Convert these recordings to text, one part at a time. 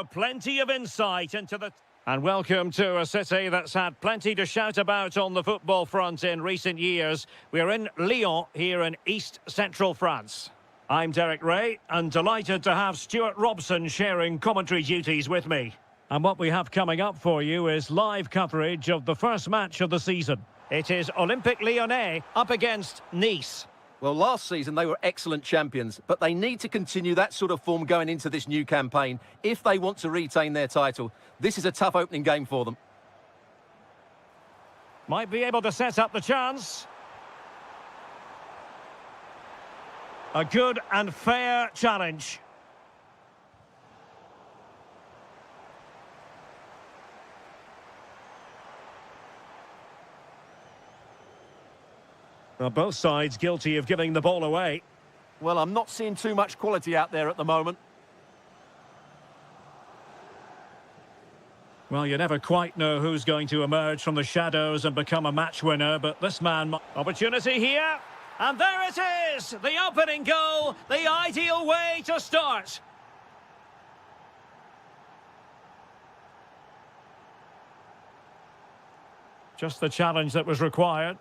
Plenty of insight into the... And welcome to a city that's had plenty to shout about on the football front in recent years. We're in Lyon, here in East Central France. I'm Derek Ray, and delighted to have Stuart Robson sharing commentary duties with me. And what we have coming up for you is live coverage of the first match of the season. It is Olympique Lyonnais up against Nice. Well, last season they were excellent champions, but they need to continue that sort of form going into this new campaign if they want to retain their title. This is a tough opening game for them. Might be able to set up the chance. A good and fair challenge. Well, both sides guilty of giving the ball away. Well, I'm not seeing too much quality out there at the moment. Well, you never quite know who's going to emerge from the shadows and become a match winner, but this man... Opportunity here, and there it is! The opening goal, the ideal way to start. Just the challenge that was required.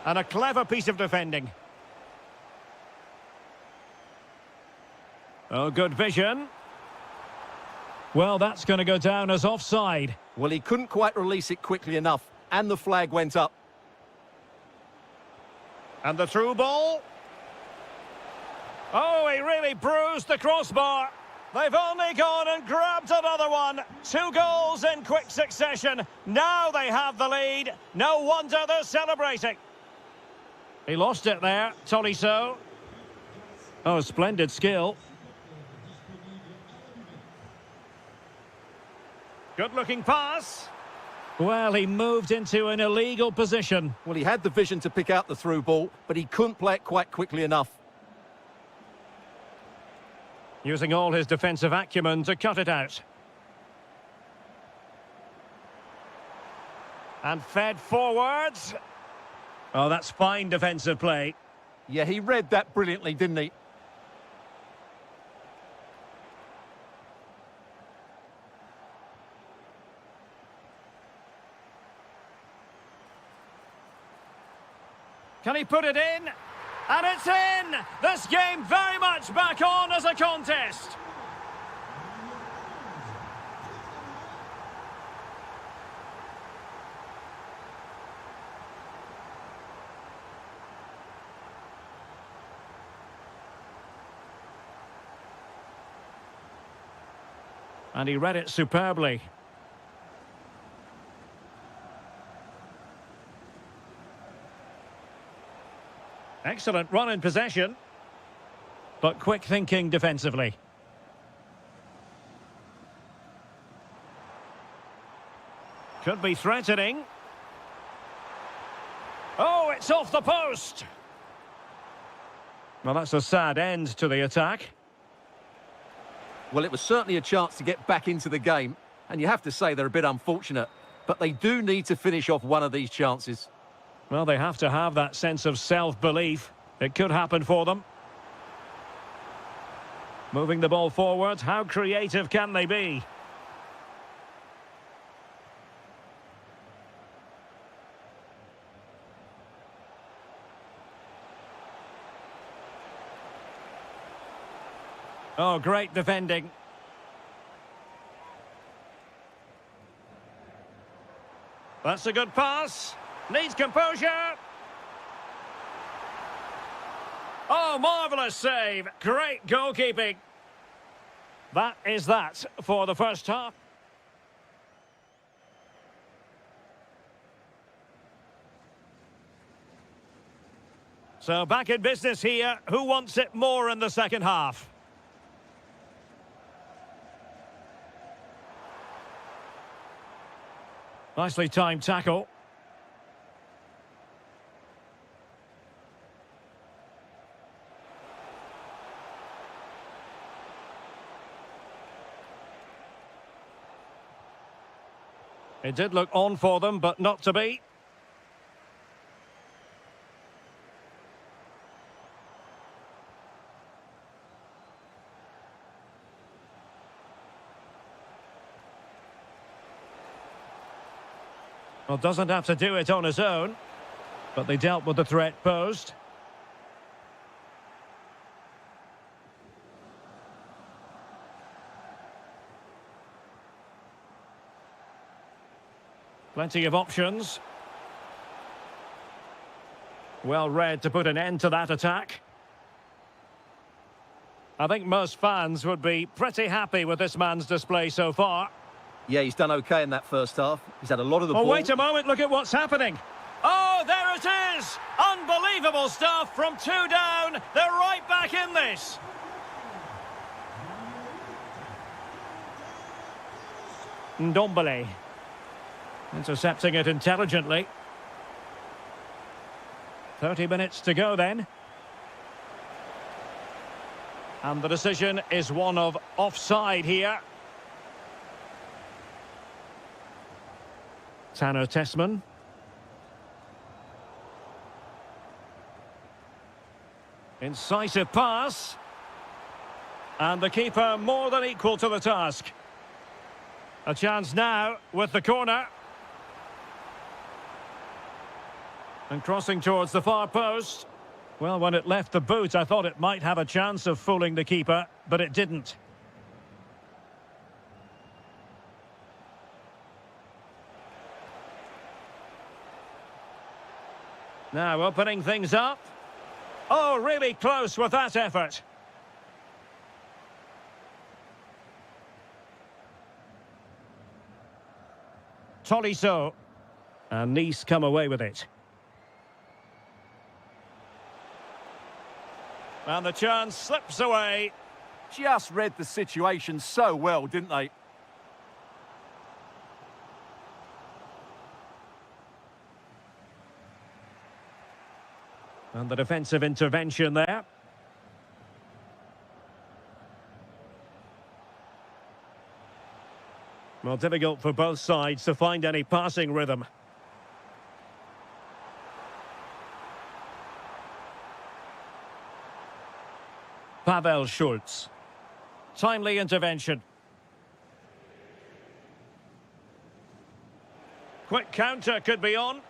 And a clever piece of defending. Oh, good vision. Well, that's going to go down as offside. Well, he couldn't quite release it quickly enough, and the flag went up. And the through ball. Oh, he really bruised the crossbar. They've only gone and grabbed another one. 2 goals in quick succession. Now they have the lead. No wonder they're celebrating. He lost it there, Tolisso. Oh, splendid skill. Good-looking pass. Well, he moved into an illegal position. Well, he had the vision to pick out the through ball, but he couldn't play it quite quickly enough. Using all his defensive acumen to cut it out. And fed forwards. Oh, that's fine defensive play. Yeah, he read that brilliantly, didn't he? Can he put it in? And it's in! This game very much back on as a contest. And he read it superbly. Excellent run in possession. But quick thinking defensively. Could be threatening. Oh, it's off the post. Well, that's a sad end to the attack. Well, it was certainly a chance to get back into the game, and you have to say they're a bit unfortunate, but they do need to finish off one of these chances. Well, they have to have that sense of self-belief. It could happen for them. Moving the ball forward, how creative can they be? Oh, great defending. That's a good pass. Needs composure. Oh, marvellous save. Great goalkeeping. That is that for the first half. So back in business here. Who wants it more in the second half? Nicely timed tackle. It did look on for them, but not to be. Well, doesn't have to do it on his own, but they dealt with the threat posed. Plenty of options. Well read to put an end to that attack. I think most fans would be pretty happy with this man's display so far. Yeah, he's done okay in that first half. He's had a lot of the ball. Oh, wait a moment, look at what's happening. Oh, there it is! Unbelievable stuff from 2 down. They're right back in this. Ndombele. Intercepting it intelligently. 30 minutes to go then. And the decision is one of offside here. Tanner Tessman. Incisive pass. And the keeper more than equal to the task. A chance now with the corner. And crossing towards the far post. Well, when it left the boot, I thought it might have a chance of fooling the keeper, but it didn't. Now opening things up. Oh, really close with that effort. Tolisso. And Nice come away with it. And the chance slips away. Just read the situation so well, didn't they? And the defensive intervention there. Well, difficult for both sides to find any passing rhythm. Pavel Schultz. Timely intervention. Quick counter could be on.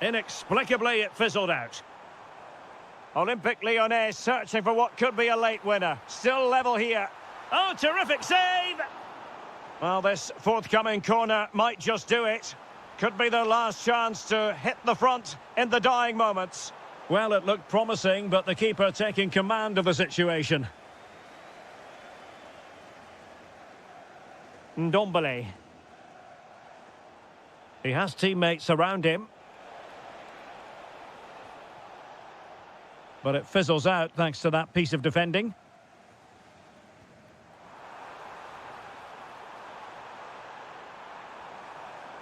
Inexplicably, it fizzled out. Olympique Lyonnais searching for what could be a late winner. Still level here. Oh, terrific save! Well, this forthcoming corner might just do it. Could be their last chance to hit the front in the dying moments. Well, it looked promising, but the keeper taking command of the situation. Ndombele. He has teammates around him. But it fizzles out thanks to that piece of defending.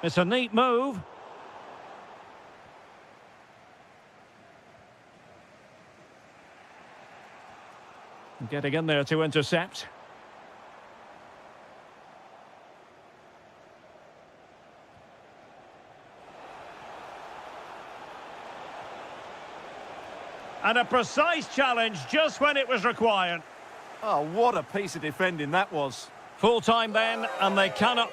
It's a neat move. Getting in there to intercept. And a precise challenge just when it was required. Oh, what a piece of defending that was. Full time then, and they cannot...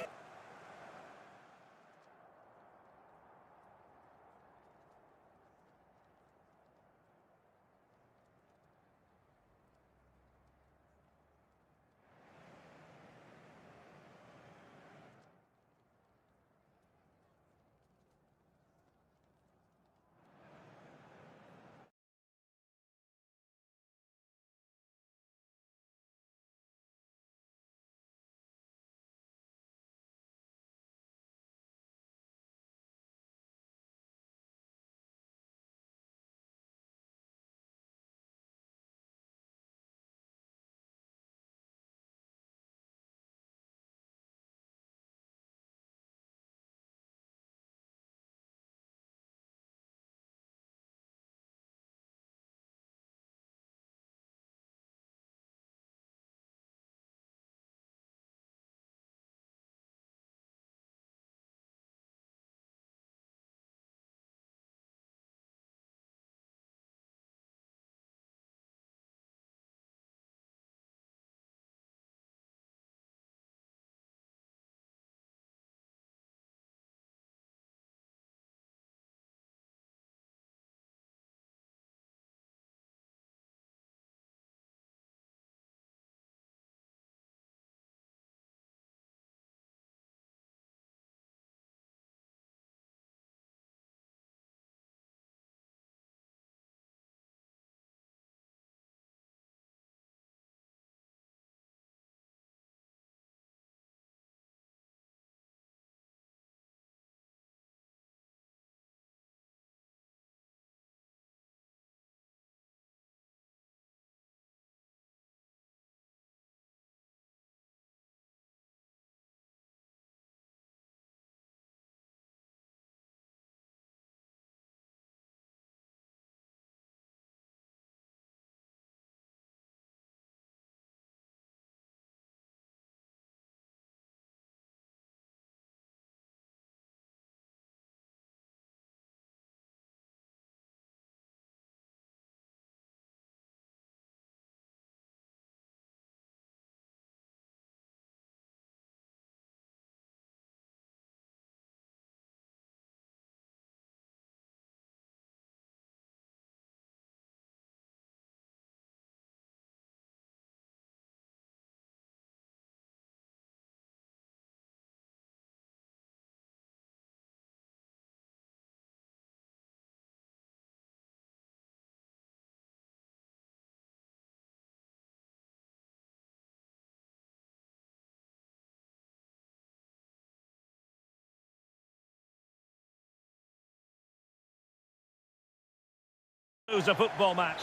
It's a football match.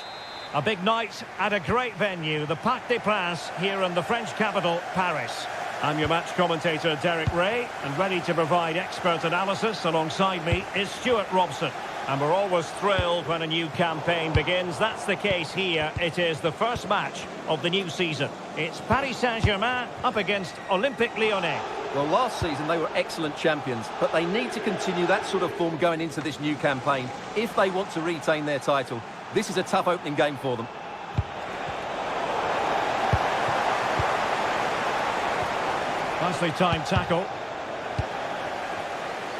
A big night at a great venue, the Parc des Princes here in the French capital, Paris. I'm your match commentator, Derek Ray, and ready to provide expert analysis alongside me is Stuart Robson. And we're always thrilled when a new campaign begins. That's the case here. It is the first match of the new season. It's Paris Saint-Germain up against Olympique Lyonnais. Well, last season they were excellent champions, but they need to continue that sort of form going into this new campaign if they want to retain their title. This is a tough opening game for them. Nicely timed tackle.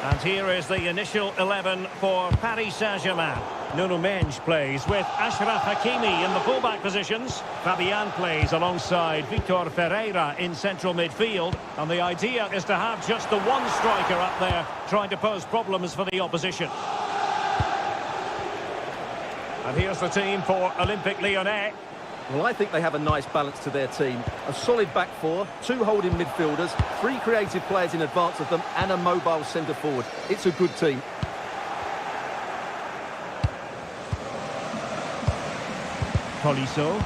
And here is the initial 11 for Paris Saint-Germain. Nuno Mendes plays with Achraf Hakimi in the fullback positions. Fabian plays alongside Vitor Ferreira in central midfield. And the idea is to have just the one striker up there trying to pose problems for the opposition. And here's the team for Olympique Lyonnais. Well, I think they have a nice balance to their team. A solid back four, two holding midfielders, three creative players in advance of them, and a mobile centre forward. It's a good team. Tolisso.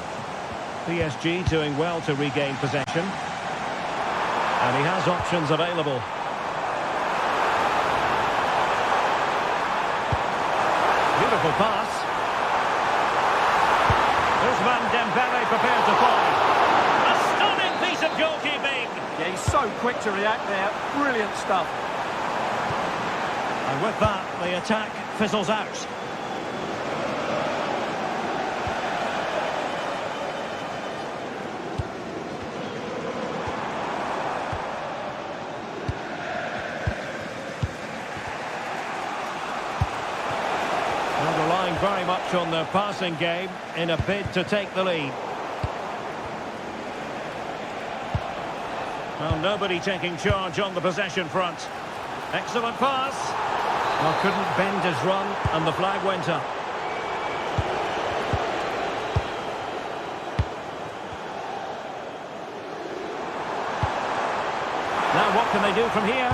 PSG doing well to regain possession. And he has options available. Beautiful pass. Ousmane Dembele prepared to fire. A stunning piece of goalkeeping. Yeah, he's so quick to react there. Brilliant stuff. And with that, the attack fizzles out. Relying very much on their passing game in a bid to take the lead. Well, nobody taking charge on the possession front. Excellent pass. Well, couldn't bend his run, and the flag went up. Now what can they do from here?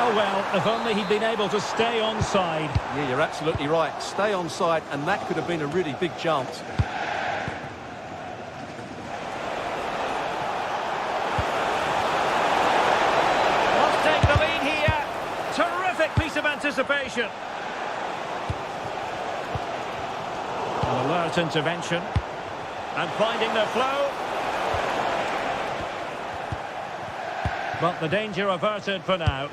Well, if only he'd been able to stay onside. Yeah, you're absolutely right. Stay onside, and that could have been a really big chance. Let's take the lead here. Terrific piece of anticipation. An alert intervention. And finding their flow. But the danger averted for now.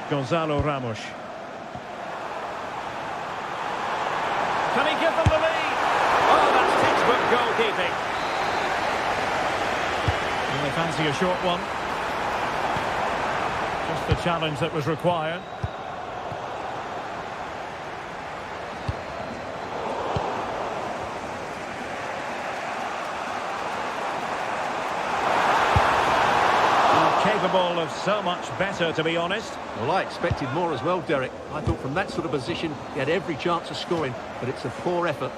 Gonzalo Ramos. Can he give them the lead? Oh, that's textbook goalkeeping. And they fancy a short one. Just the challenge that was required. Capable of so much better, to be honest. Well, I expected more as well, Derek. I thought from that sort of position he had every chance of scoring, but it's a poor effort.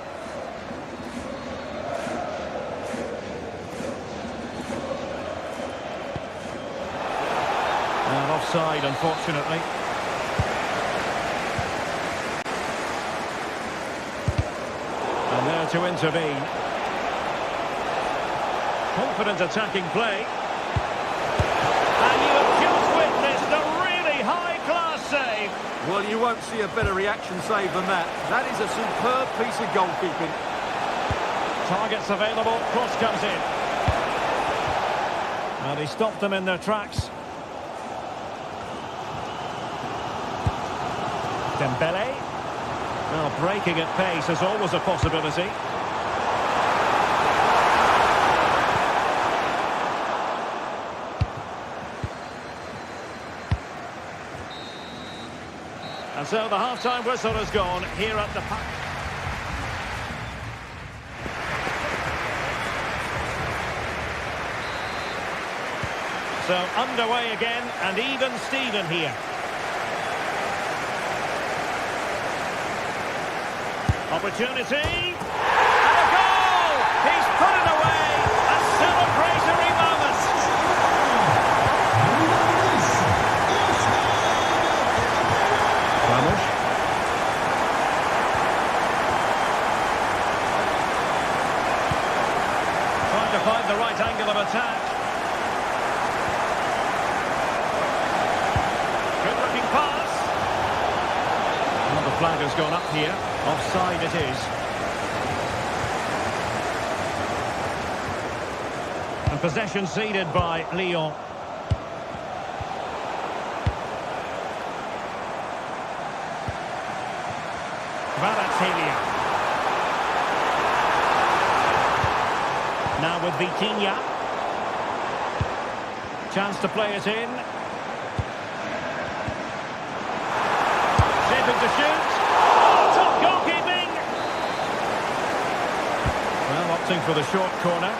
And offside, unfortunately. And there to intervene. Confident attacking play. Well, you won't see a better reaction save than that. That is a superb piece of goalkeeping. Targets available, cross comes in. And he stopped them in their tracks. Dembele. Well, breaking at pace is always a possibility. And so the half-time whistle has gone here at the Parc. So underway again, and even Steven here. Opportunity. And a goal! He's put it away! A celebratory moment! flag has gone up here. Offside it is. And possession ceded by Lyon. Kvaratskhelia. Now with Vitinha. Chance to play it in. Shaping to shoot. Oh, top goalkeeping! Well, opting for the short corner.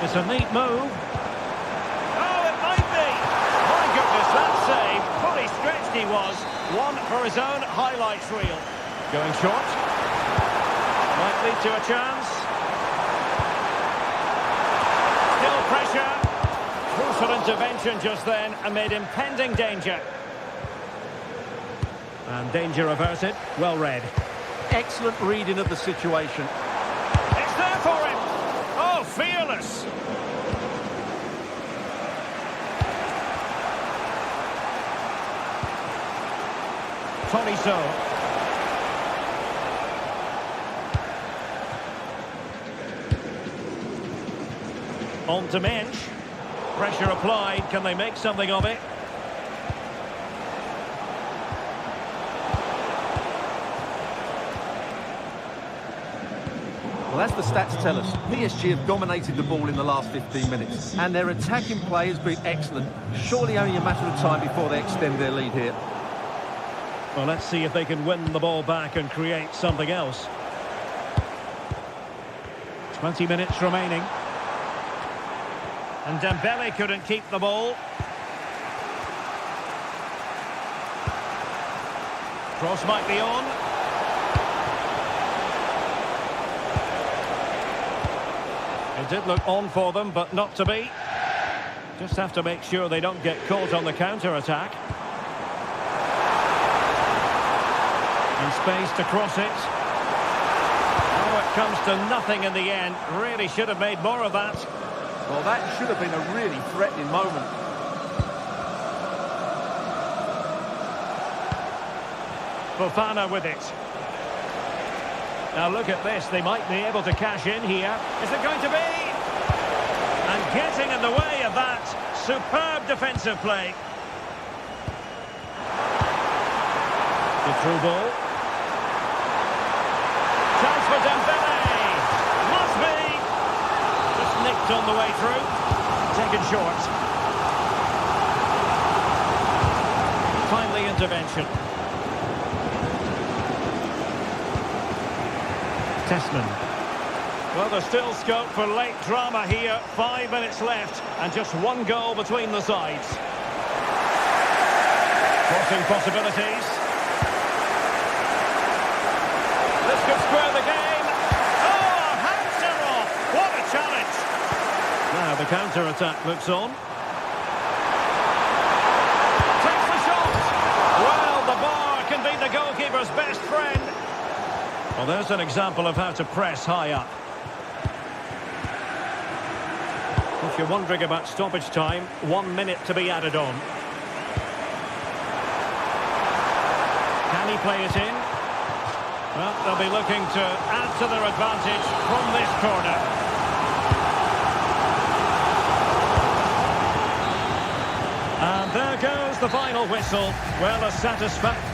It's a neat move. Oh, it might be! My goodness, that save. Fully stretched he was. One for his own highlights reel. Going short. Might lead to a chance. Still pressure. Crucial intervention just then amid impending danger. And danger averted. Well read. Excellent reading of the situation. It's there for him. Oh, fearless. Toniso. On to Mensch. Pressure applied. Can they make something of it? Well, as the stats tell us, PSG have dominated the ball in the last 15 minutes. And their attacking play has been excellent. Surely only a matter of time before they extend their lead here. Well, let's see if they can win the ball back and create something else. 20 minutes remaining. And Dembele couldn't keep the ball. Cross might be on. It did look on for them, but not to be. Just have to make sure they don't get caught on the counter-attack. In space to cross it. Oh, it comes to nothing in the end. Really should have made more of that. Well, that should have been a really threatening moment. Fofana with it. Now look at this. They might be able to cash in here. Is it going to be? And getting in the way of that. Superb defensive play. The through ball. Chance for Dembele. Must be. Just nicked on the way through. Taken short. Timely intervention. Tessman. Well, there's still scope for late drama here. 5 minutes left and just one goal between the sides. Crossing possibilities. This could square the game. Oh, hands are off. What a challenge. Now the counter-attack looks on. Takes the shot. Well, the bar can be the goalkeeper's best friend. Well, there's an example of how to press high up. If you're wondering about stoppage time, 1 minute to be added on. Can he play it in? Well, they'll be looking to add to their advantage from this corner. And there goes the final whistle. Well, a satisfaction.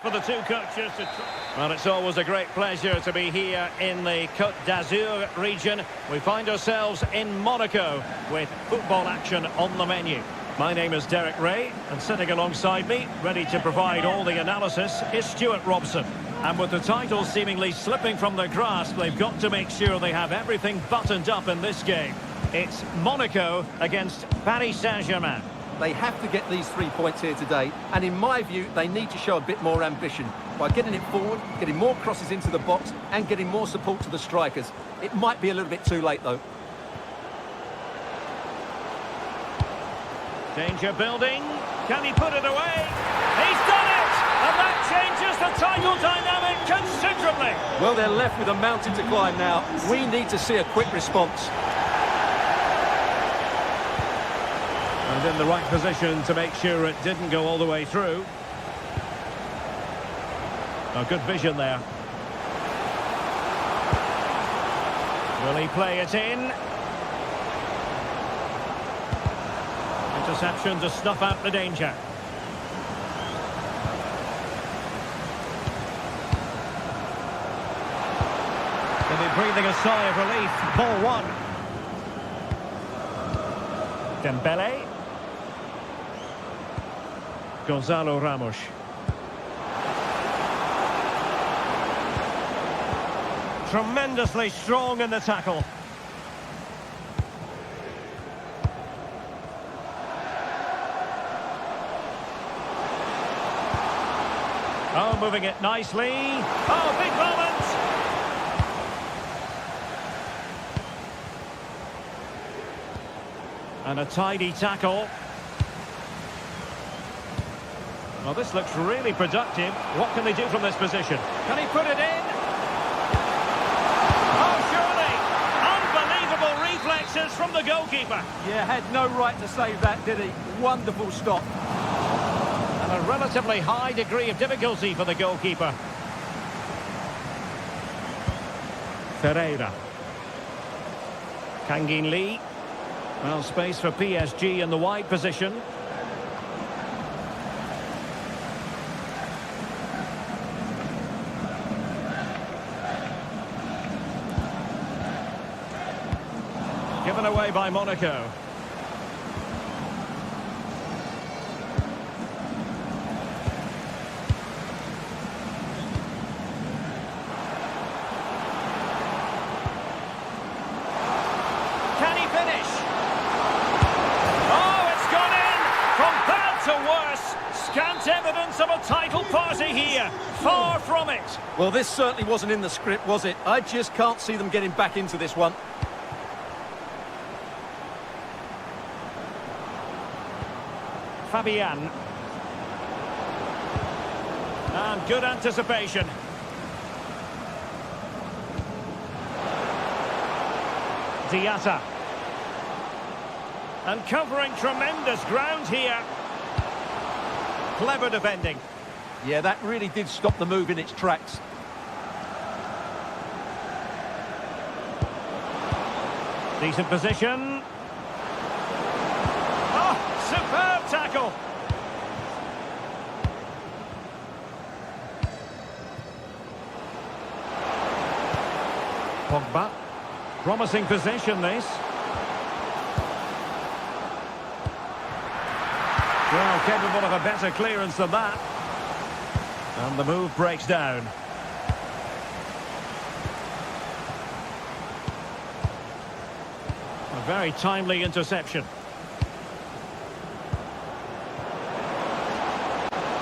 For the two coaches to well, it's always a great pleasure to be here in the Côte d'Azur region. We find ourselves in Monaco with football action on the menu. My name is Derek Ray, and sitting alongside me, ready to provide all the analysis, is Stuart Robson. And with the title seemingly slipping from their grasp, they've got to make sure they have everything buttoned up in this game. It's Monaco against Paris Saint-Germain. They have to get these 3 points here today, and in my view, they need to show a bit more ambition by getting it forward, getting more crosses into the box, and getting more support to the strikers. It might be a little bit too late, though. Danger building. Can he put it away? He's done it! And that changes the title dynamic considerably. Well, they're left with a mountain to climb now. We need to see a quick response. And in the right position to make sure it didn't go all the way through. A good vision there. Will he play it in? Interception to snuff out the danger. They'll be breathing a sigh of relief. Ball one. Dembele. Gonzalo Ramos. Tremendously strong in the tackle. Oh, moving it nicely. Oh, big moment. And a tidy tackle. Well, this looks really productive. What can they do from this position? Can he put it in? Oh, surely! Unbelievable reflexes from the goalkeeper. Yeah, had no right to save that, did he? Wonderful stop. And a relatively high degree of difficulty for the goalkeeper. Ferreira. Kangin Lee. Well, space for PSG in the wide position. Given away by Monaco. Can he finish? Oh, it's gone in! From bad to worse. Scant evidence of a title party here. Far from it. Well, this certainly wasn't in the script, was it? I just can't see them getting back into this one. Fabian. And good anticipation. Diatta. And covering tremendous ground here. Clever defending. Yeah, that really did stop the move in its tracks. Decent position. Oh, superb tackle. Pogba. Promising position, this. Well, capable of a better clearance than that. And the move breaks down. A very timely interception.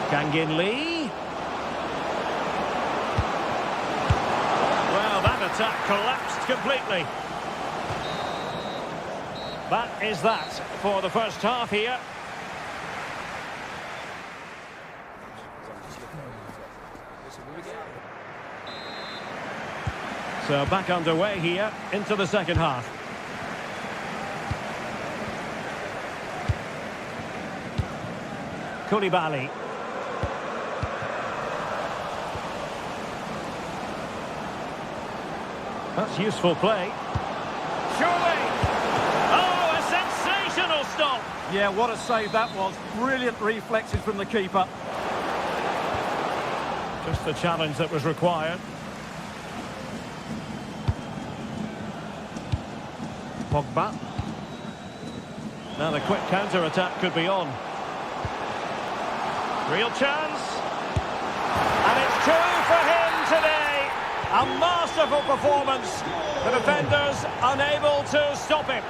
Kangin Lee. Well, that attack collapsed completely. That is that for the first half here. So back underway here into the second half. Koulibaly. That's useful play. Surely! Oh, a sensational stop! Yeah, what a save that was. Brilliant reflexes from the keeper. Just the challenge that was required. Pogba. Now the quick counter-attack could be on. Real chance. And it's two for him today. A masterful performance. The defenders unable to stop him.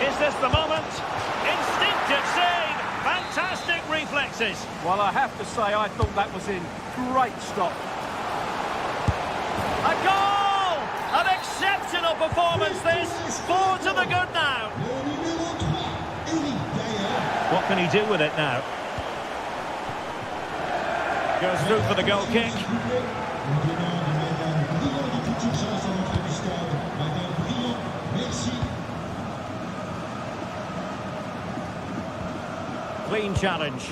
Is this the moment? Instinctive save. Fantastic reflexes. Well, I have to say, I thought that was in. Great stop. A goal! An exceptional performance this. 4 to the good now. What can he do with it now? Goes through for the goal kick. Clean challenge.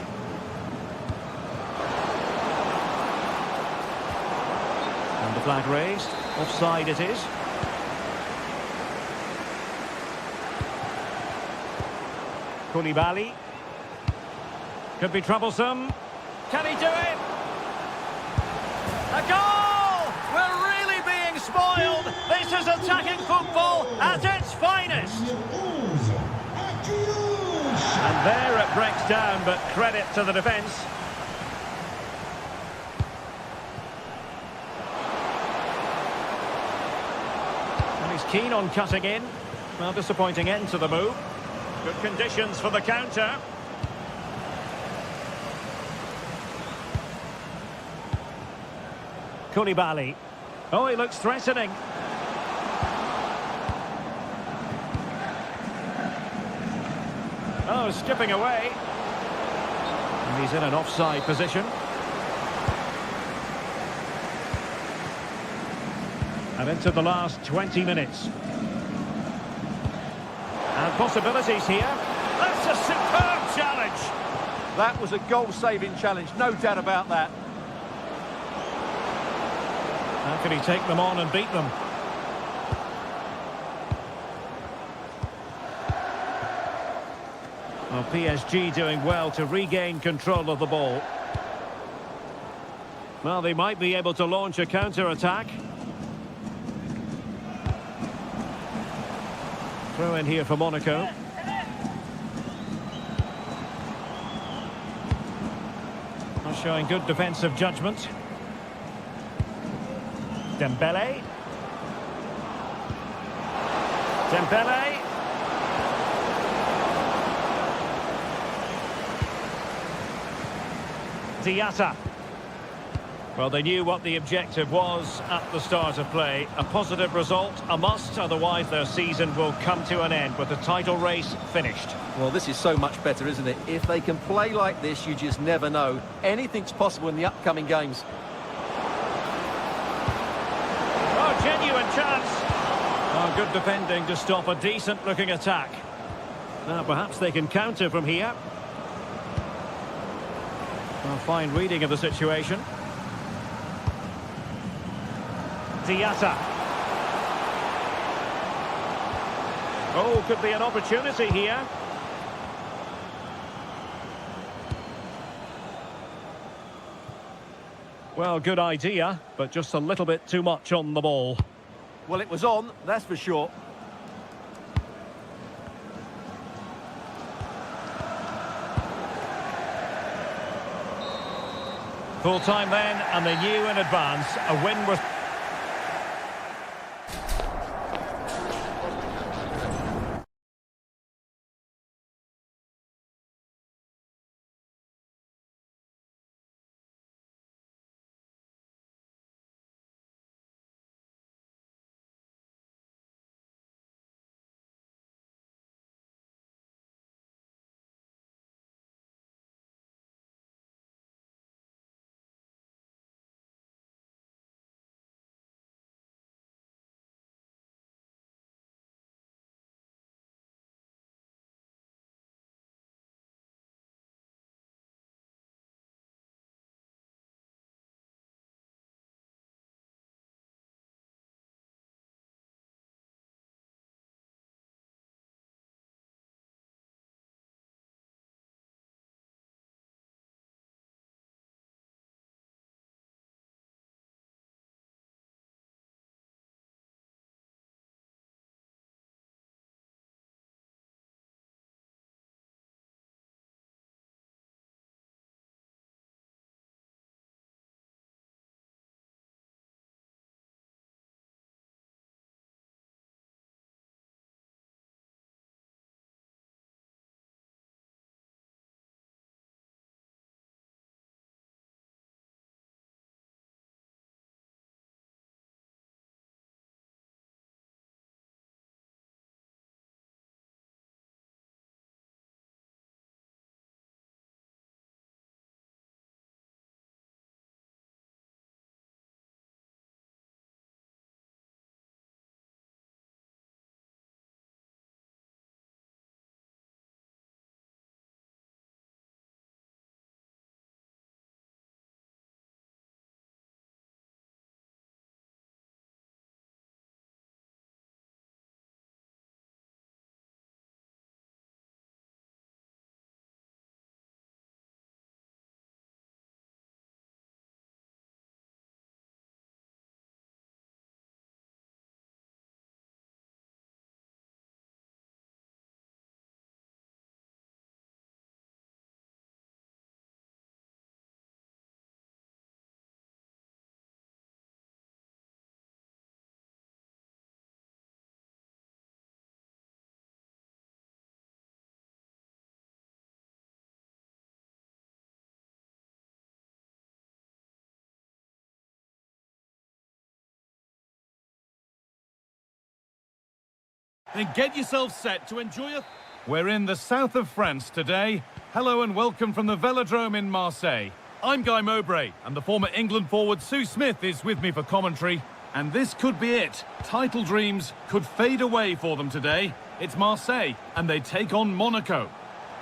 And the flag raised. Offside it is. Koulibaly. Could be troublesome. Can he do it? A goal! We're really being spoiled. This is attacking football at its finest. And there it breaks down, but credit to the defence. And he's keen on cutting in. Well, disappointing end to the move. Good conditions for the counter. Koulibaly. Oh, he looks threatening. Oh, skipping away. And he's in an offside position. And into the last 20 minutes. And possibilities here. That's a superb challenge. That was a goal-saving challenge, no doubt about that. How can he take them on and beat them? Well, PSG doing well to regain control of the ball. Well, they might be able to launch a counter-attack. Throw in here for Monaco. Not showing good defensive judgment. Dembele. Dembele. Diatta. Well, they knew what the objective was at the start of play. A positive result, a must, otherwise their season will come to an end with the title race finished. Well, this is so much better, isn't it? If they can play like this, you just never know. Anything's possible in the upcoming games. Oh, genuine chance. Oh, good defending to stop a decent-looking attack. Now, perhaps they can counter from here. Well, fine reading of the situation. Diatta. Oh, could be an opportunity here. Well, good idea, but just a little bit too much on the ball. Well, it was on, that's for sure. Full time then, and they knew in advance a win was Then get yourself set to enjoy a... We're in the south of France today. Hello and welcome from the Velodrome in Marseille. I'm Guy Mowbray, and the former England forward Sue Smith is with me for commentary. And this could be it. Title dreams could fade away for them today. It's Marseille, and they take on Monaco.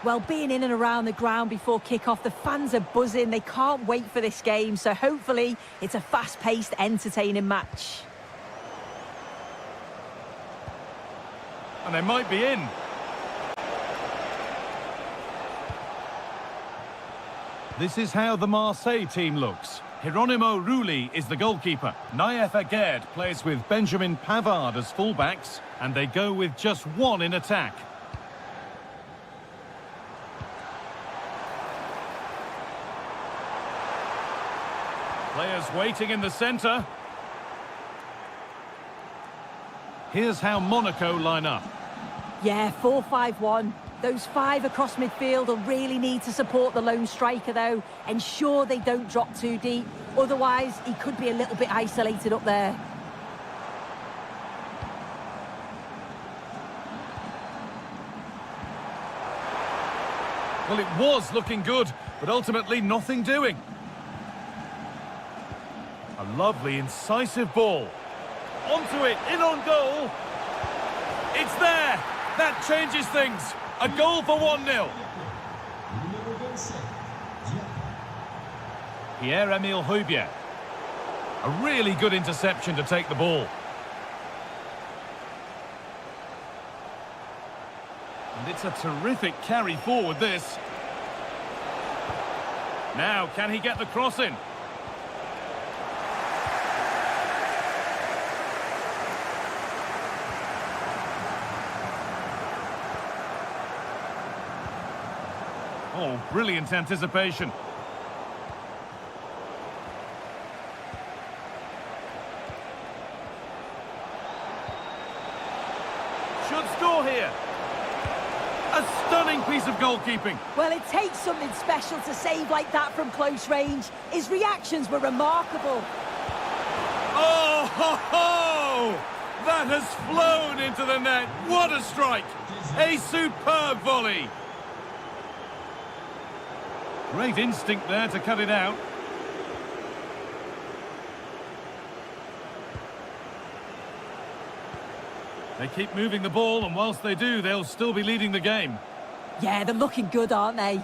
Well, being in and around the ground before kick-off, the fans are buzzing. They can't wait for this game, so hopefully it's a fast-paced, entertaining match. And they might be in. This is how the Marseille team looks. Hieronymo Rulli is the goalkeeper. Naïef Aguerd plays with Benjamin Pavard as fullbacks, and they go with just one in attack. Players waiting in the centre. Here's how Monaco line up. Yeah, 4-5-1. Those five across midfield will really need to support the lone striker, though. Ensure they don't drop too deep. Otherwise, he could be a little bit isolated up there. Well, it was looking good, but ultimately nothing doing. A lovely, incisive ball. Onto it, in on goal. It's there. That changes things. A goal for 1-0. Pierre-Emile Højbjerg. A really good interception to take the ball. And it's a terrific carry forward, this. Now, can he get the cross in? Oh, brilliant anticipation. Should score here. A stunning piece of goalkeeping. Well, it takes something special to save like that from close range. His reactions were remarkable. Oh, ho, ho! That has flown into the net. What a strike. A superb volley. Great instinct there to cut it out. They keep moving the ball, and whilst they do, they'll still be leading the game. Yeah, they're looking good, aren't they?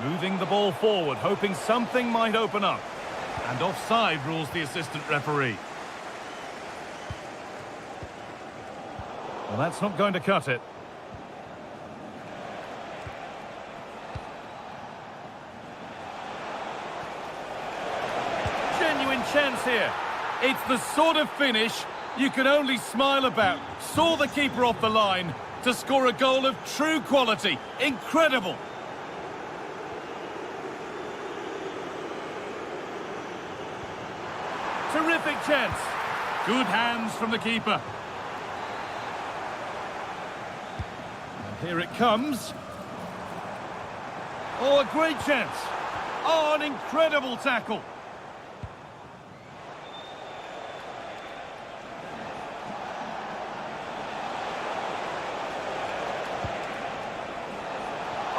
Moving the ball forward, hoping something might open up. And offside rules the assistant referee. Well, that's not going to cut it. Genuine chance here. It's the sort of finish you can only smile about. Saw the keeper off the line to score a goal of true quality. Incredible. Terrific chance. Good hands from the keeper. And here it comes. Oh, a great chance. Oh, an incredible tackle.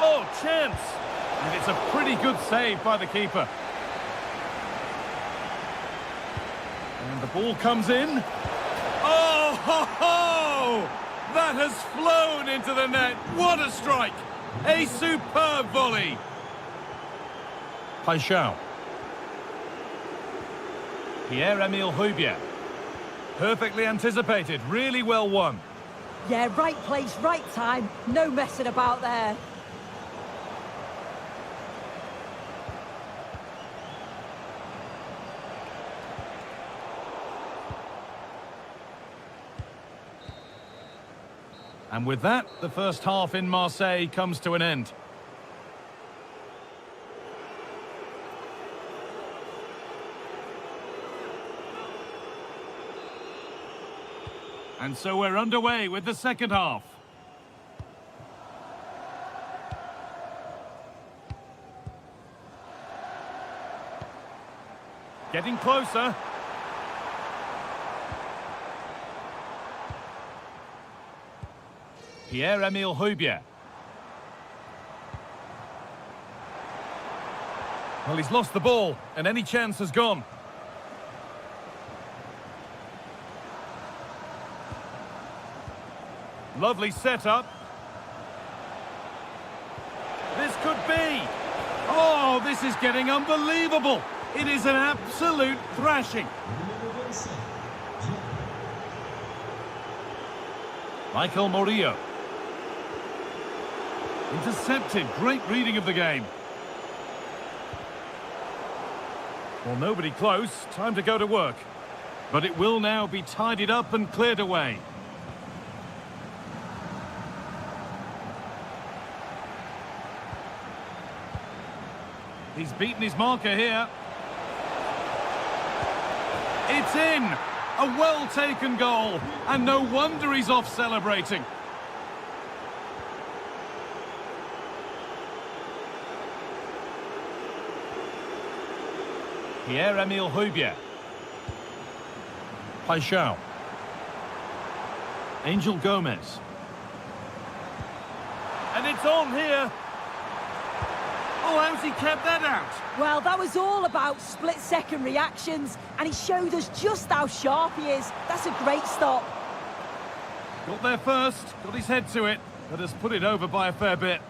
Oh, chance. And it's a pretty good save by the keeper. And the ball comes in. Oh, ho, ho! That has flown into the net. What a strike! A superb volley. Paixão. Pierre-Emile Højbjerg. Perfectly anticipated, really well won. Yeah, right place, right time. No messing about there. And with that, the first half in Marseille comes to an end. And so we're underway with the second half. Getting closer. Pierre-Emile Højbjerg. Well, he's lost the ball, and any chance has gone. Lovely setup. This could be. Oh, this is getting unbelievable. It is an absolute thrashing. Michael Murillo. Intercepted. Great reading of the game. Well, nobody close. Time to go to work. But it will now be tidied up and cleared away. He's beaten his marker here. It's in! A well-taken goal. And no wonder he's off celebrating. Pierre-Emile Højbjerg. Paixão. Angel Gomez. And it's on here. Oh, how's he kept that out? Well, that was all about split-second reactions, and he showed us just how sharp he is. That's a great stop. Got there first, got his head to it, but has put it over by a fair bit.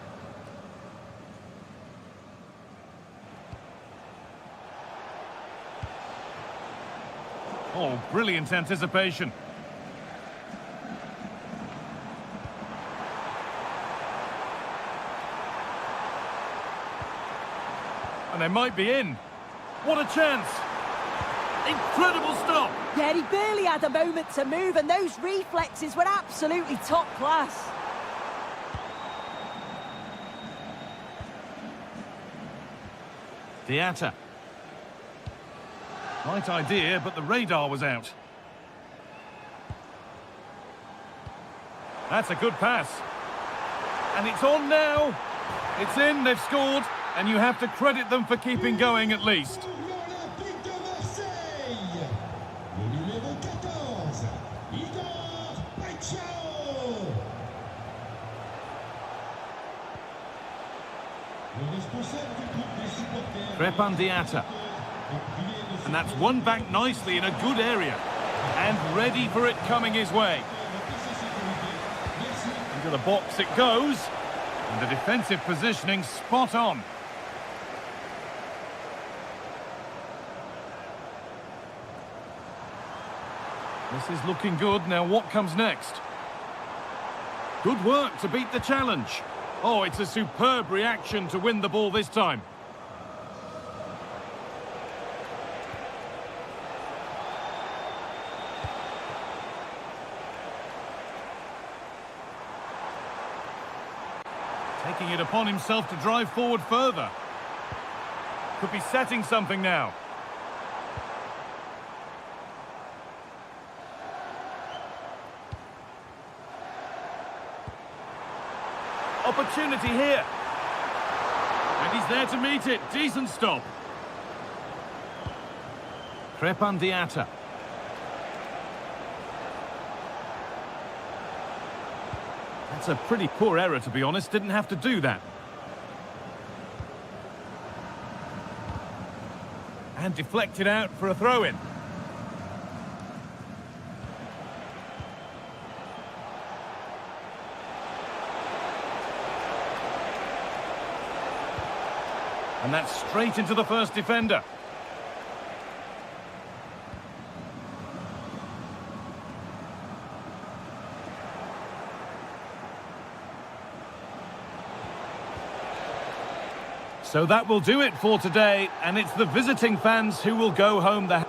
Oh, brilliant anticipation. And they might be in. What a chance! Incredible stop! Yeah, he barely had a moment to move, and those reflexes were absolutely top class. Diatta. Right idea, but the radar was out. That's a good pass. And it's on now. It's in, they've scored, and you have to credit them for keeping going at least. Crépin Diatta. And that's one back nicely in a good area. And ready for it coming his way. Into the box it goes. And the defensive positioning spot on. This is looking good. Now what comes next? Good work to beat the challenge. Oh, it's a superb reaction to win the ball this time. Taking it upon himself to drive forward further. Could be setting something now. Opportunity here. And he's there to meet it. Decent stop. Crépin Diatta. That's a pretty poor error, to be honest. Didn't have to do that. And deflected out for a throw-in. And that's straight into the first defender. So that will do it for today, and it's the visiting fans who will go home the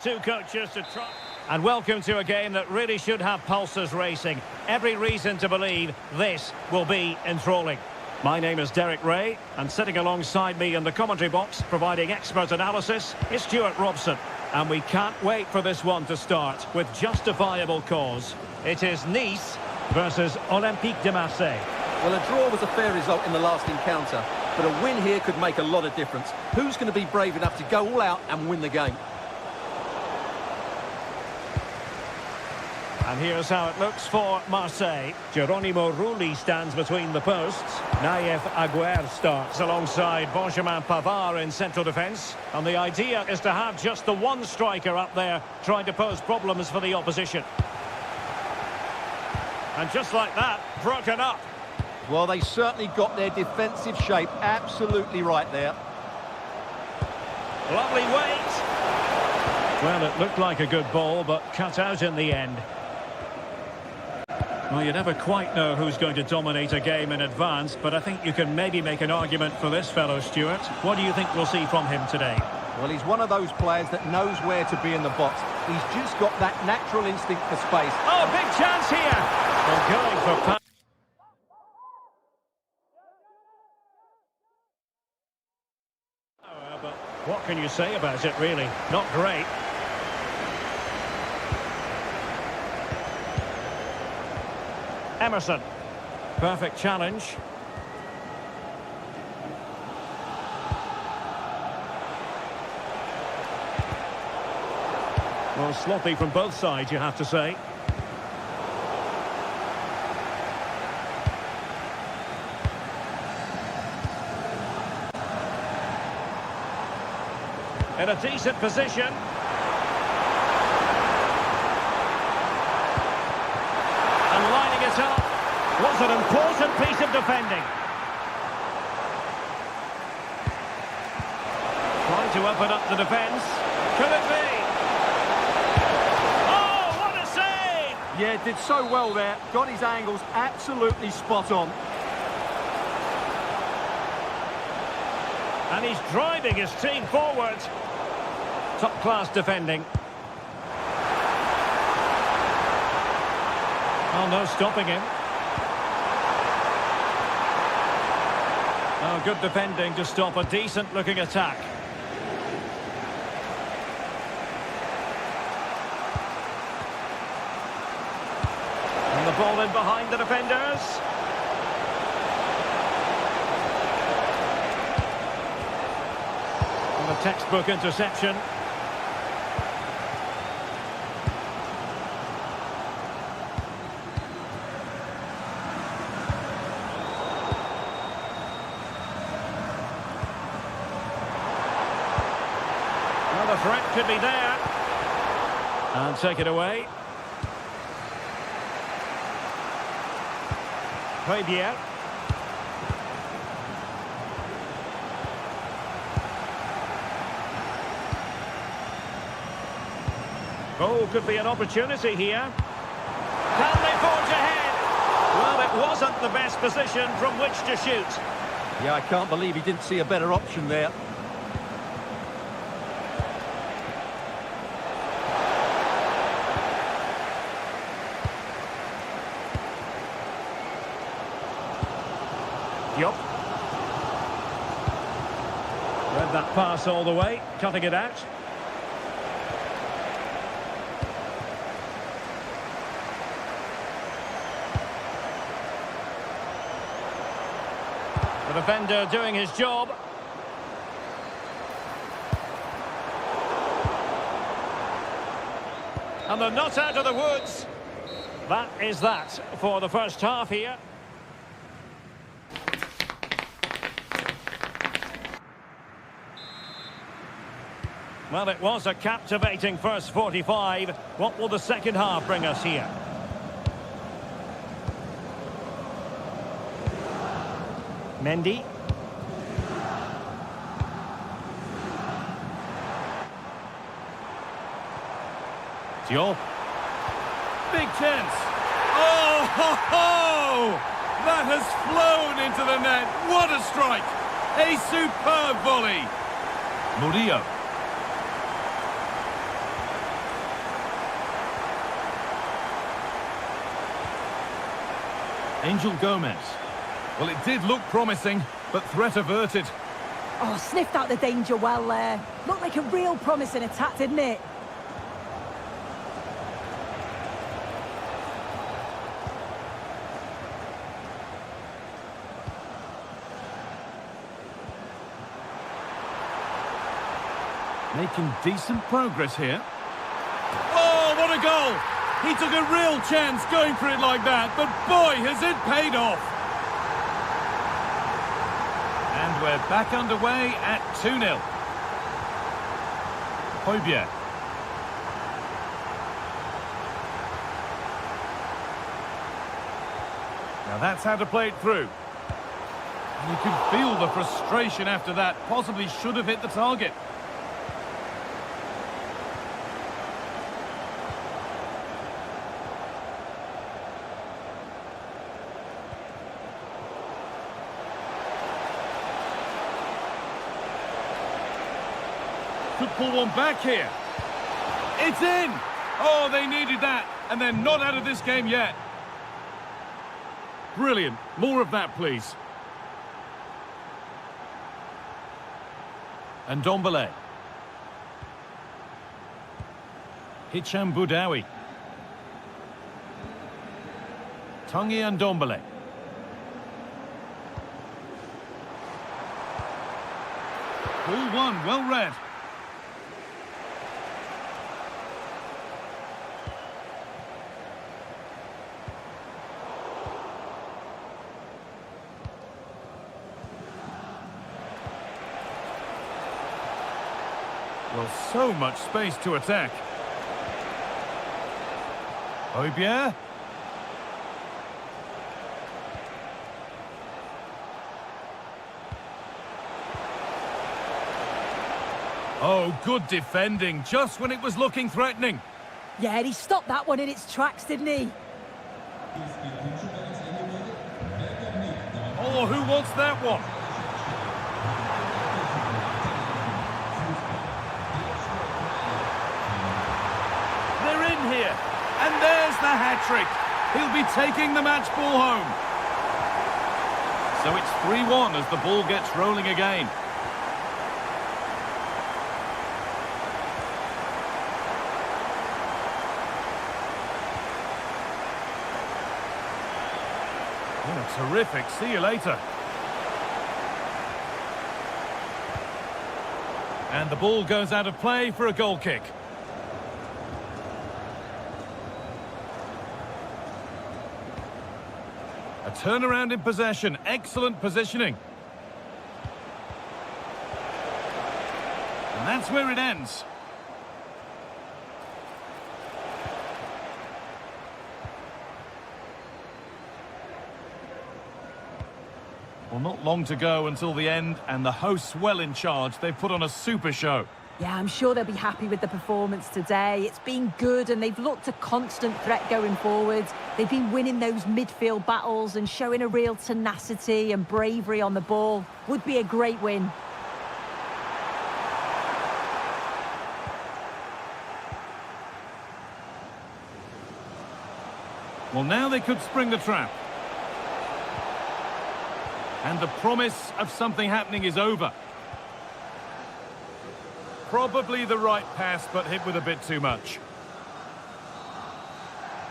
two coaches to try. And welcome to a game that really should have pulses racing. Every reason to believe this will be enthralling. My name is Derek Ray, and sitting alongside me in the commentary box, providing expert analysis, is Stuart Robson. And we can't wait for this one to start, with justifiable cause. It is Nice versus Olympique de Marseille. Well, a draw was a fair result in the last encounter, but a win here could make a lot of difference. Who's going to be brave enough to go all out and win the game? And here's how it looks for Marseille. Geronimo Rulli stands between the posts. Naïef Aguer starts alongside Benjamin Pavard in central defence. And the idea is to have just the one striker up there trying to pose problems for the opposition. And just like that, broken up. Well, they certainly got their defensive shape absolutely right there. Lovely weight. Well, it looked like a good ball, but cut out in the end. Well, you never quite know who's going to dominate a game in advance, but I think you can maybe make an argument for this fellow, Stuart. What do you think we'll see from him today? Well, he's one of those players that knows where to be in the box. He's just got that natural instinct for space. Oh, big chance here! Well, going for pass. But what can you say about it, really? Not great. Emerson. Perfect challenge. Well, sloppy from both sides, you have to say. In a decent position. And lining it up. Was an important piece of defending. Trying to open up the defence. Could it be? Oh, what a save! Yeah, did so well there. Got his angles absolutely spot on. And he's driving his team forward. Top-class defending. Oh, no stopping him. Oh, good defending to stop a decent-looking attack. And the ball in behind the defenders. And a textbook interception. The threat could be there. And take it away. Fabier. Oh, could be an opportunity here. Can they forge ahead? Well, it wasn't the best position from which to shoot. Yeah, I can't believe he didn't see a better option there. Yup. Read that pass all the way, cutting it out. The defender doing his job. And they're not out of the woods. That is that for the first half here. Well, it was a captivating first 45. What will the second half bring us here? Mendy. Diop. Big chance. Oh, ho, ho! That has flown into the net. What a strike. A superb volley. Murillo. Angel Gomez. Well, it did look promising, but threat averted. Oh, sniffed out the danger well there. Looked like a real promising attack, didn't it? Making decent progress here. Oh, what a goal! He took a real chance going for it like that, but boy, has it paid off! And we're back underway at 2-0. Højbjerg. Now that's how to play it through. And you can feel the frustration after that. Possibly should have hit the target. Could pull one back here. It's in! Oh, they needed that, and they're not out of this game yet. Brilliant. More of that, please. And Ndombele. Hicham Boudaoui. Tanguy Ndombele. Ball one, well read. Well, so much space to attack. Højbjerg. Oh, good defending, just when it was looking threatening. Yeah, he stopped that one in its tracks, didn't he? Oh, who wants that one? They're in here, and there's the hat-trick. He'll be taking the match ball home. So it's 3-1 as the ball gets rolling again. Oh, terrific. See you later. And the ball goes out of play for a goal kick. A turnaround in possession. Excellent positioning. And that's where it ends. Well, not long to go until the end, and the hosts well in charge. They've put on a super show. Yeah, I'm sure they'll be happy with the performance today. It's been good, and they've looked a constant threat going forwards. They've been winning those midfield battles and showing a real tenacity and bravery on the ball. Would be a great win. Well, now they could spring the trap. And the promise of something happening is over. Probably the right pass, but hit with a bit too much.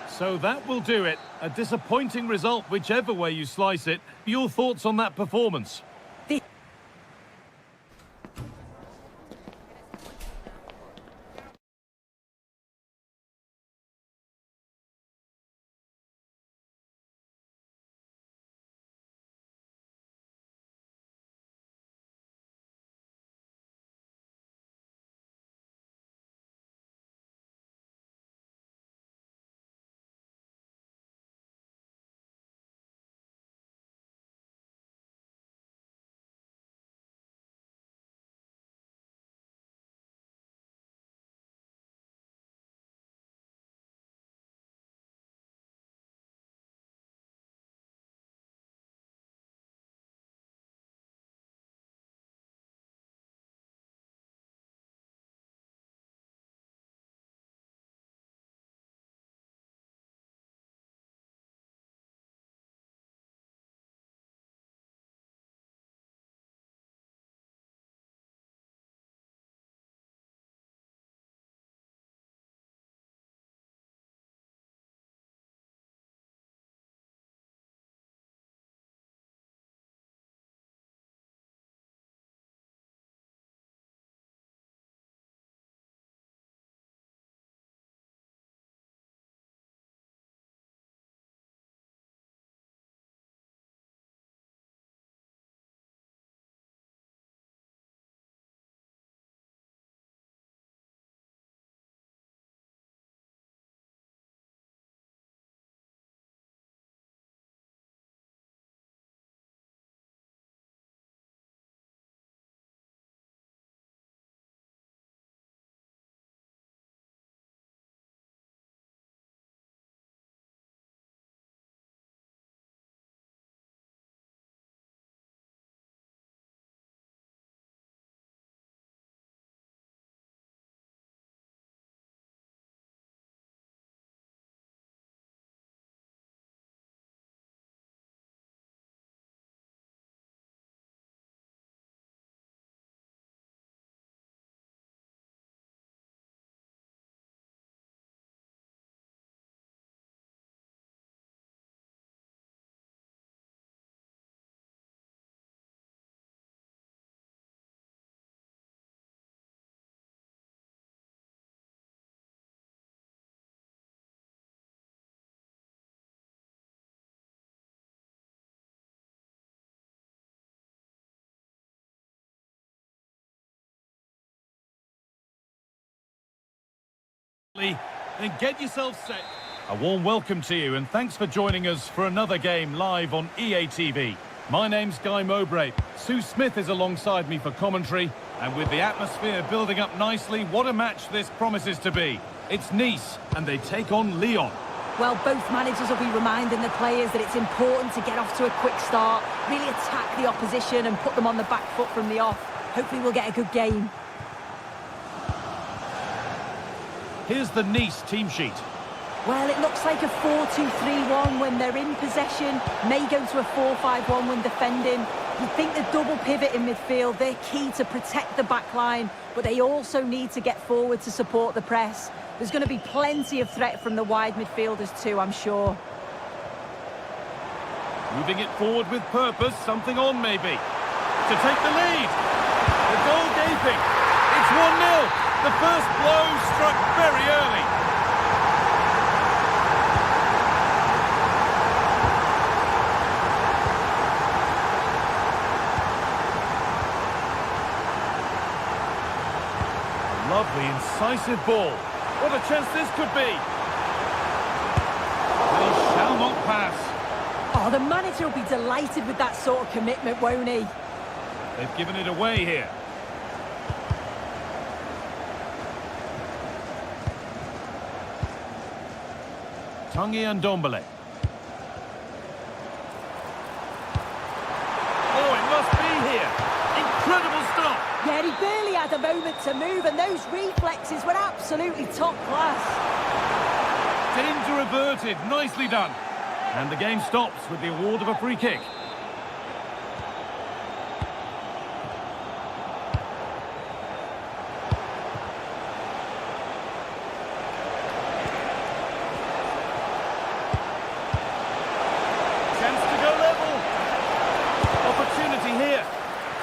So that will do it. A disappointing result, whichever way you slice it. Your thoughts on that performance? Then get yourself set. A warm welcome to you and thanks for joining us for another game live on EA TV. My name's Guy Mowbray. Sue Smith is alongside me for commentary, and with the atmosphere building up nicely, what a match this promises to be. It's Nice and they take on Lyon. Well, both managers will be reminding the players that it's important to get off to a quick start, really attack the opposition and put them on the back foot from the off. Hopefully we'll get a good game. Here's the Nice team sheet. Well, it looks like a 4-2-3-1 when they're in possession, may go to a 4-5-1 when defending. You think the double pivot in midfield, they're key to protect the back line, but they also need to get forward to support the press. There's going to be plenty of threat from the wide midfielders too, I'm sure. Moving it forward with purpose, something on maybe. To take the lead. The goal gaping. It's 1-0. The first blow struck very early. Lovely, incisive ball. What a chance this could be. They shall not pass. Oh, the manager will be delighted with that sort of commitment, won't he? They've given it away here. Tanguy and Ndombele. Oh, it must be here. Incredible stop. Yeah, he barely had a moment to move, and those reflexes were absolutely top class. Danger averted. Nicely done. And the game stops with the award of a free kick. Chance to go level. Opportunity here.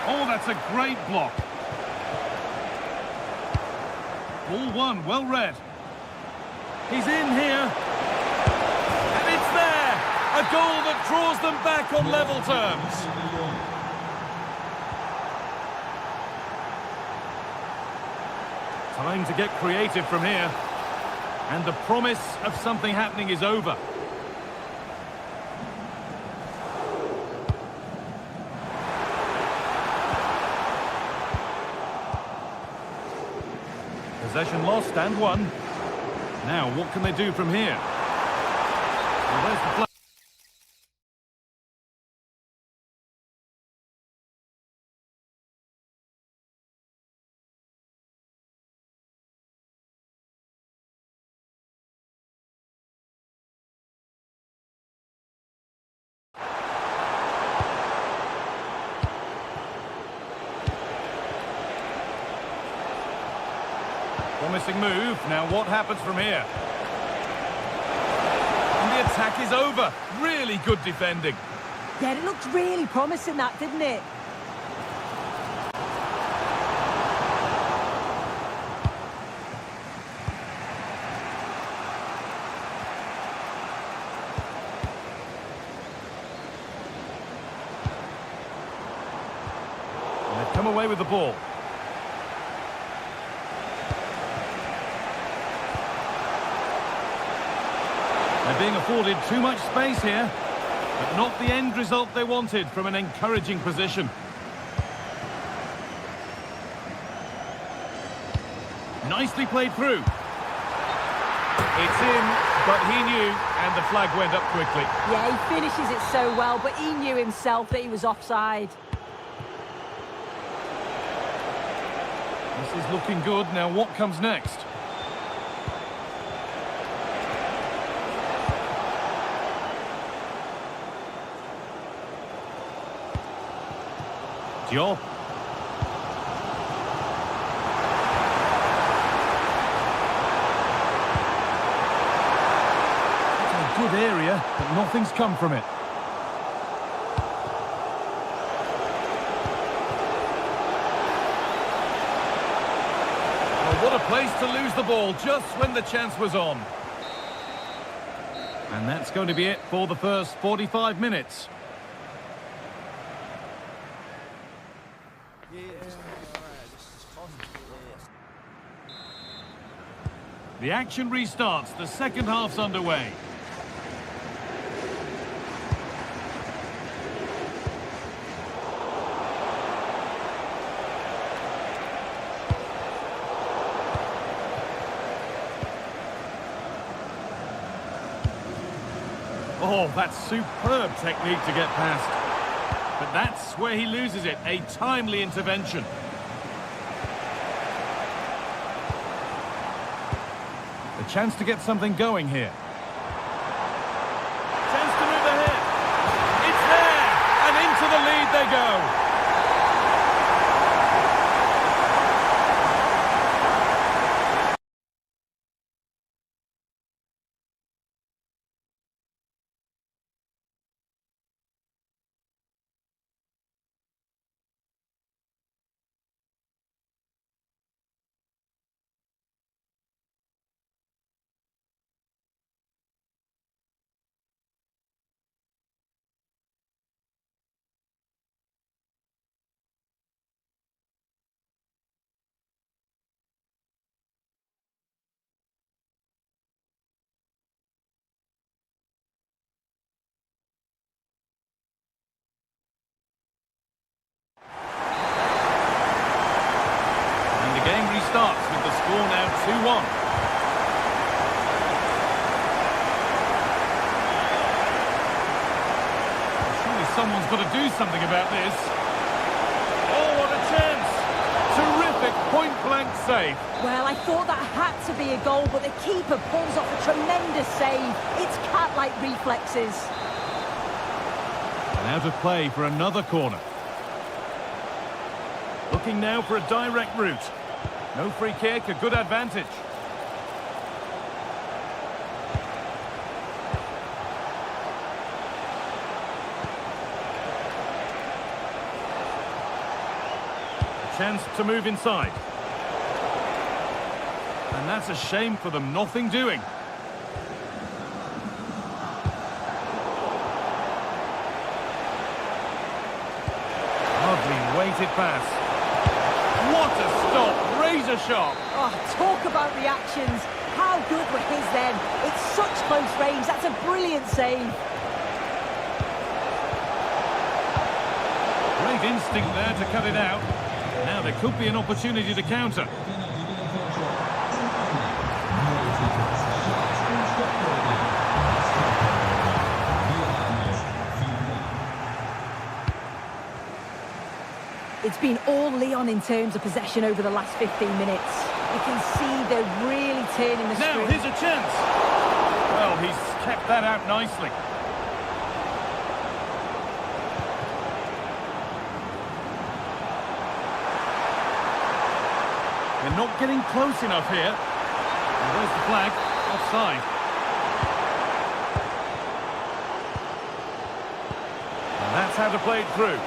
Oh, that's a great block. Ball one, well read. He's in here. And it's there. A goal that draws them back on level terms. Time to get creative from here. And the promise of something happening is over. Possession lost and won. Now, what can they do from here? Well, there's the flag. Promising move. Now what happens from here? And the attack is over. Really good defending. Yeah, it looked really promising, that, didn't it? And they've come away with the ball. They're being afforded too much space here, but not the end result they wanted from an encouraging position. Nicely played through. It's in, but he knew, and the flag went up quickly. Yeah, he finishes it so well, but he knew himself that he was offside. This is looking good. Now what comes next? Diop. It's a good area, but nothing's come from it. Well, what a place to lose the ball just when the chance was on. And that's going to be it for the first 45 minutes. The action restarts. The second half's underway. Oh, that's superb technique to get past. But that's where he loses it. A timely intervention. A chance to get something going here. Chance to move ahead. It's there! And into the lead they go. The game restarts with the score now 2-1. Surely someone's got to do something about this. Oh, what a chance! Terrific point-blank save. Well, I thought that had to be a goal, but the keeper pulls off a tremendous save. It's cat-like reflexes. And out of play for another corner. Looking now for a direct route. No free kick, a good advantage. A chance to move inside. And that's a shame for them, nothing doing. Lovely weighted pass. What a stop! Razor sharp! Oh, talk about reactions. How good were his then? It's such close range. That's a brilliant save. Great instinct there to cut it out. Now there could be an opportunity to counter. It's been all Lyon in terms of possession over the last 15 minutes. You can see they're really turning the screw. Now, here's a chance. Well, he's kept that out nicely. They're not getting close enough here. And there's the flag. Offside. And that's how to play it through.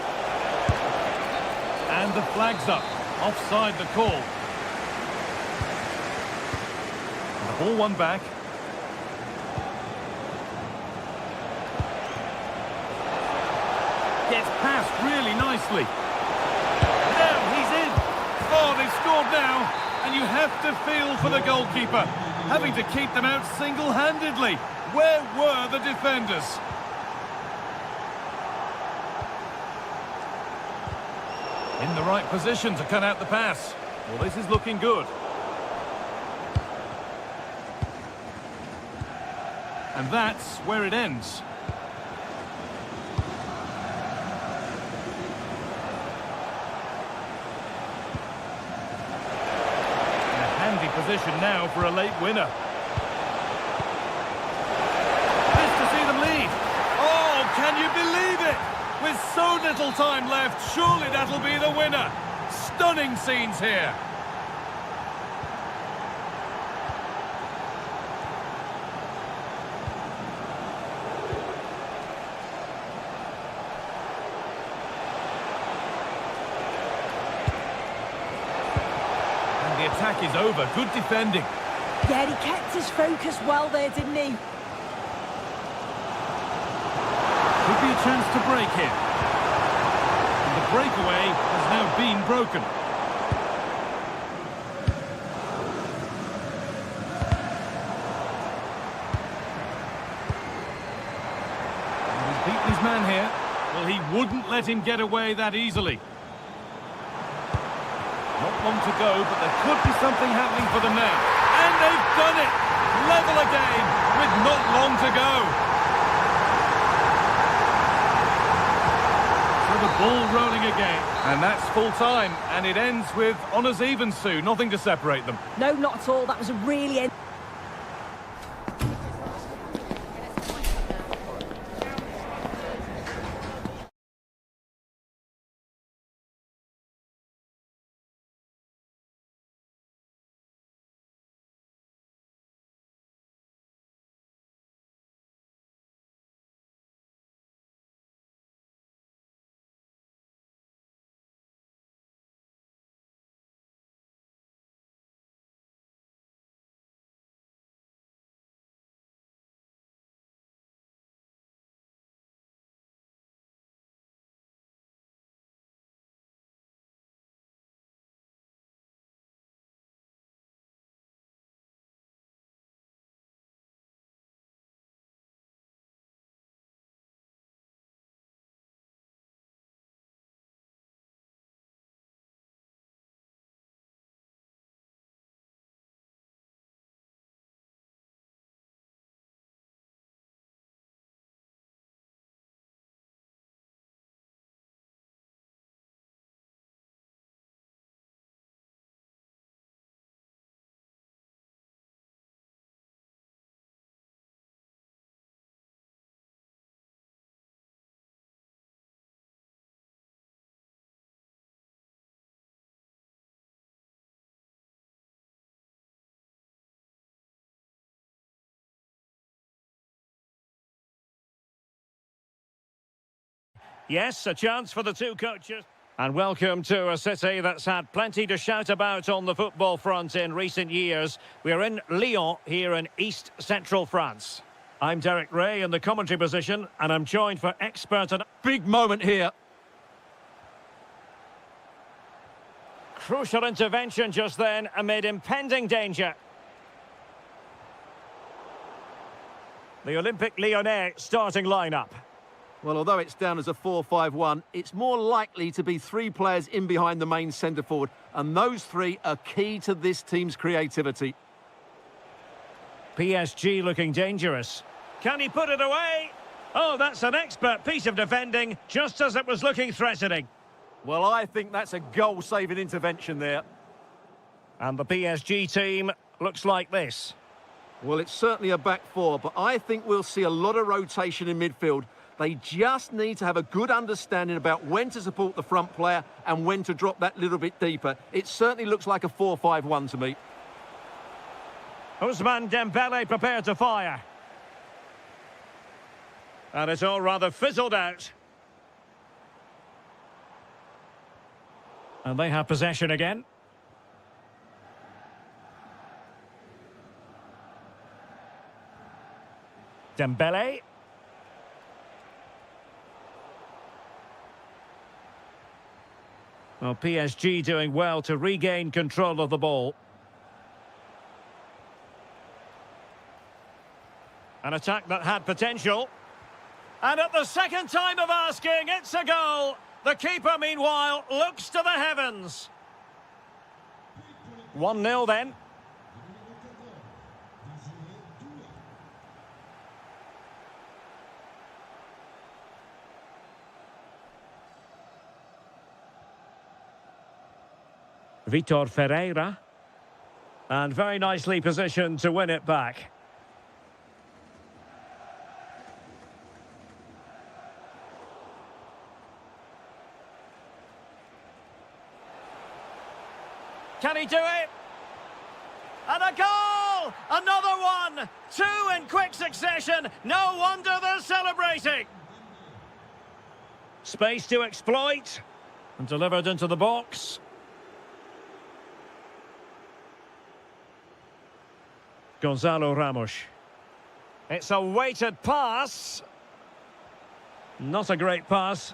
And the flag's up. Offside the call. And the ball won back. Gets past really nicely. Now he's in. Oh, they've scored now. And you have to feel for the goalkeeper. Having to keep them out single-handedly. Where were the defenders? In the right position to cut out the pass. Well, this is looking good. And that's where it ends. In a handy position now for a late winner. Just to see them lead. Oh, can you believe it? With so little time left, surely that'll be the winner. Stunning scenes here. And the attack is over. Good defending. Yeah, he kept his focus well there, didn't he? Could be a chance to break here. And the breakaway has now been broken. didn't let him get away that easily. Not long to go, but there could be something happening for them now. And they've done it! Level again, with not long to go. So the ball rolling again. And that's full time, and it ends with honours even, Sue. Nothing to separate them. No, not at all. That was a really... Yes, a chance for the two coaches. And welcome to a city that's had plenty to shout about on the football front in recent years. We're in Lyon, here in East Central France. I'm Derek Ray in the commentary position, and I'm joined for expert and... Big moment here. Crucial intervention just then amid impending danger. The Olympic Lyonnais starting lineup. Well, although it's down as a 4-5-1, it's more likely to be three players in behind the main centre-forward, and those three are key to this team's creativity. PSG looking dangerous. Can he put it away? Oh, that's an expert piece of defending, just as it was looking threatening. Well, I think that's a goal-saving intervention there. And the PSG team looks like this. Well, it's certainly a back four, but I think we'll see a lot of rotation in midfield. They just need to have a good understanding about when to support the front player and when to drop that little bit deeper. It certainly looks like a 4-5-1 to me. Ousmane Dembele prepared to fire. And it's all rather fizzled out. And they have possession again. Dembele. Well, PSG doing well to regain control of the ball. An attack that had potential. And at the second time of asking, it's a goal. The keeper, meanwhile, looks to the heavens. 1-0 then. Vitor Ferreira. And very nicely positioned to win it back. Can he do it? And a goal! Another one! Two in quick succession. No wonder they're celebrating. Space to exploit. And delivered into the box. Gonzalo Ramos. It's a weighted pass. Not a great pass.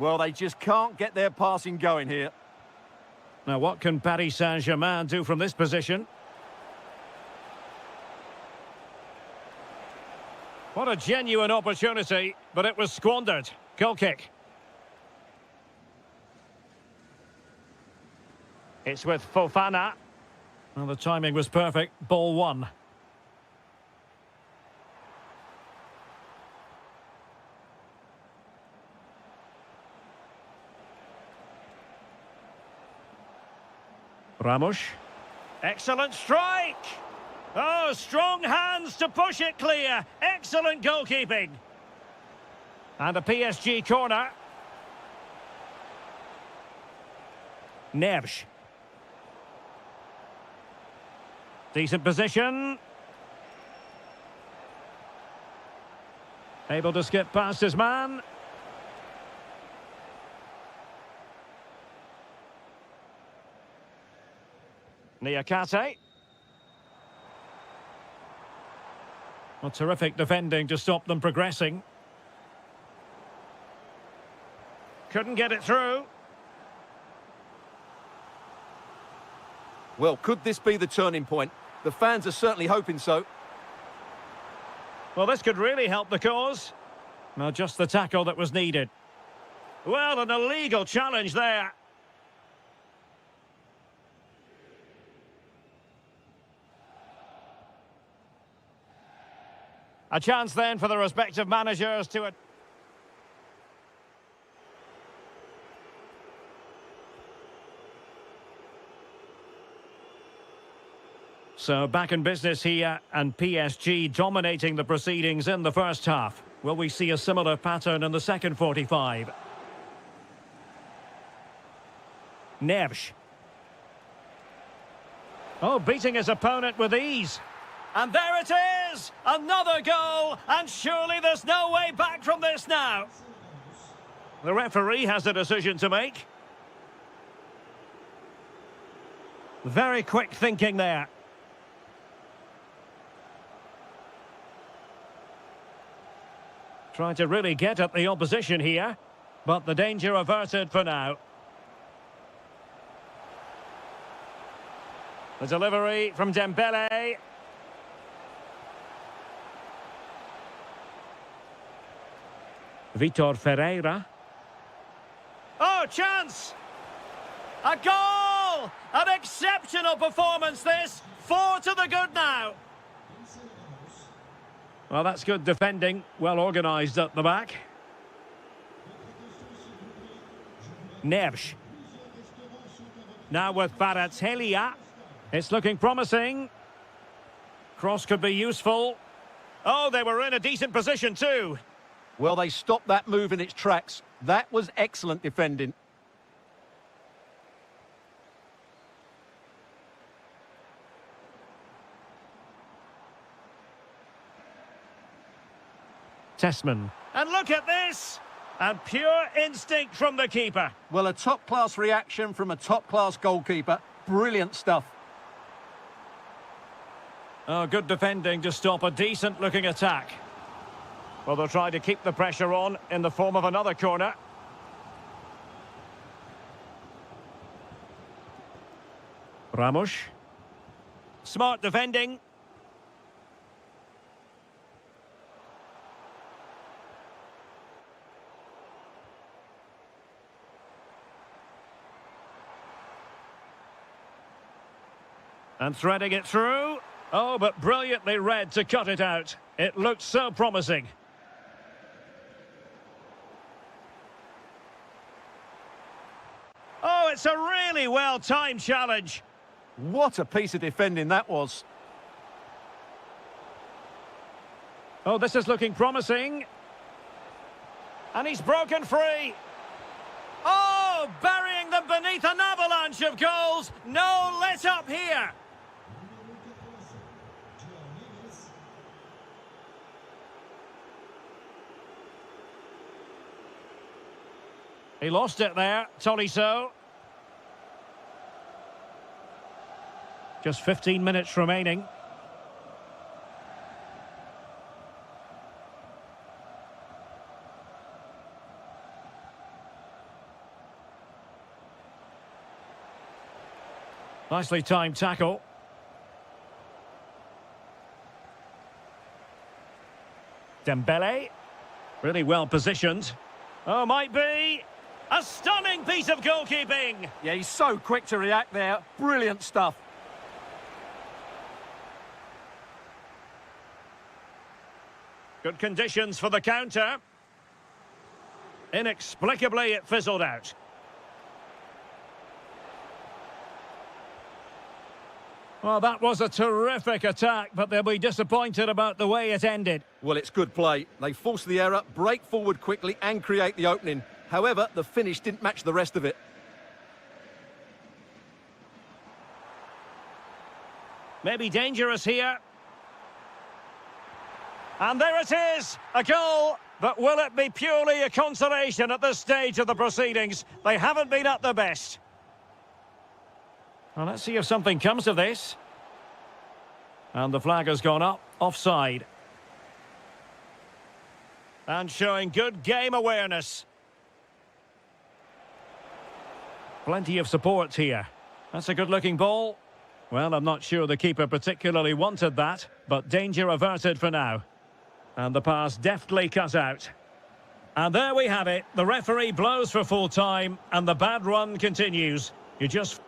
Well, they just can't get their passing going here. Now, what can Paris Saint-Germain do from this position? What a genuine opportunity, but it was squandered. Goal kick. It's with Fofana. Well, the timing was perfect. Ball one. Ramos. Excellent strike! Oh, strong hands to push it clear. Excellent goalkeeping. And a PSG corner. Neves. Decent position. Able to skip past his man. Niakate. Well, terrific defending to stop them progressing. Couldn't get it through. Well, could this be the turning point? The fans are certainly hoping so. Well, this could really help the cause. Well, just the tackle that was needed. Well, an illegal challenge there. A chance then for the respective managers to... So back in business here, and PSG dominating the proceedings in the first half. Will we see a similar pattern in the second 45? Neves. Oh, beating his opponent with ease. And there it is! Another goal! And surely there's no way back from this now. The referee has a decision to make. Very quick thinking there. Trying to really get at the opposition here. But the danger averted for now. The delivery from Dembele. Vitor Ferreira. Oh, chance! A goal! An exceptional performance this. 4 to the good now. Well, that's good defending. Well organised at the back. Neves. Now with Kvaratskhelia. It's looking promising. Cross could be useful. Oh, they were in a decent position too. Well, they stopped that move in its tracks. That was excellent defending. Tessman. And look at this! And pure instinct from the keeper. Well, a top-class reaction from a top-class goalkeeper. Brilliant stuff. Oh, good defending to stop a decent-looking attack. Well, they'll try to keep the pressure on in the form of another corner. Ramos. Smart defending. And threading it through. Oh, but brilliantly read to cut it out. It looked so promising. Oh, it's a really well-timed challenge. What a piece of defending that was. Oh, this is looking promising. And he's broken free. Oh, burying them beneath an avalanche of goals. No let up here. He lost it there, Tolisso. Just 15 minutes remaining. Nicely timed tackle. Dembele. Really well positioned. Oh, might be. A stunning piece of goalkeeping. Yeah, he's so quick to react there. Brilliant stuff. Good conditions for the counter. Inexplicably, it fizzled out. Well, that was a terrific attack, but they'll be disappointed about the way it ended. Well, it's good play. They force the error, break forward quickly and create the opening. However, the finish didn't match the rest of it. Maybe dangerous here. And there it is, a goal. But will it be purely a consolation at this stage of the proceedings? They haven't been at their best. Well, let's see if something comes of this. And the flag has gone up, offside. And showing good game awareness. Plenty of support here. That's a good-looking ball. Well, I'm not sure the keeper particularly wanted that, but danger averted for now. And the pass deftly cut out. And there we have it. The referee blows for full time, and the bad run continues. You just...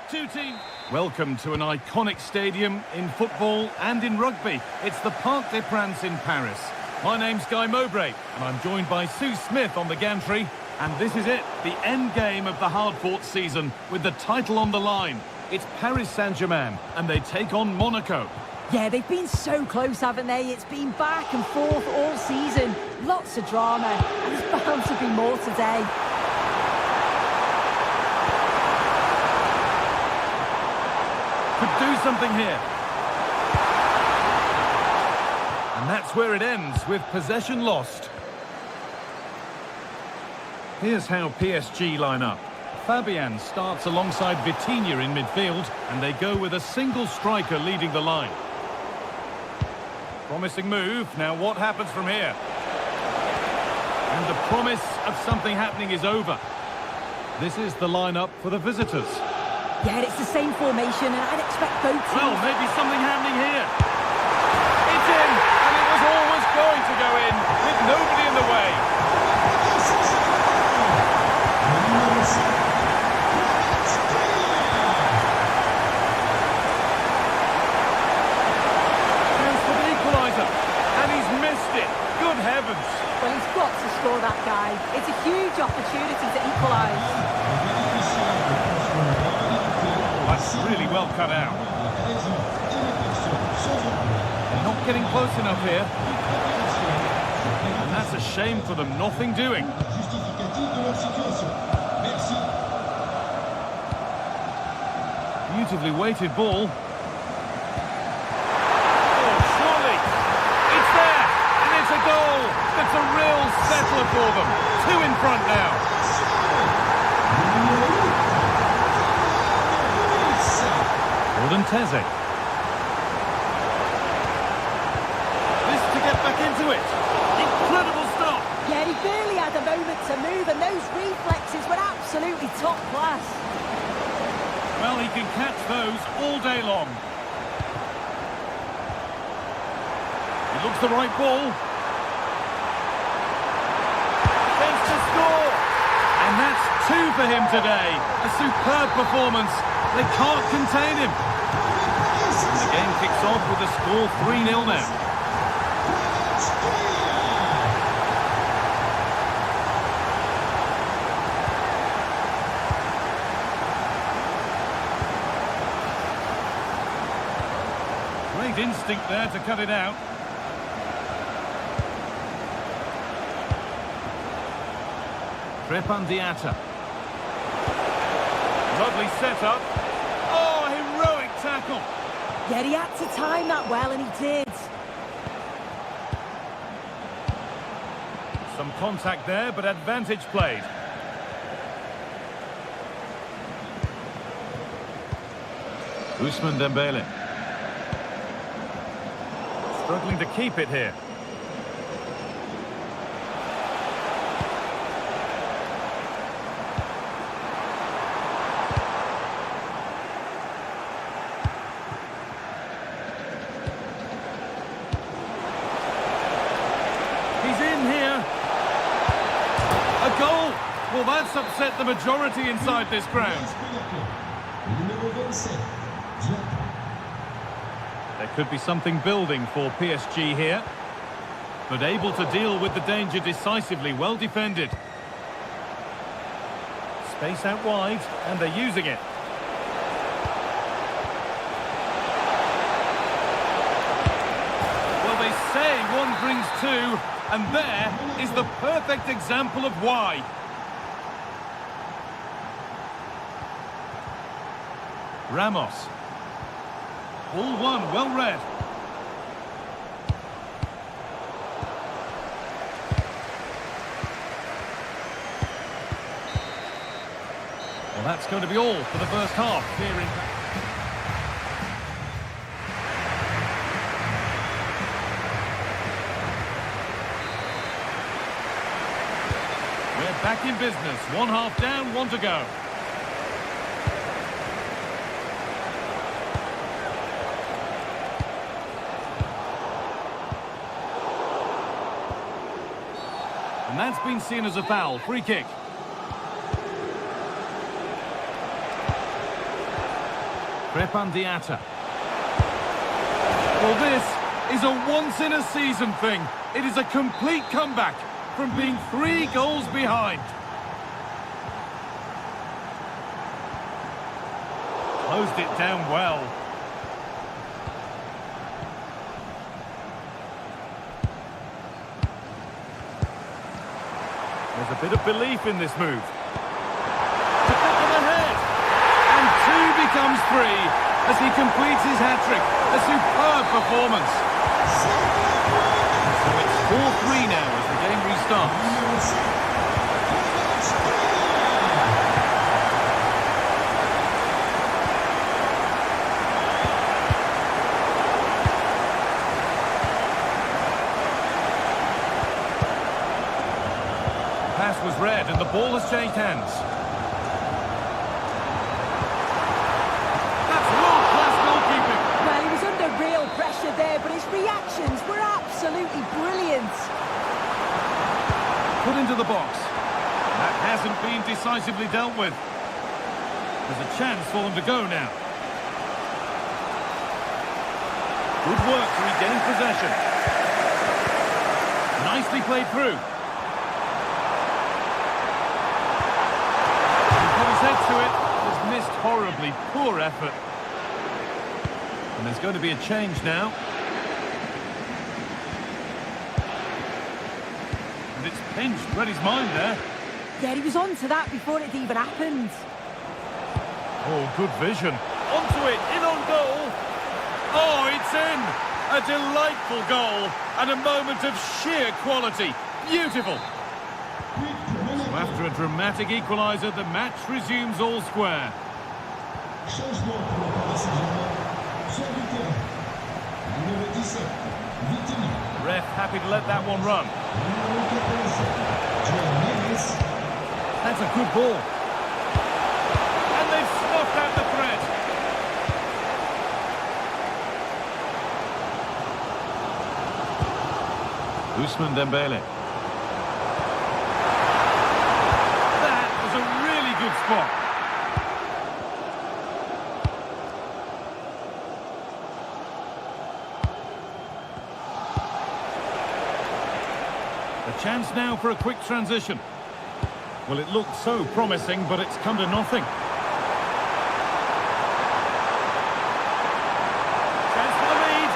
Two teams. Welcome to an iconic stadium in football and in rugby. It's the Parc des Princes in Paris. My name's Guy Mowbray, and I'm joined by Sue Smith on the gantry. And this is it, the end game of the hard-fought season, with the title on the line. It's Paris Saint-Germain, and they take on Monaco. Yeah, they've been so close, haven't they? It's been back and forth all season. Lots of drama, and there's bound to be more today. Could do something here. And that's where it ends, with possession lost. Here's how PSG line up. Fabian starts alongside Vitinha in midfield, and they go with a single striker leading the line. Promising move. Now what happens from here? And the promise of something happening is over. This is the lineup for the visitors. Yeah, it's the same formation, and I'd expect both teams... Well, maybe something happening here. It's in, and it was always going to go in, with nobody in the way. Chance for the equaliser, and he's missed it. Good heavens. Well, he's got to score that guy. It's a huge opportunity to equalise. That's really well cut out. They're not getting close enough here. And that's a shame for them. Nothing doing. Beautifully weighted ball. Oh, surely. It's there. And it's a goal. That's a real settler for them. 2 in front now. Teze. This to get back into it. Incredible stop. Yeah, he barely had a moment to move, and those reflexes were absolutely top class. Well, he can catch those all day long. He looks the right ball. Chance to score. And that's 2 for him today. A superb performance. They can't contain him. The game kicks off with a score 3-0 now. Great instinct there to cut it out. Trepandiata. Lovely setup. Oh, heroic tackle. Yeah, he had to time that well, and he did. Some contact there, but advantage played. Ousmane Dembele. Struggling to keep it here. Well, that's upset the majority inside this ground. There could be something building for PSG here, but able to deal with the danger decisively, well defended. Space out wide, and they're using it. Well, they say one brings 2, and there is the perfect example of why. Ramos. Ball 1, well read. Well, that's going to be all for the first half here in... We're back in business. 1 half down, 1 to go. And that's been seen as a foul. Free kick. Trepandiata. Well, this is a once-in-a-season thing. It is a complete comeback from being 3 goals behind. Closed it down well. There's a bit of belief in this move. To put them ahead. And 2 becomes 3 as he completes his hat-trick. A superb performance. So it's 4-3 now as the game restarts. Was read and the ball has changed hands. pressure there, but his reactions were absolutely brilliant. Put into the box. That hasn't been decisively dealt with. There's a chance for them to go now. Good work to regain possession. Nicely played through. He put his head to it. Has missed horribly. Poor effort. And there's going to be a change now. And it's pinched Reddy's mind there. Yeah, he was on to that before it even happened. Oh, good vision. Onto it, in on goal. Oh, it's in. A delightful goal. And a moment of sheer quality. Beautiful. So after a dramatic equaliser, the match resumes all square. Ref happy to let that one run. That's a good ball. And they've snuffed out the threat. Ousmane Dembele. That was a really good spot. A chance now for a quick transition. Well, it looked so promising, but it's come to nothing. Chance for the lead.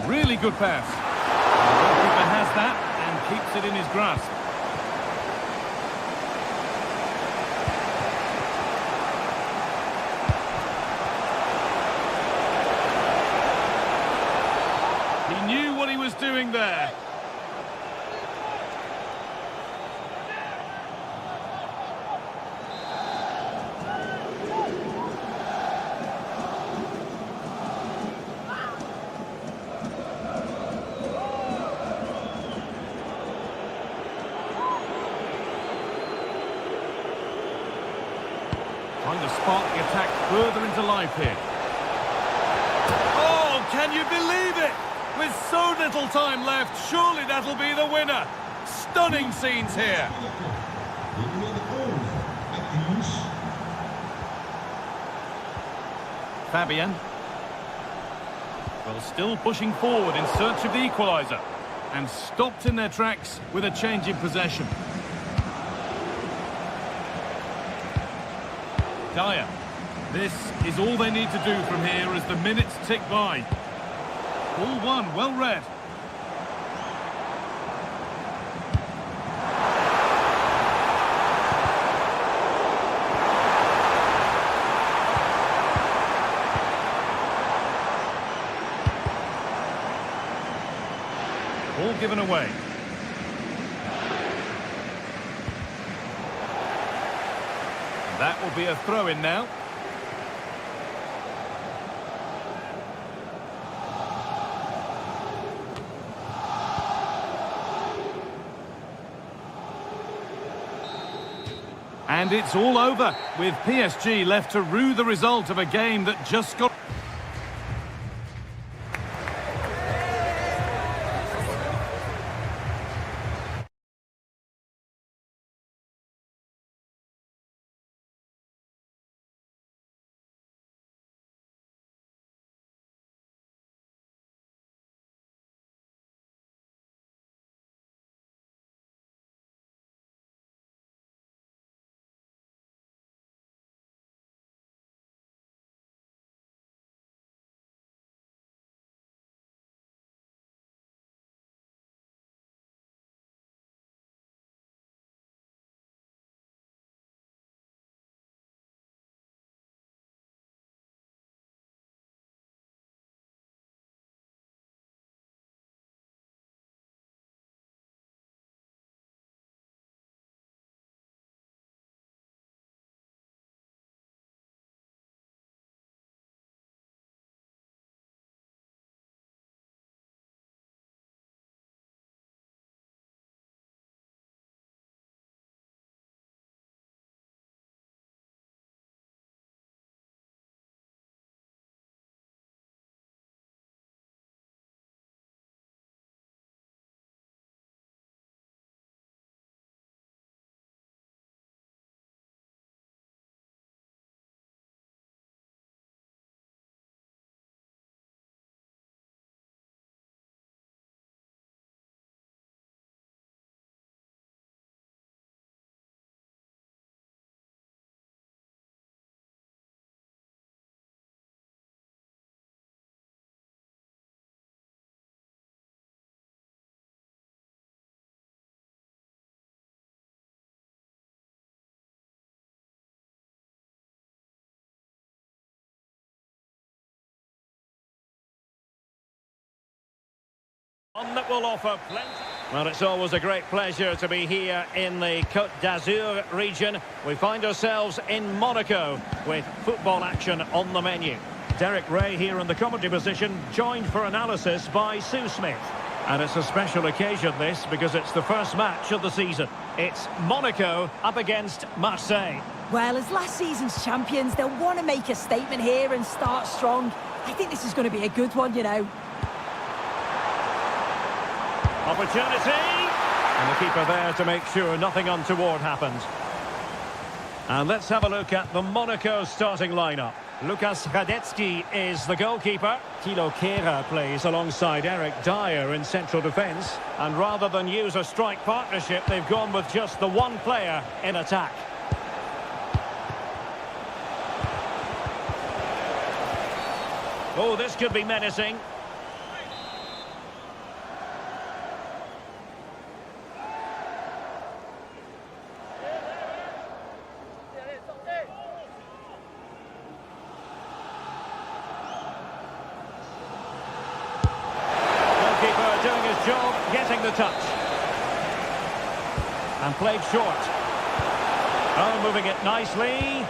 Really good pass. The goalkeeper has that and keeps it in his grasp. He knew what he was doing there. Trying to spark the attack further into life here. Oh, can you believe it? With so little time left, surely that'll be the winner. Stunning scenes here. Fabian. Well, still pushing forward in search of the equaliser. And stopped in their tracks with a change in possession. Dyer. This is all they need to do from here as the minutes tick by. All one, well read. All given away. That will be a throw-in now. And it's all over, with PSG left to rue the result of a game that just got... One that will offer plenty. Well, it's always a great pleasure to be here in the Côte d'Azur region. We find ourselves in Monaco with football action on the menu. Derek Ray here in the commentary position, joined for analysis by Sue Smith. And it's a special occasion, this, because it's the first match of the season. It's Monaco up against Marseille. Well, as last season's champions, they'll want to make a statement here and start strong. I think this is going to be a good one, you know. Opportunity! And the keeper there to make sure nothing untoward happens. And let's have a look at the Monaco starting lineup. Lukas Radecki is the goalkeeper. Thilo Kehrer plays alongside Eric Dyer in central defence. And rather than use a strike partnership, they've gone with just the one player in attack. Oh, this could be menacing. Doing his job, getting the touch. And played short. Oh, moving it nicely.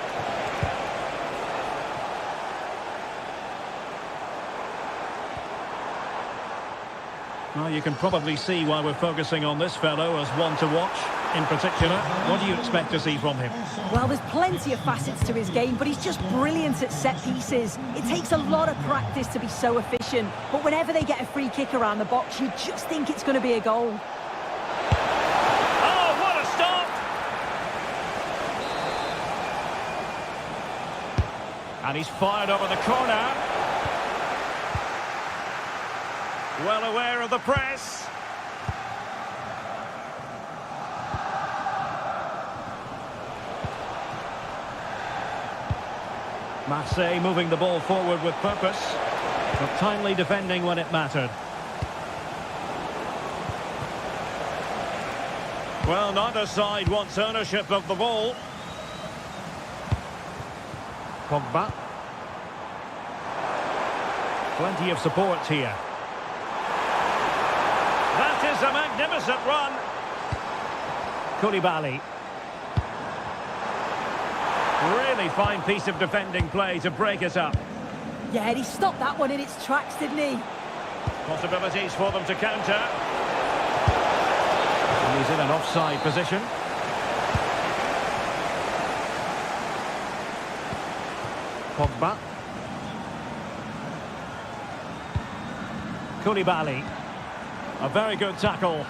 Well, you can probably see why we're focusing on this fellow as one to watch. In particular, what do you expect to see from him? Well, there's plenty of facets to his game, but he's just brilliant at set pieces. It takes a lot of practice to be so efficient, but whenever they get a free kick around the box, you just think it's going to be a goal. Oh, what a stop! And he's fired over the corner. Well aware of the press. Marseille moving the ball forward with purpose, but timely defending when it mattered. Well, neither side wants ownership of the ball. Pogba. Plenty of support here. That is a magnificent run. Koulibaly. Really fine piece of defending play to break it up. Yeah, and he stopped that one in its tracks, didn't he? Possibilities for them to counter. And he's in an offside position. Pogba. Koulibaly. A very good tackle.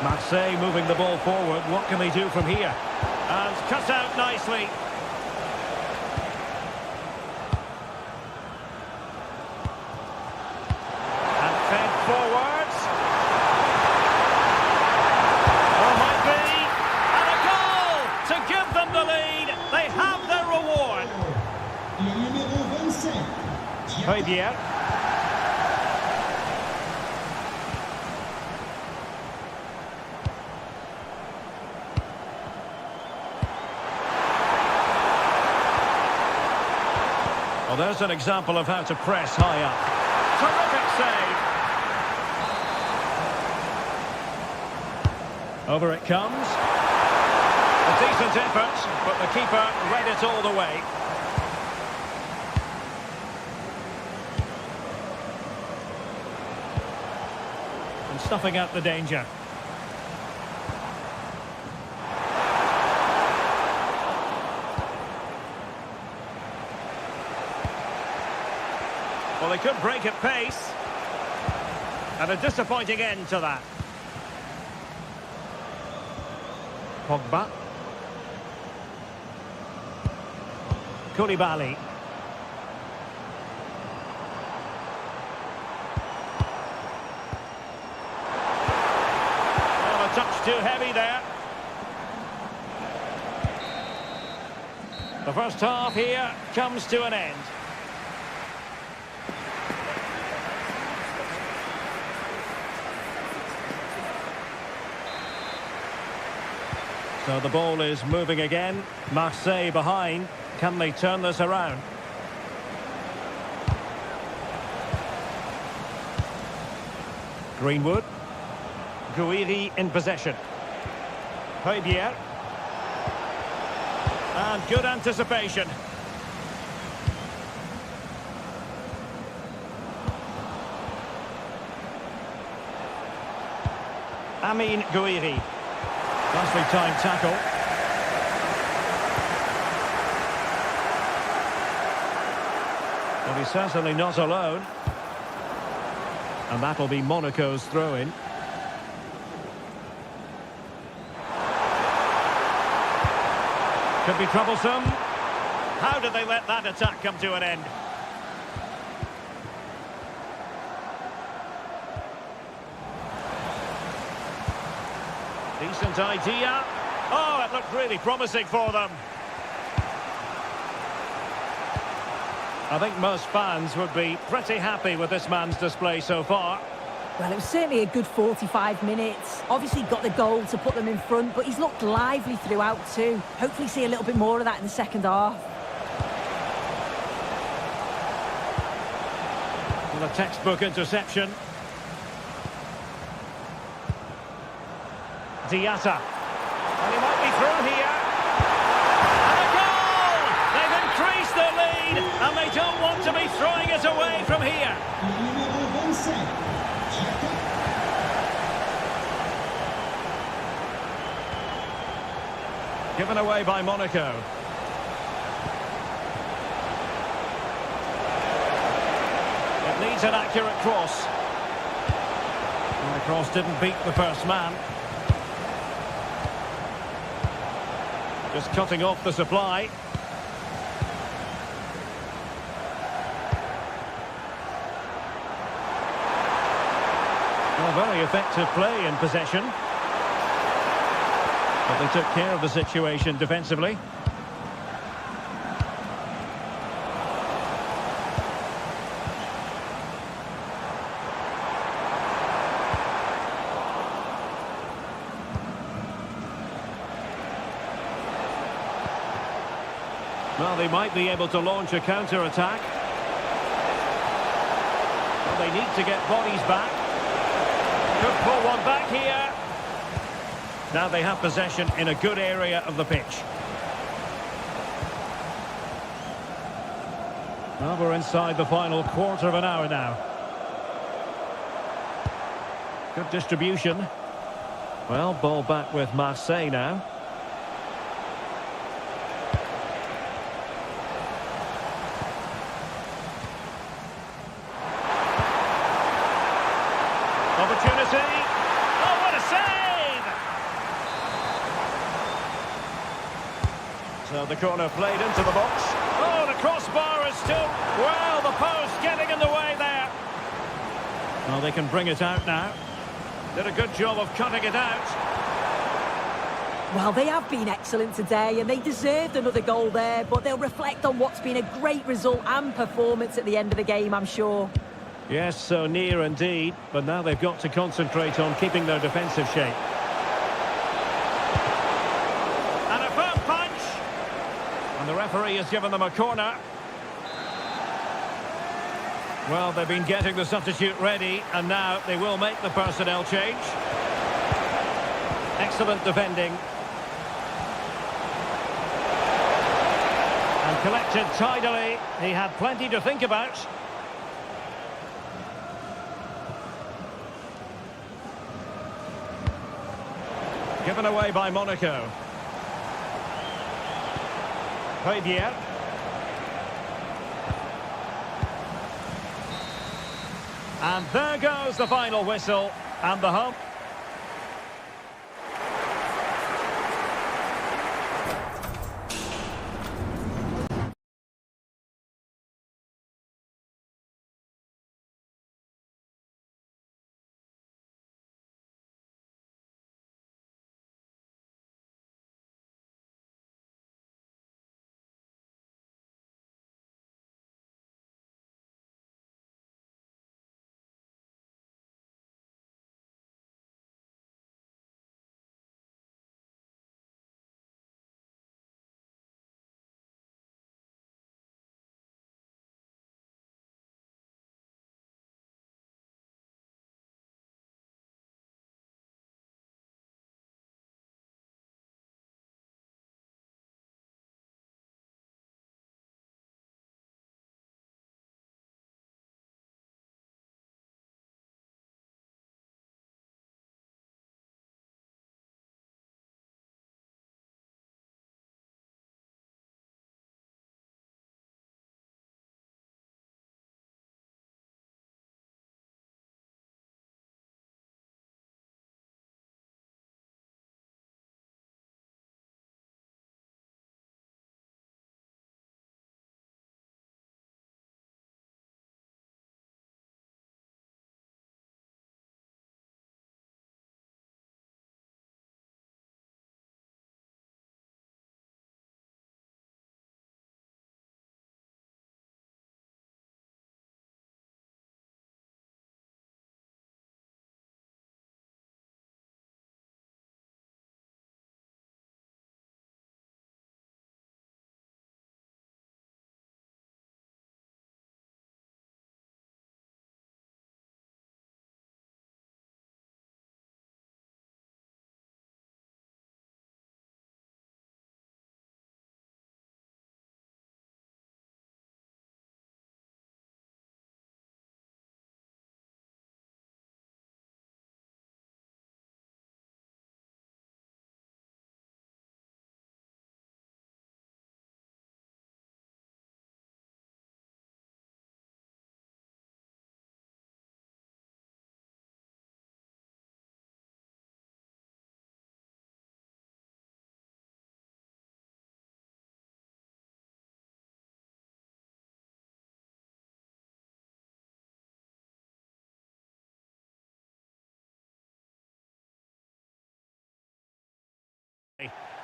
Marseille moving the ball forward. What can they do from here? And cut out nicely. And fed forwards. Or might be. And a goal to give them the lead. They have their reward. Javier. Well, there's an example of how to press high up. Terrific save. Over it comes. A decent effort, but the keeper read it all the way. And stuffing out the danger. Well, they could break at pace. And a disappointing end to that. Pogba. Koulibaly. Oh, a touch too heavy there. The first half here comes to an end. So the ball is moving again. Marseille behind. Can they turn this around? Greenwood. Guiri in possession. Højbjerg. And good anticipation. Amin Guiri. Nicely timed tackle. Well, he's certainly not alone. And that'll be Monaco's throw-in. Could be troublesome. How did they let that attack come to an end? Decent idea. Oh, it looked really promising for them. I think most fans would be pretty happy with this man's display so far. Well, it was certainly a good 45 minutes. Obviously got the goal to put them in front, but he's looked lively throughout too. Hopefully see a little bit more of that in the second half. Well, a textbook interception. Diatta. And he might be through here. And a goal! They've increased their lead, and they don't want to be throwing it away from here. Given away by Monaco. It needs an accurate cross. And the cross didn't beat the first man. Just cutting off the supply. Well, very effective play in possession. But they took care of the situation defensively. Well, they might be able to launch a counter-attack. Well, they need to get bodies back. Could pull one back here. Now they have possession in a good area of the pitch. Well, we're inside the final quarter of an hour now. Good distribution. Well, ball back with Marseille now. Opportunity. Oh, what a save! So the corner played into the box. Oh, the crossbar is still... Well, the post getting in the way there. Well, they can bring it out now. Did a good job of cutting it out. Well, they have been excellent today, and they deserved another goal there, but they'll reflect on what's been a great result and performance at the end of the game, I'm sure. Yes, so near indeed, but now they've got to concentrate on keeping their defensive shape. And a firm punch! And the referee has given them a corner. Well, they've been getting the substitute ready, and now they will make the personnel change. Excellent defending. And collected tidily. He had plenty to think about. Given away by Monaco. Højbjerg. And there goes the final whistle and the home.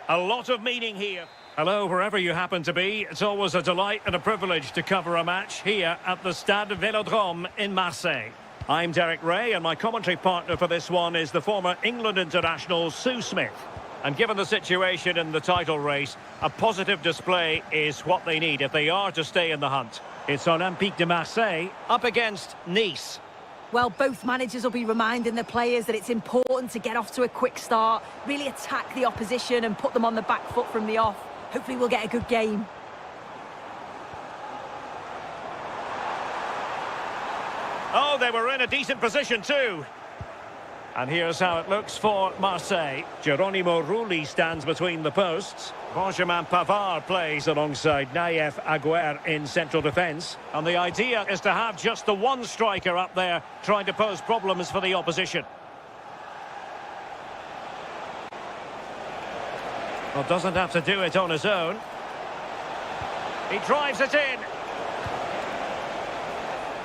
A lot of meaning here. Hello, wherever you happen to be. It's always a delight and a privilege to cover a match here at the Stade Vélodrome in Marseille. I'm Derek Ray, and my commentary partner for this one is the former England international Sue Smith. And given the situation in the title race, a positive display is what they need if they are to stay in the hunt. It's Olympique de Marseille up against Nice. Well, both managers will be reminding the players that it's important to get off to a quick start, really attack the opposition and put them on the back foot from the off. Hopefully we'll get a good game. Oh, they were in a decent position too. And here's how it looks for Marseille. Geronimo Rulli stands between the posts. Benjamin Pavard plays alongside Naïef Aguer in central defence. And the idea is to have just the one striker up there trying to pose problems for the opposition. Well, doesn't have to do it on his own. He drives it in.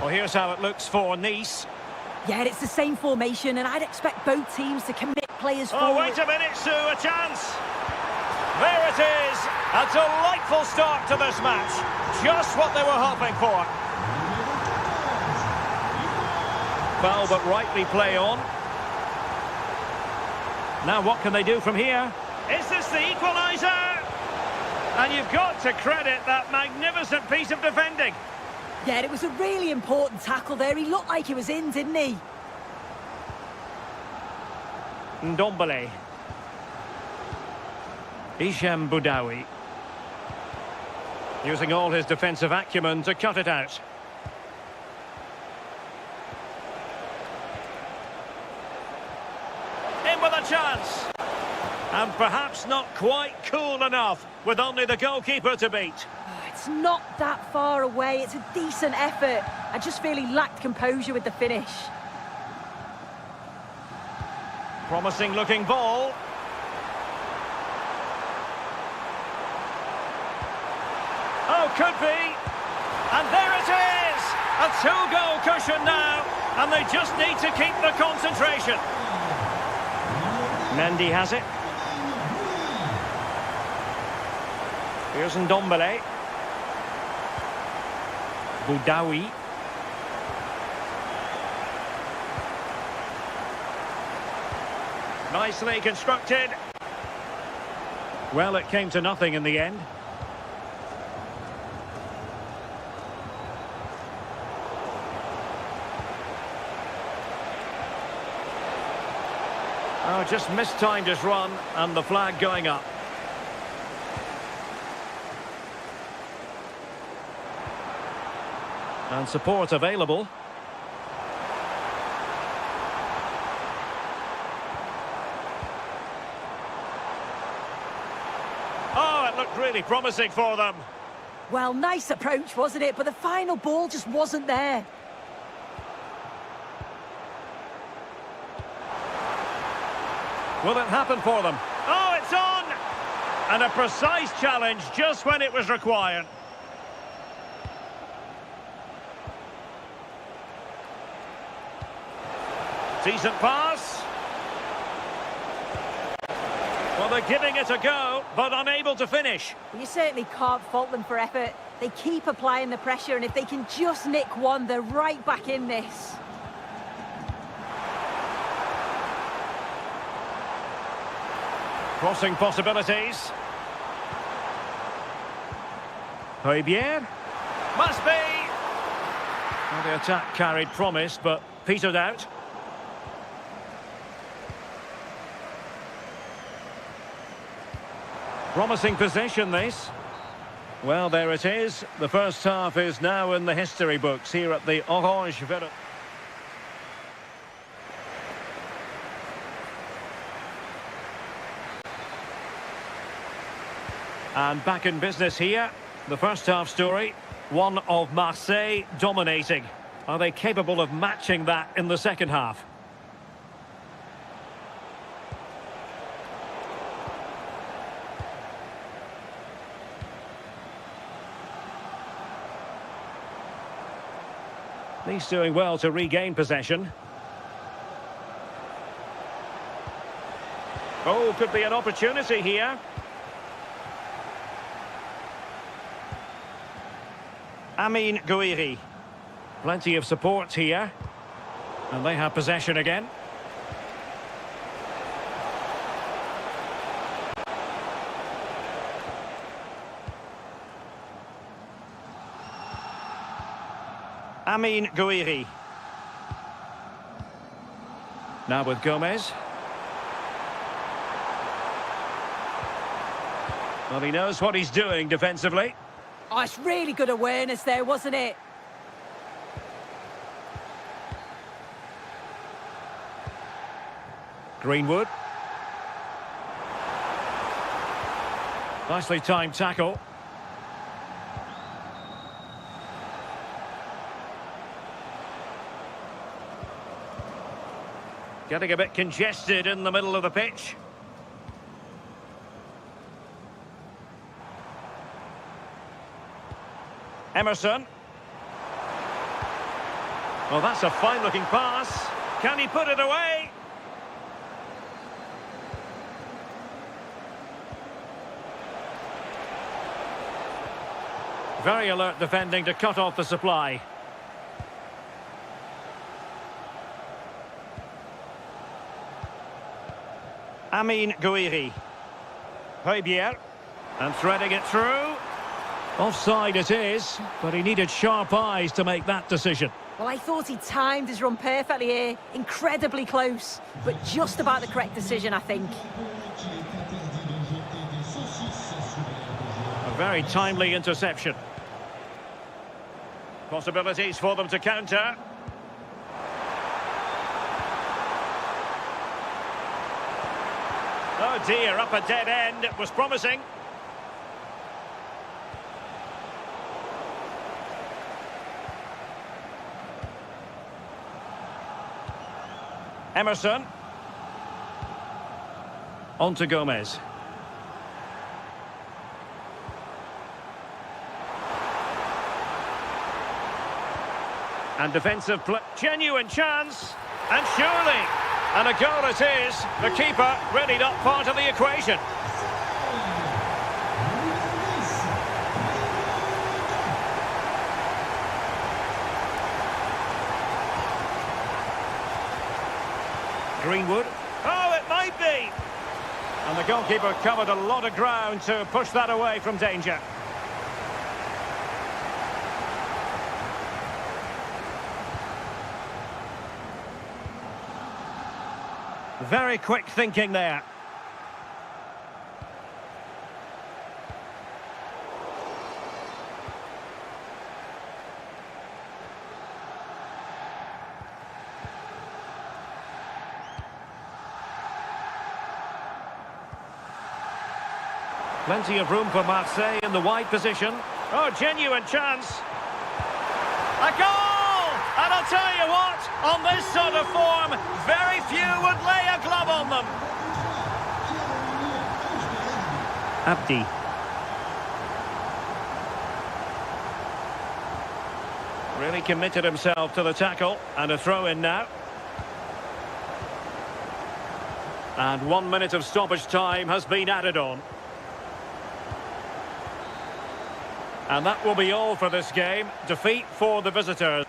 Well, here's how it looks for Nice. Yeah, it's the same formation, and I'd expect both teams to commit players forward. Oh, wait a minute, Sue, a chance. There it is. A delightful start to this match. Just what they were hoping for. Foul, but rightly play on. Now what can they do from here? Is this the equaliser? And you've got to credit that magnificent piece of defending. Yeah, it was a really important tackle there. He looked like he was in, didn't he? Ndombele. Hichem Boudaoui. Using all his defensive acumen to cut it out. In with a chance. And perhaps not quite cool enough with only the goalkeeper to beat. It's not that far away. It's a decent effort. I just feel he lacked composure with the finish. Promising looking ball. Oh, could be. And there it is. A two-goal cushion now. And they just need to keep the concentration. Mendy has it. Here's Ndombele. Boudaoui. Nicely constructed. Well, it came to nothing in the end. Oh, just mistimed his run and the flag going up. And support available. Oh, it looked really promising for them. Well, nice approach, wasn't it? But the final ball just wasn't there. Will it happen for them? Oh, it's on! And a precise challenge just when it was required. Decent pass. Well, they're giving it a go, but unable to finish. You certainly can't fault them for effort. They keep applying the pressure, and if they can just nick one, they're right back in this. Crossing possibilities. Højbjerg. Must be. Well, the attack carried promise, but petered out. Promising possession, this. Well, there it is. The first half is now in the history books here at the Orange Villa. And back in business here. The first half story, one of Marseille dominating. Are they capable of matching that in the second half? He's doing well to regain possession. Oh, could be an opportunity here. Amin Gouiri. Plenty of support here. And they have possession again. Amin Gouiri. Now with Gomez. Well, he knows what he's doing defensively. Oh, it's really good awareness there, wasn't it? Greenwood. Nicely timed tackle. Getting a bit congested in the middle of the pitch. Emerson. Well, that's a fine-looking pass. Can he put it away? Very alert defending to cut off the supply. Amin Gouiri. Højbjerg. And threading it through. Offside it is, but he needed sharp eyes to make that decision. Well, I thought he timed his run perfectly here. Incredibly close, but just about the correct decision, I think. A very timely interception. Possibilities for them to counter. Oh dear, up a dead end. It was promising. Emerson. On to Gomez. And defensive play. Genuine chance. And surely. And a goal it is. The keeper really not part of the equation. Greenwood. Oh, it might be. And the goalkeeper covered a lot of ground to push that away from danger. Very quick thinking there. Plenty of room for Marseille in the wide position. Oh, genuine chance. A goal! And I'll tell you what, on this sort of form, very few would lay a glove on them. Abdi. Really committed himself to the tackle, and a throw in now. And 1 minute of stoppage time has been added on. And that will be all for this game. Defeat for the visitors.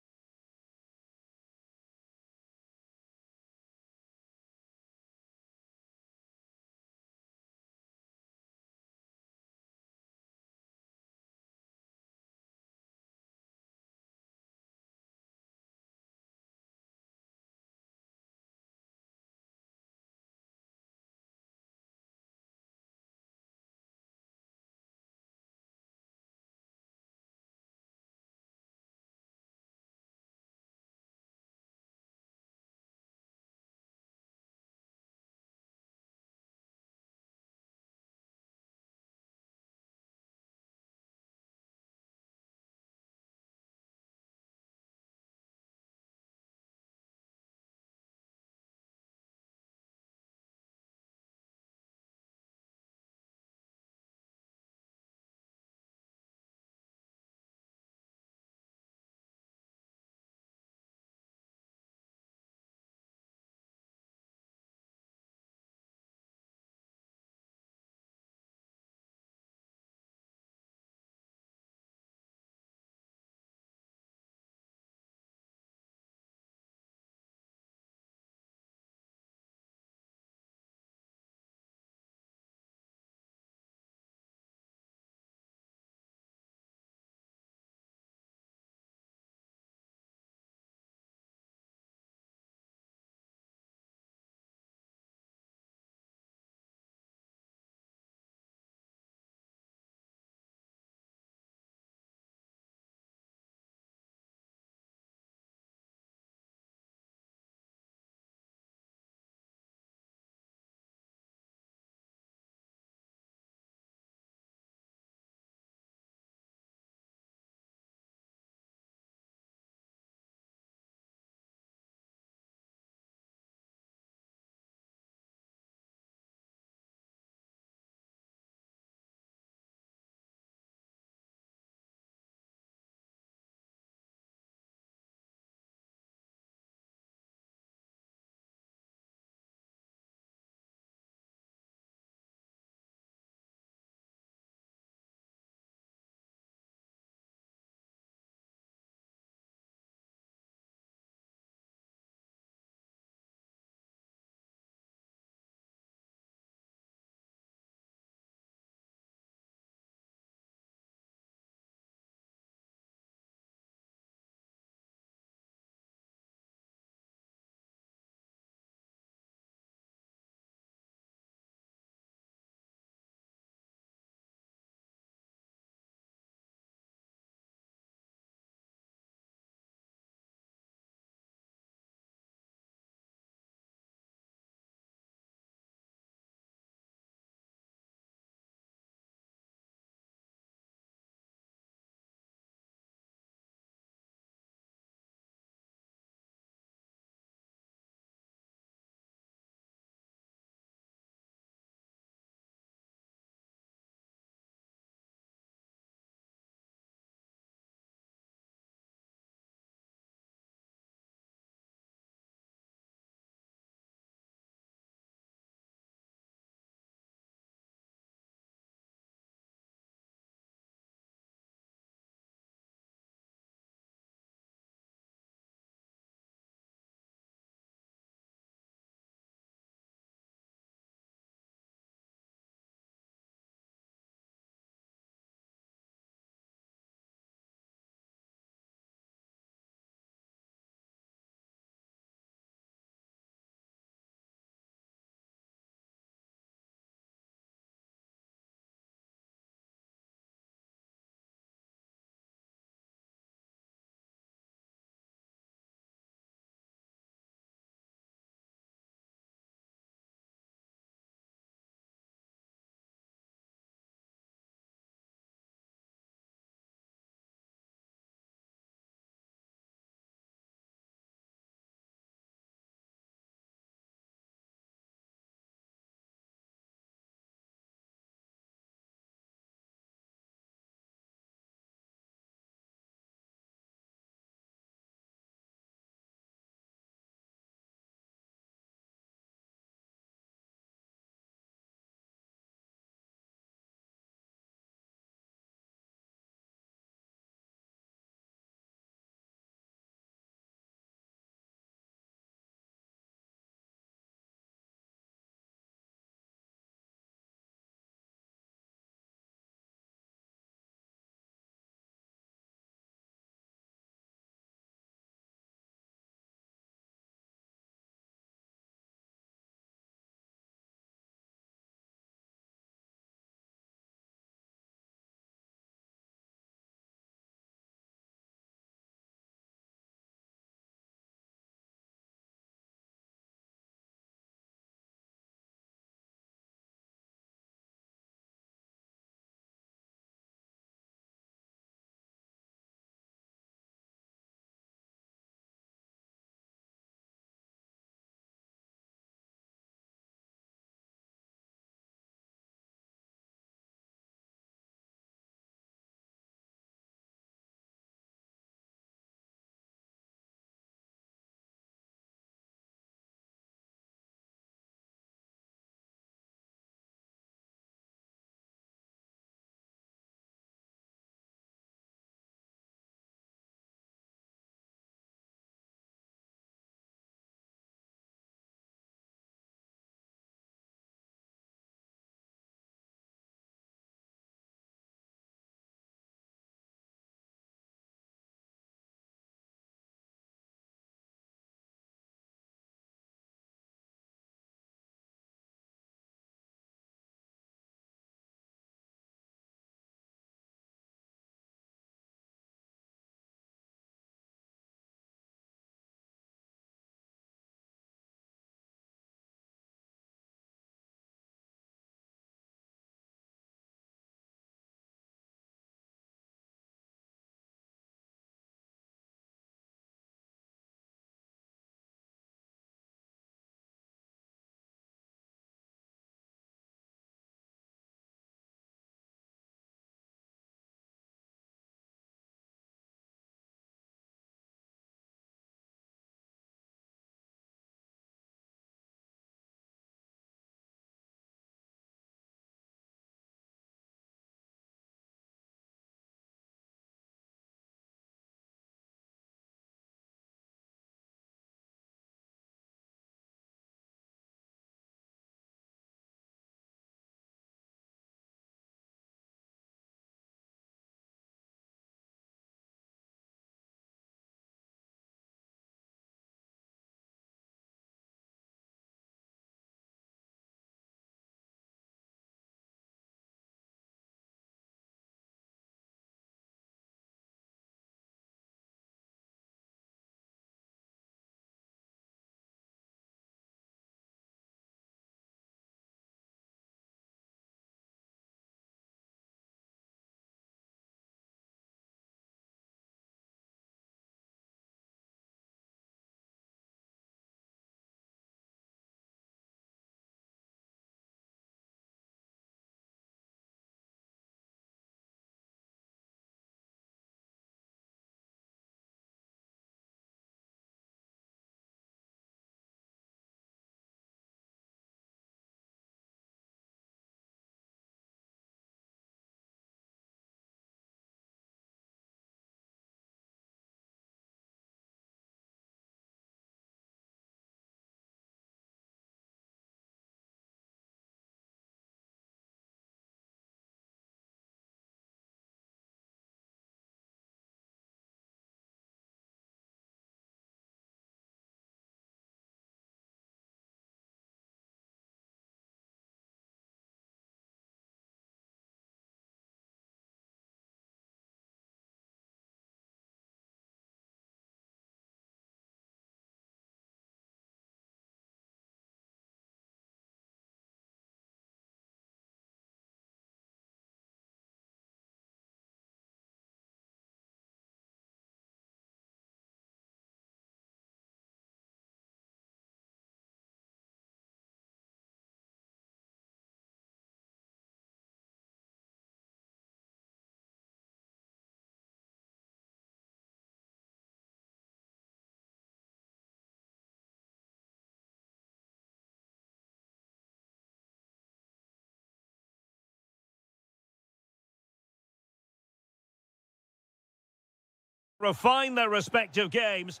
refine their respective games.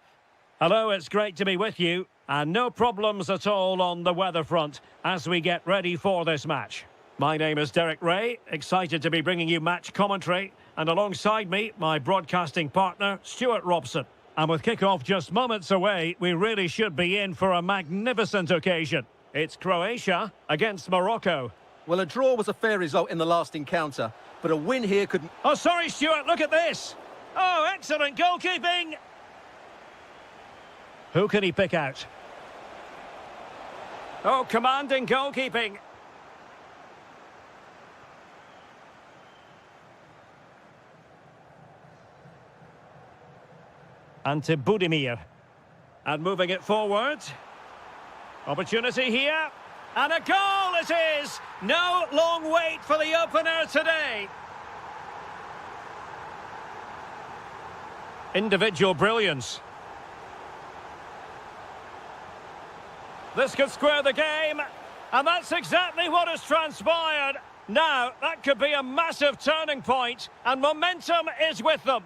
Hello, it's great to be with you, and no problems at all on the weather front as we get ready for this match. My name is Derek Ray, excited to be bringing you match commentary, and alongside me, my broadcasting partner, Stuart Robson. And with kick-off just moments away, we really should be in for a magnificent occasion. It's Croatia against Morocco. Well, a draw was a fair result in the last encounter, but a win here could... Oh, sorry, Stuart, look at this. Oh, excellent goalkeeping. Who can he pick out? Oh, commanding goalkeeping. And to Budimir. And moving it forward. Opportunity here. And a goal it is! No long wait for the opener today. Individual brilliance. This could square the game. And that's exactly what has transpired. Now, that could be a massive turning point. And momentum is with them.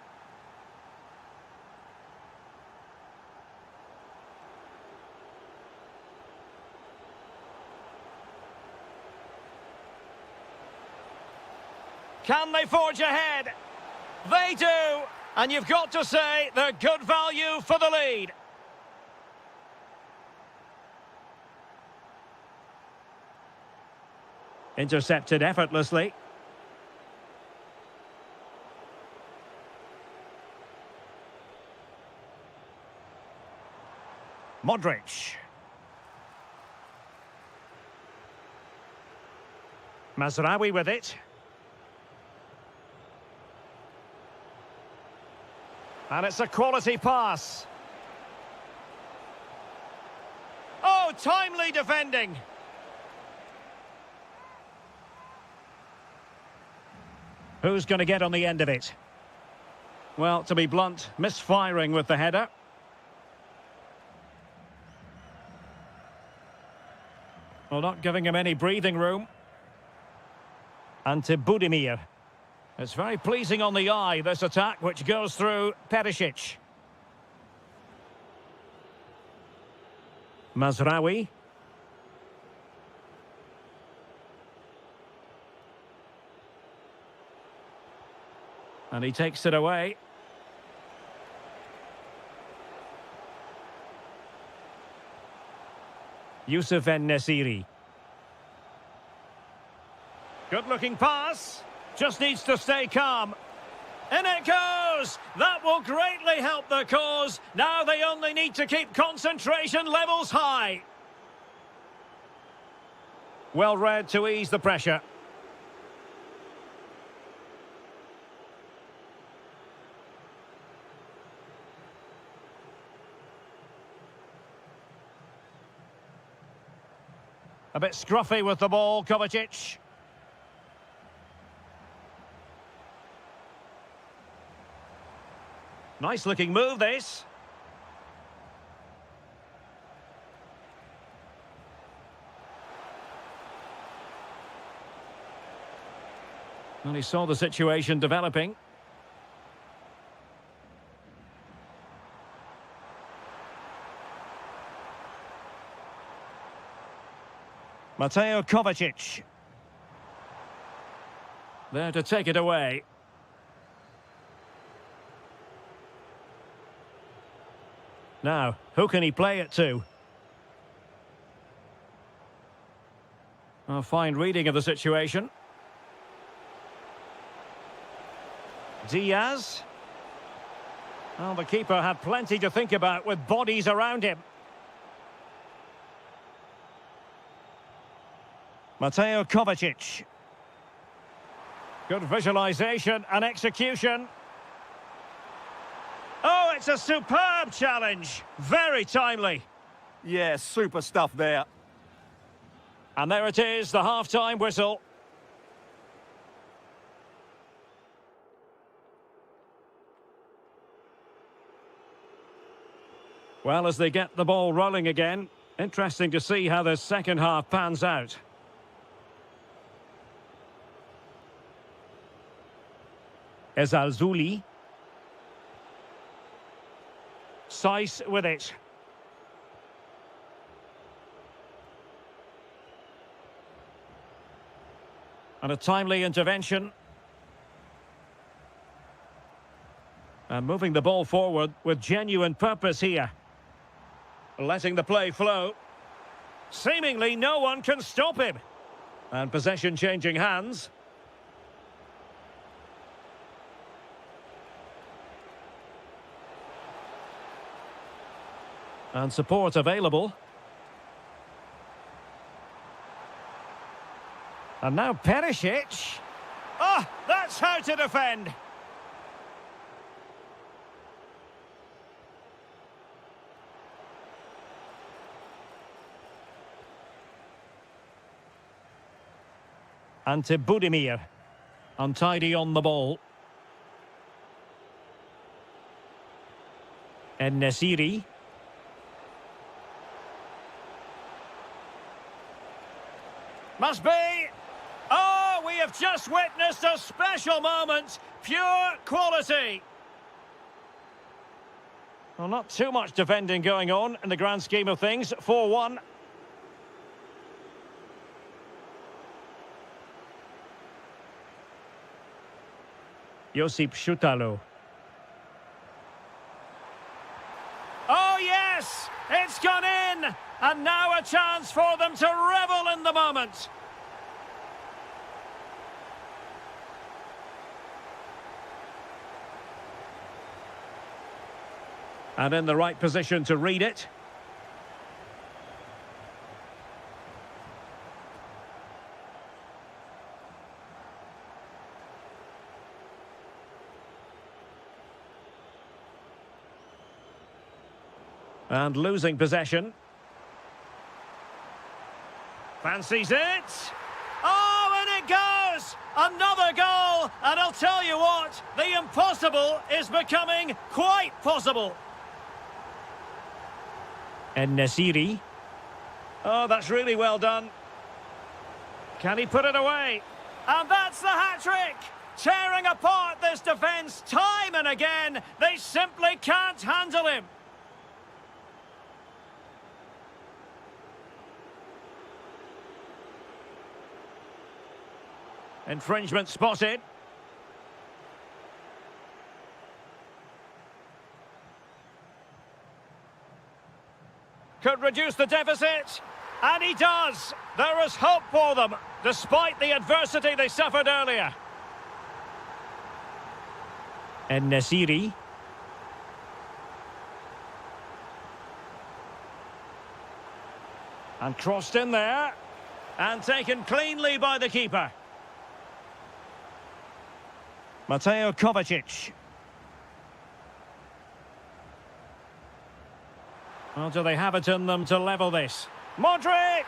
Can they forge ahead? They do! And you've got to say they're good value for the lead. Intercepted effortlessly. Modric. Mazraoui with it. And it's a quality pass. Oh, timely defending. Who's going to get on the end of it? Well, to be blunt, misfiring with the header. Well, not giving him any breathing room. And to Budimir. It's very pleasing on the eye, this attack, which goes through Perisic. Mazraoui. And he takes it away. Youssef En-Nesyri. Good-looking pass. Just needs to stay calm. In it goes! That will greatly help the cause. Now they only need to keep concentration levels high. Well read to ease the pressure. A bit scruffy with the ball, Kovacic. Nice looking move, this. And he saw the situation developing. Mateo Kovacic. There to take it away. Now, who can he play it to? A fine reading of the situation. Diaz. Well, the keeper had plenty to think about with bodies around him. Mateo Kovacic. Good visualization and execution. Oh, it's a superb challenge. Very timely. Yeah, super stuff there. And there it is, the half-time whistle. Well, as they get the ball rolling again, interesting to see how the second half pans out. Ezalzouli. precise with it. And a timely intervention. And moving the ball forward with genuine purpose here. Letting the play flow. Seemingly no one can stop him. And possession changing hands. And support available. And now Perisic. Oh, that's how to defend. And to Budimir. Untidy on the ball. And Nesiri. Must be. Oh, we have just witnessed a special moment. Pure quality. Well, not too much defending going on in the grand scheme of things. 4-1. Josip Šutalo. Oh, yes! It's gone in! And now a chance for them to revel in the moment. And in the right position to read it. And losing possession. Fancies it. Oh, and it goes! Another goal! And I'll tell you what, the impossible is becoming quite possible. And Nesiri. Oh, that's really well done. Can he put it away? And that's the hat-trick! Tearing apart this defence time and again. They simply can't handle him. Infringement spotted. Could reduce the deficit. And he does. There is hope for them, despite the adversity they suffered earlier. And Nesiri. And crossed in there. And taken cleanly by the keeper. Mateo Kovacic. Well, do they have it in them to level this? Modric!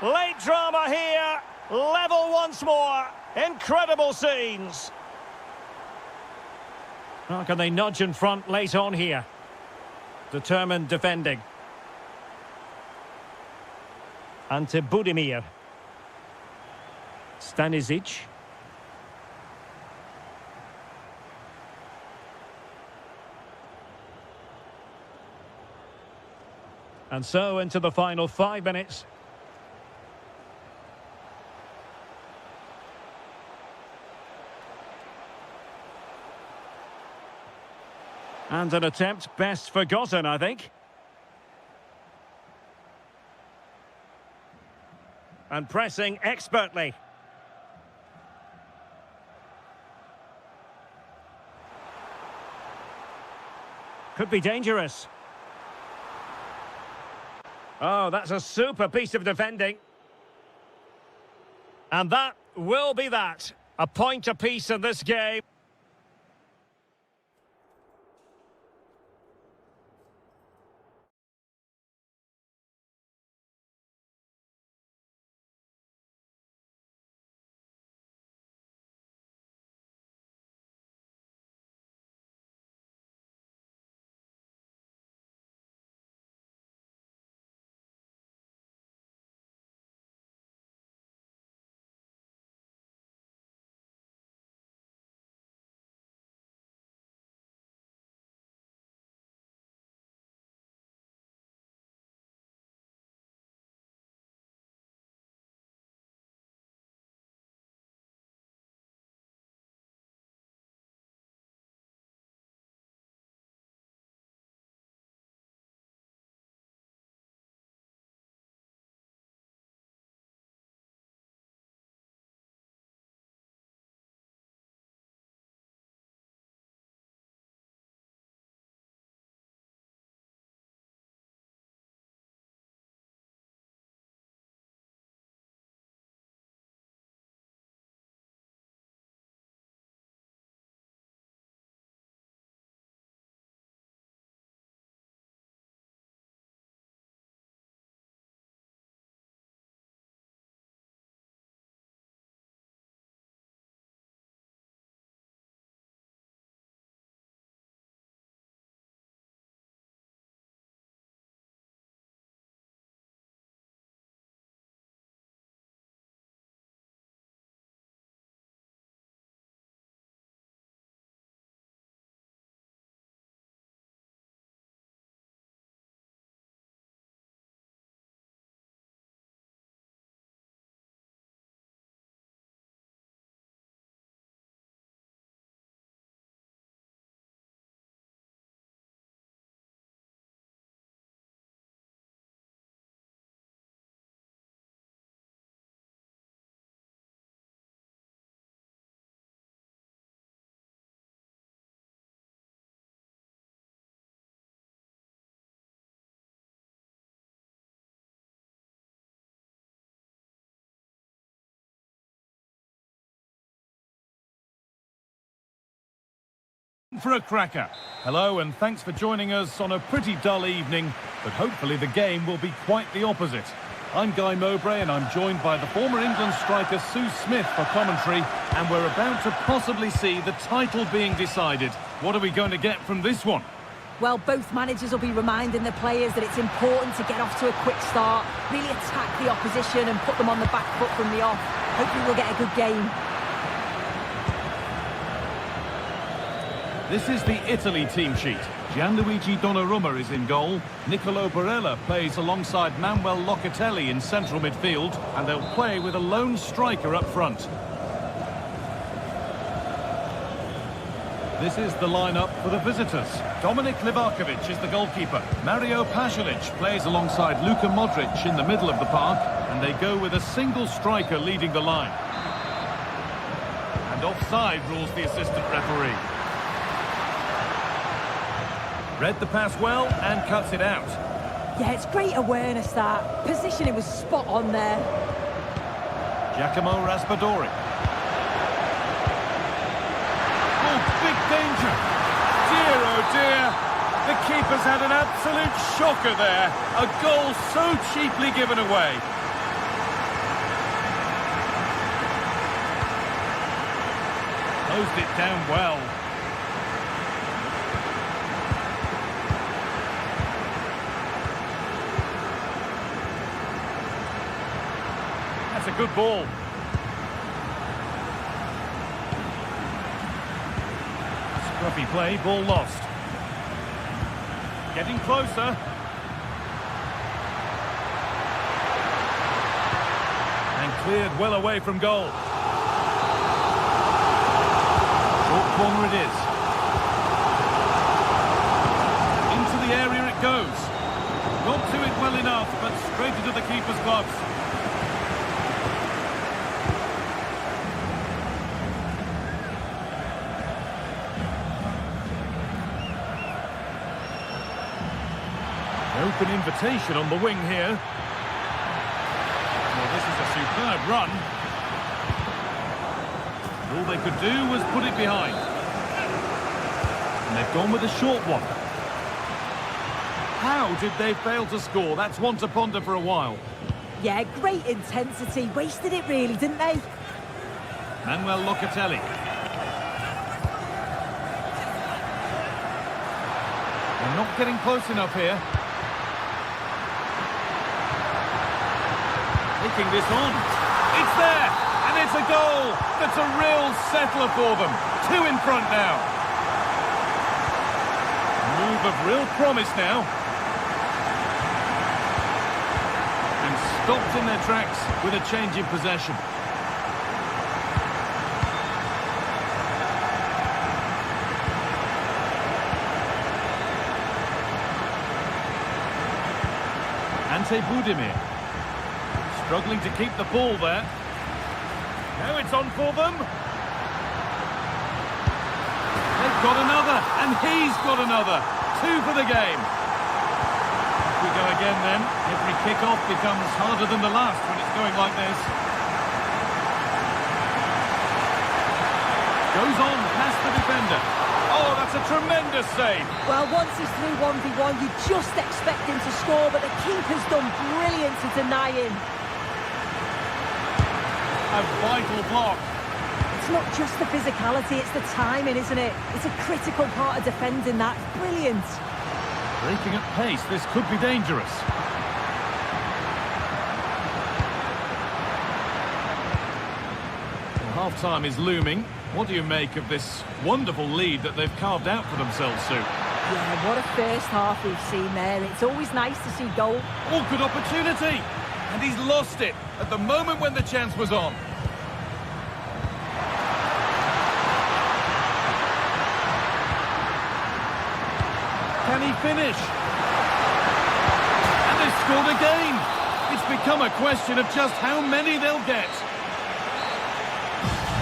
Late drama here. Level once more. Incredible scenes. How can they nudge in front late on here? Determined defending. Ante Budimir. Stanisic. And so into the final 5 minutes. And an attempt best forgotten, I think. And pressing expertly. Could be dangerous. Oh, that's a super piece of defending. And that will be that. A point apiece in this game. For a cracker. Hello and thanks for joining us on a pretty dull evening, but hopefully the game will be quite the opposite. I'm Guy Mowbray and I'm joined by the former England striker Sue Smith for commentary, and we're about to possibly see the title being decided. What are we going to get from this one? Well, both managers will be reminding the players that it's important to get off to a quick start, really attack the opposition and put them on the back foot from the off. Hopefully we'll get a good game. This is the Italy team sheet. Gianluigi Donnarumma is in goal. Nicolo Barella plays alongside Manuel Locatelli in central midfield, and they'll play with a lone striker up front. This is the lineup for the visitors. Dominik Livakovic is the goalkeeper. Mario Pasalic plays alongside Luka Modric in the middle of the park, and they go with a single striker leading the line. And offside rules the assistant referee. Read the pass well and cuts it out. Yeah, it's great awareness, that. Positioning was spot on there. Giacomo Raspadori. Oh, big danger. Dear, oh dear. The keeper's had an absolute shocker there. A goal so cheaply given away. Closed it down well. That's a good ball. Scruffy play, ball lost. Getting closer. And cleared well away from goal. Short corner it is. Into the area it goes. Got to it well enough, but straight into the keeper's gloves. Open invitation on the wing here. Well, this is a superb run. All they could do was put it behind. And they've gone with a short one. How did they fail to score? That's one to ponder for a while. Yeah, great intensity. Wasted it really, didn't they? Manuel Locatelli. They're not getting close enough here. Taking this on. It's there! And it's a goal! That's a real settler for them. 2 in front now. Move of real promise now. And stopped in their tracks with a change in possession. Ante Budimir. Struggling to keep the ball there. Now it's on for them. They've got another, and he's got another. 2 for the game. We go again then. Every kick-off becomes harder than the last when it's going like this. Goes on past the defender. Oh, that's a tremendous save. Well, once he's through 1v1, you just expect him to score, but the keeper's done brilliant to deny him. A vital block. It's not just the physicality, it's the timing, isn't it? It's a critical part of defending that. Brilliant. Breaking at pace, this could be dangerous. Well, half-time is looming. What do you make of this wonderful lead that they've carved out for themselves, Sue? Yeah, what a first half we've seen there. It's always nice to see goal. Oh, good opportunity! And he's lost it at the moment when the chance was on. Can he finish? And they've scored again. It's become a question of just how many they'll get.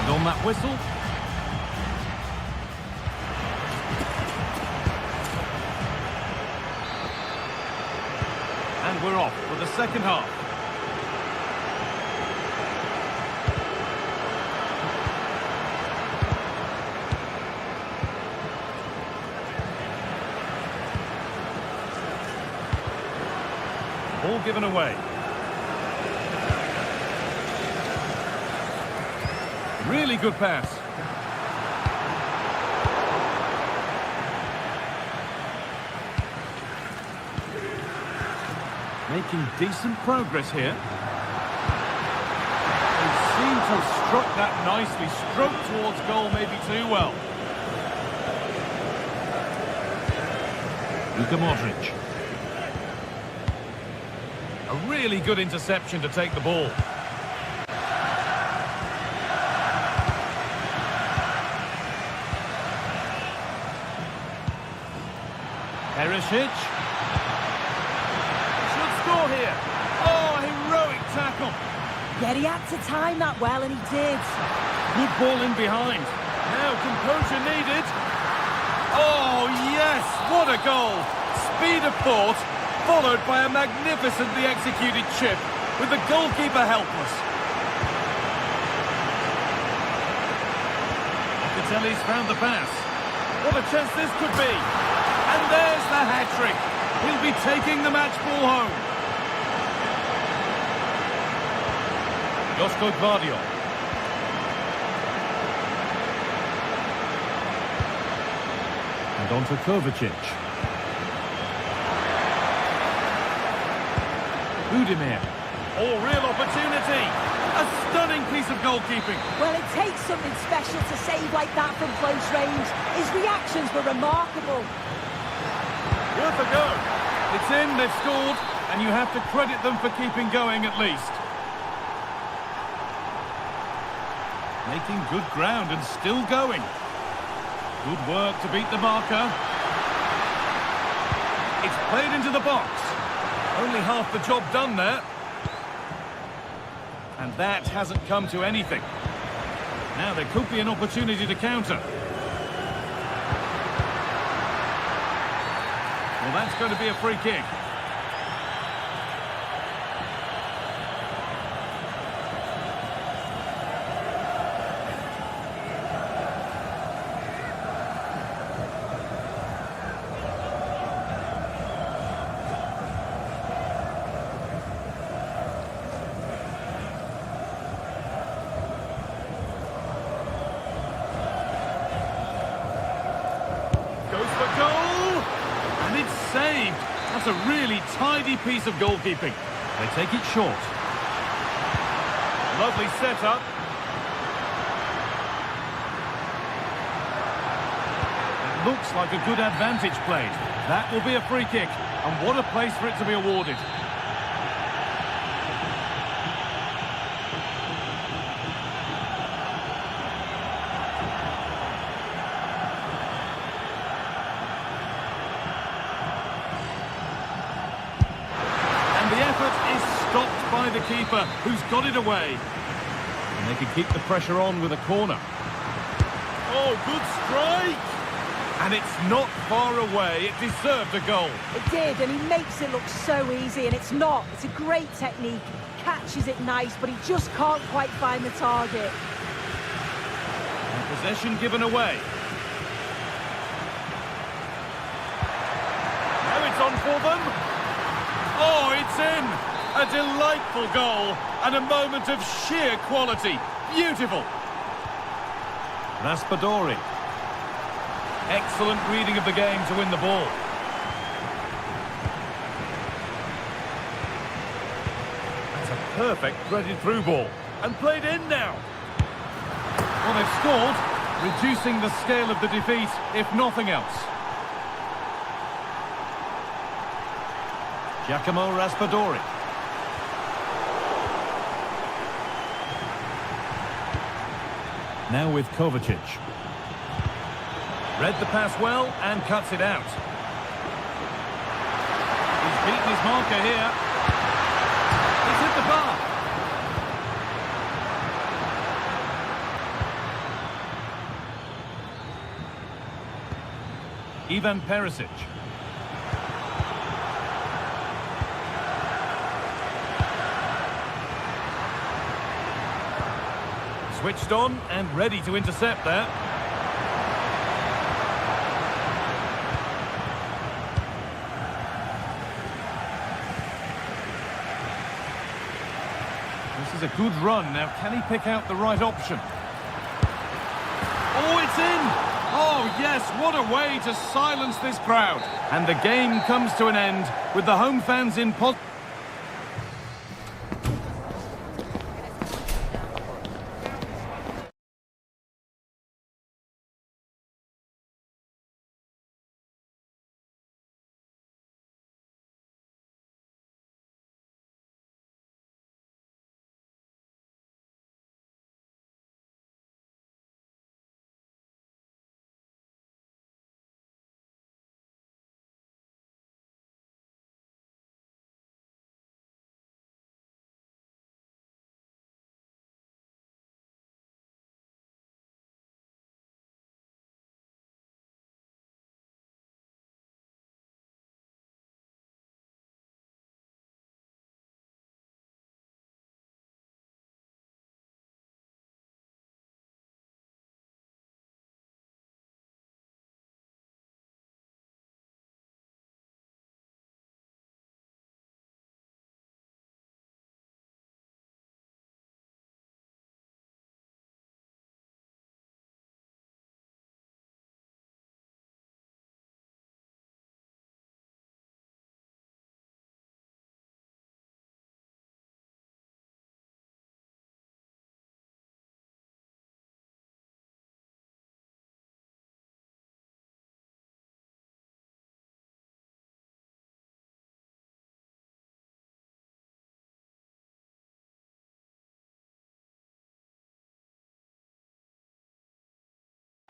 And on that whistle. And we're off for the second half. Ball given away. Really good pass. Making decent progress here. They seem to have struck that nicely. Stroked towards goal maybe too well. Luka Modric. A really good interception to take the ball. Perisic. Should score here. Oh, heroic tackle. Yeah, he had to time that well, and he did. Good ball in behind. Now composure needed. Oh, yes! What a goal! Speed of thought, followed by a magnificently executed chip, with the goalkeeper helpless. Locatelli's found the pass. What a chance this could be! And there's the hat-trick! He'll be taking the match ball home. Josko Gvardiol. And on to Kovacic. Udimir. Oh, real opportunity. A stunning piece of goalkeeping. Well, it takes something special to save like that from close range. His reactions were remarkable. Worth a go. It's in, they've scored, and you have to credit them for keeping going at least. Making good ground and still going. Good work to beat the marker. It's played into the box. Only half the job done there. And that hasn't come to anything. Now there could be an opportunity to counter. Well, that's going to be a free kick. Saved. That's a really tidy piece of goalkeeping. They take it short. Lovely setup. It looks like a good advantage played. That will be a free kick. And what a place for it to be awarded. By the keeper, who's got it away. And they can keep the pressure on with a corner. Oh, good strike! And it's not far away. It deserved a goal. It did, and he makes it look so easy, and it's not. It's a great technique. Catches it nice, but he just can't quite find the target. And possession given away. Now it's on for them. Oh, it's in! A delightful goal and a moment of sheer quality. Beautiful. Raspadori. Excellent reading of the game to win the ball. That's a perfect threaded through ball. And played in now. Well, they've scored, reducing the scale of the defeat, if nothing else. Giacomo Raspadori. Now with Kovacic. Read the pass well and cuts it out. He's beaten his marker here. He's hit the bar. Ivan Perisic. Switched on and ready to intercept there. This is a good run. Now, can he pick out the right option? Oh, it's in! Oh, yes, what a way to silence this crowd. And the game comes to an end with the home fans in position.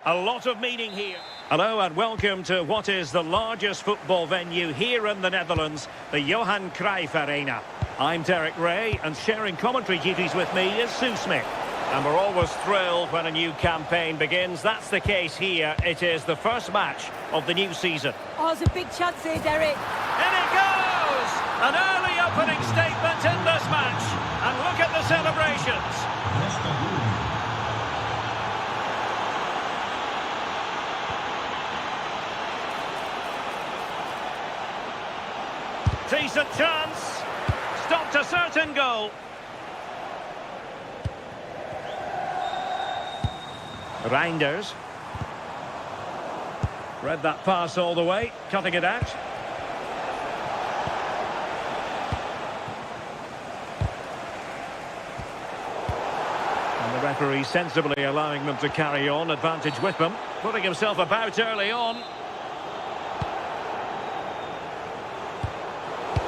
A lot of meaning here. Hello and welcome to what is the largest football venue here in the Netherlands, the Johan Cruijff Arena. I'm Derek Ray, and sharing commentary duties with me is Sue Smith. And we're always thrilled when a new campaign begins. That's the case here. It is the first match of the new season. Oh, there's a big chance here, Derek. In it goes! An early opening statement in this match. And look at the celebrations. Decent chance. Stopped a certain goal. Reinders. Read that pass all the way, cutting it out. And the referee sensibly allowing them to carry on, advantage with them. Putting himself about early on.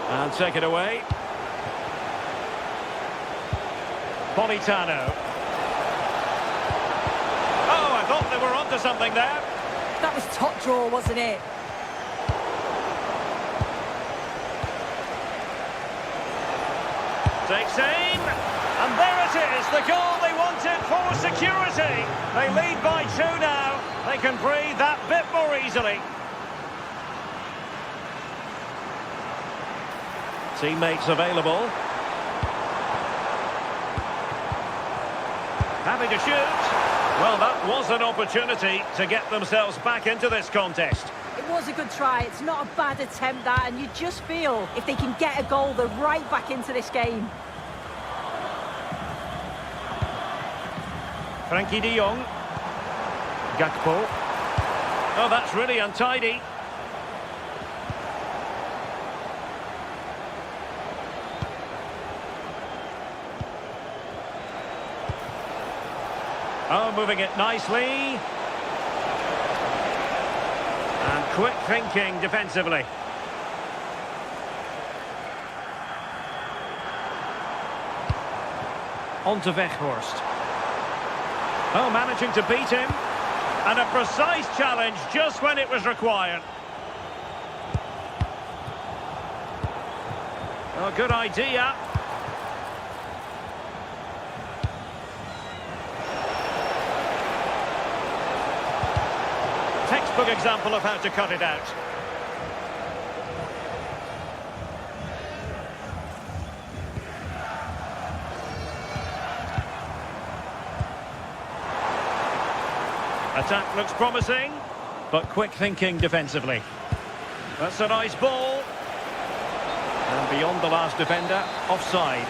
And take it away. Politano. Oh, I thought they were onto something there. That was top draw, wasn't it? Takes aim. And there it is, the goal they wanted for security. They lead by 2 now. They can breathe that bit more easily. Teammates available. Happy to shoot. Well, that was an opportunity to get themselves back into this contest. It was a good try. It's not a bad attempt, that, and you just feel if they can get a goal, they're right back into this game. Frankie de Jong. Gakpo. Oh, that's really untidy. Oh, moving it nicely. And quick thinking defensively. On to Weghorst. Oh, managing to beat him. And a precise challenge just when it was required. Oh, good idea. Textbook example of how to cut it out. Attack looks promising, but quick thinking defensively. That's a nice ball. And beyond the last defender, offside.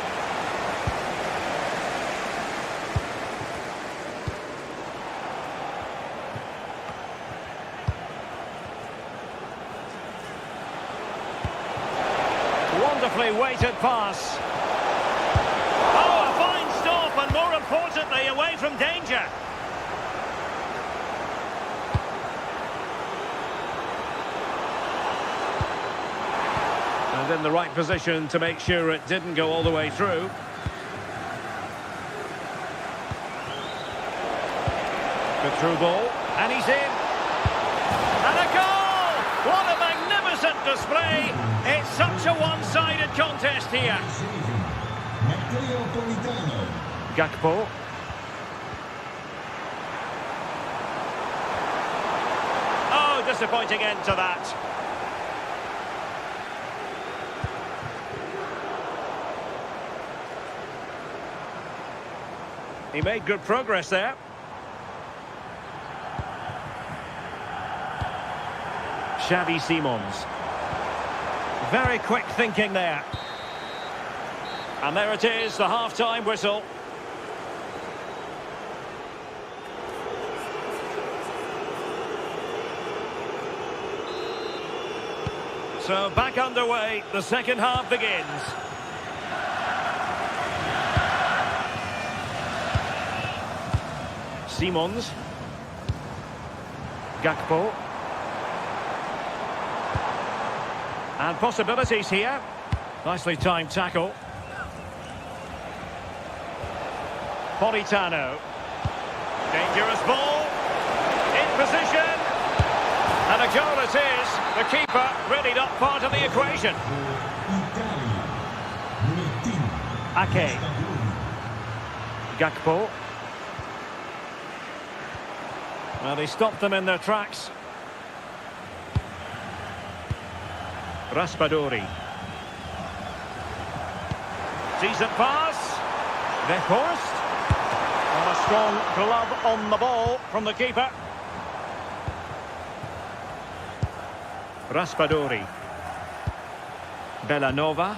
Beautifully weighted pass. Oh, a fine stop, and more importantly, away from danger. And in the right position to make sure it didn't go all the way through. Good through ball, and he's in. And a goal! What a magnificent display! It's such a one-sided contest here. Gakpo. Oh, disappointing end to that. He made good progress there. Xavi Simons. Very quick thinking there. And there it is, the half-time whistle. So back underway, the second half begins. Simons. Gakpo. And possibilities here. Nicely timed tackle. Politano. Dangerous ball. In position. And a goal it is. The keeper really not part of the equation. Ake. Gakpo. Well, he stopped them in their tracks. Raspadori. Decent pass. Weghorst. And a strong glove on the ball from the keeper. Raspadori. Bellanova.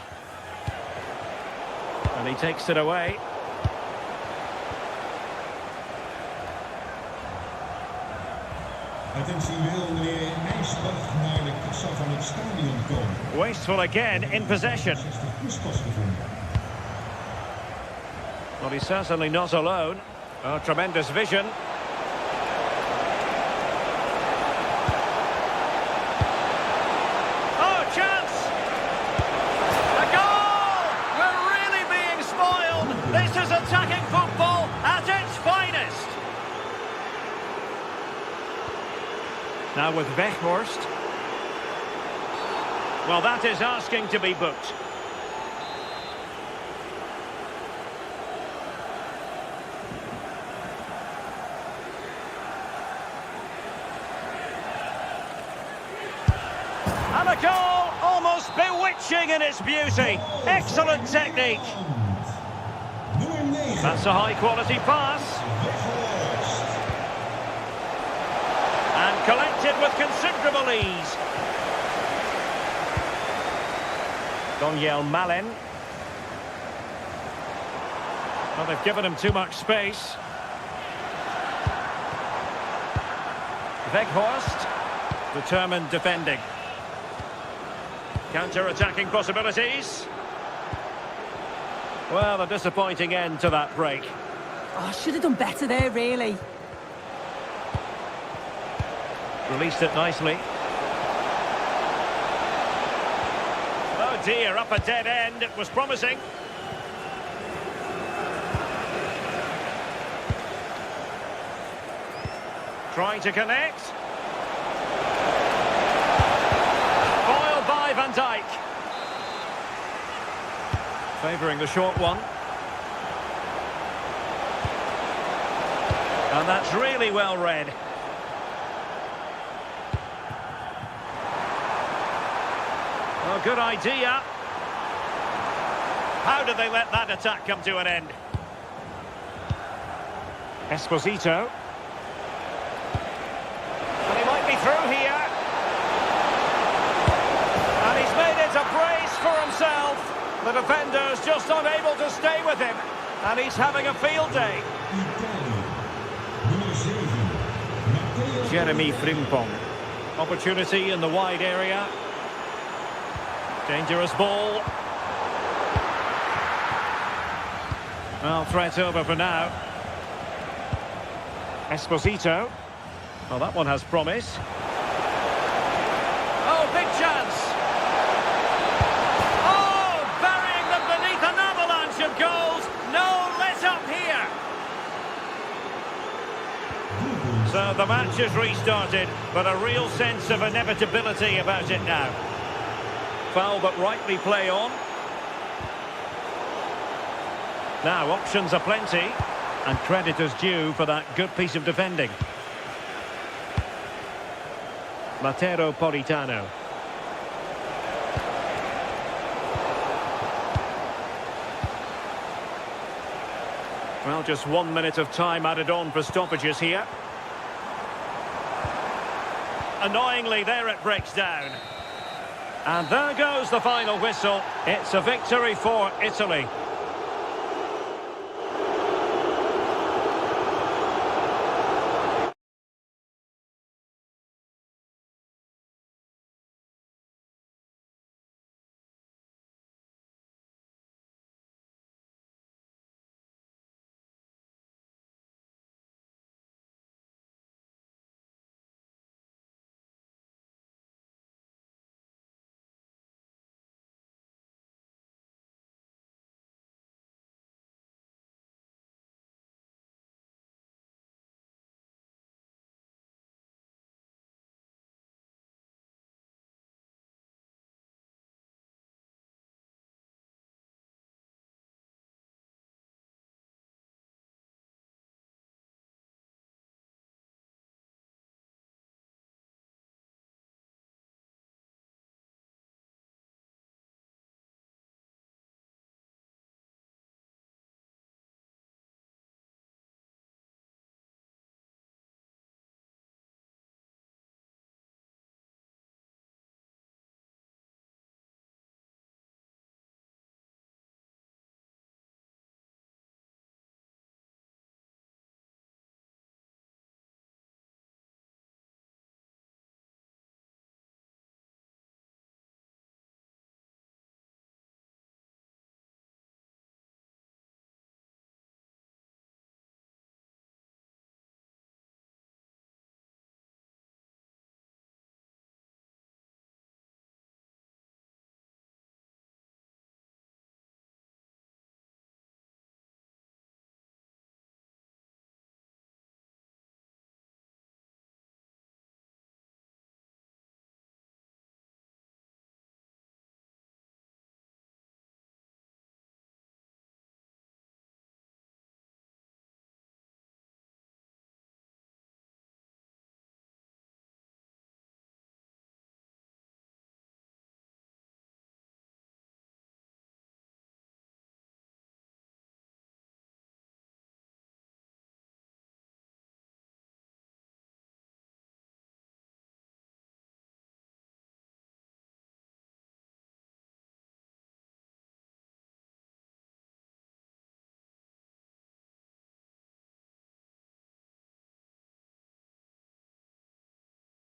And he takes it away. Wasteful again in possession. Well, he's certainly not alone. Oh, tremendous vision. Oh, chance! A goal! We're really being spoiled. This is attacking football at its finest. Now with Weghorst. Well, that is asking to be booked. And a goal, almost bewitching in its beauty. Excellent technique. That's a high-quality pass. And collected with considerable ease. Daniel Malen. Well, they've given him too much space. Weghorst. Determined defending. Counter-attacking possibilities. Well, a disappointing end to that break. Oh, should have done better there, really. Released it nicely. Oh dear, up a dead end. It was promising. Trying to connect. Foiled by Van Dijk. Favouring the short one. And that's really well read. Oh, good idea. How did they let that attack come to an end? Esposito. And he might be through here. And he's made it a brace for himself. The defender's just unable to stay with him. And he's having a field day. Jeremy Frimpong. Opportunity in the wide area. Dangerous ball. Well, threat over for now. Esposito. Well, that one has promise. Oh, big chance! Oh, burying them beneath an avalanche of goals. No let up here. So the match has restarted, but a real sense of inevitability about it now. Foul, but rightly play on. Now, options are plenty, and credit is due for that good piece of defending. Matero Politano. Well, just 1 minute of time added on for stoppages here. Annoyingly, there it breaks down. And there goes the final whistle. It's a victory for Italy.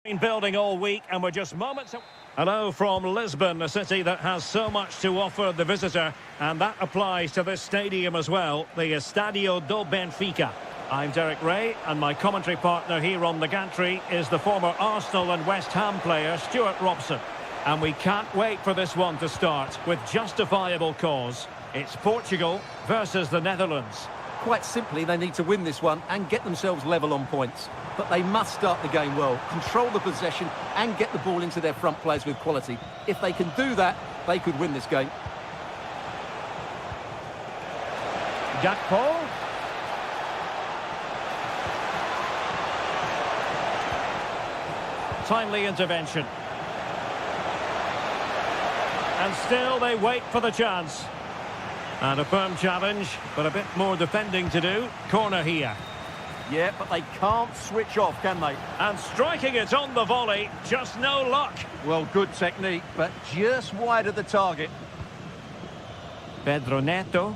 Been building all week, and we're just moments. Hello from Lisbon, a city that has so much to offer the visitor, and that applies to this stadium as well, the Estadio do Benfica. I'm Derek Ray, and my commentary partner here on the gantry is the former Arsenal and West Ham player Stuart Robson. And we can't wait for this one to start with justifiable cause. It's Portugal versus the Netherlands. Quite simply, they need to win this one and get themselves level on points. But they must start the game well, control the possession and get the ball into their front players with quality. If they can do that, they could win this game. Gakpo. Timely intervention. And still they wait for the chance. And a firm challenge, but a bit more defending to do. Corner here. Yeah, but they can't switch off, can they? And striking it on the volley, just no luck. Well, good technique, but just wide of the target. Pedro Neto.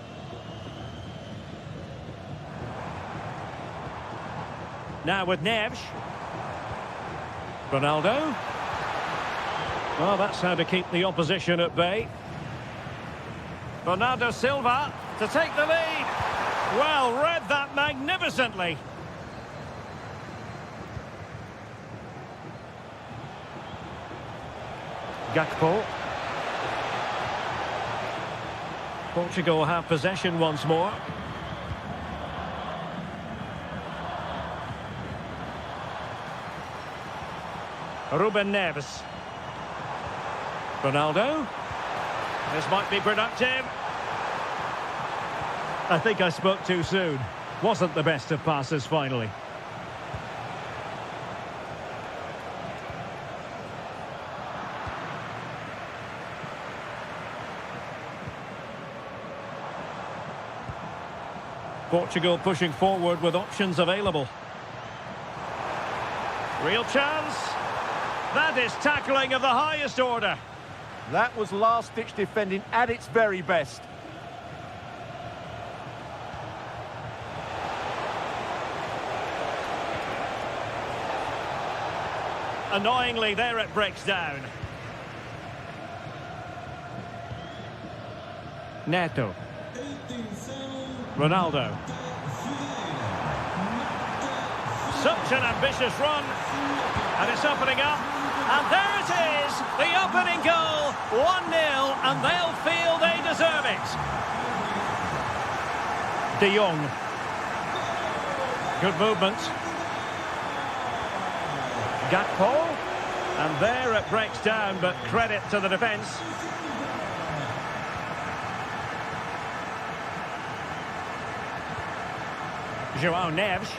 Now with Neves. Ronaldo. Well, that's how to keep the opposition at bay. Bernardo Silva to take the lead. Well, read that magnificently. Gakpo. Portugal have possession once more. Ruben Neves. Ronaldo. This might be productive. I think I spoke too soon. Wasn't the best of passes finally. Portugal pushing forward with options available. Real chance. That is tackling of the highest order. That was last-ditch defending at its very best. Annoyingly, there it breaks down. Neto. Ronaldo. Such an ambitious run. And it's opening up. And there it is, the opening goal, 1-0, and they'll feel they deserve it. De Jong. Good movement. Gakpo. And there it breaks down, but credit to the defence. João Neves.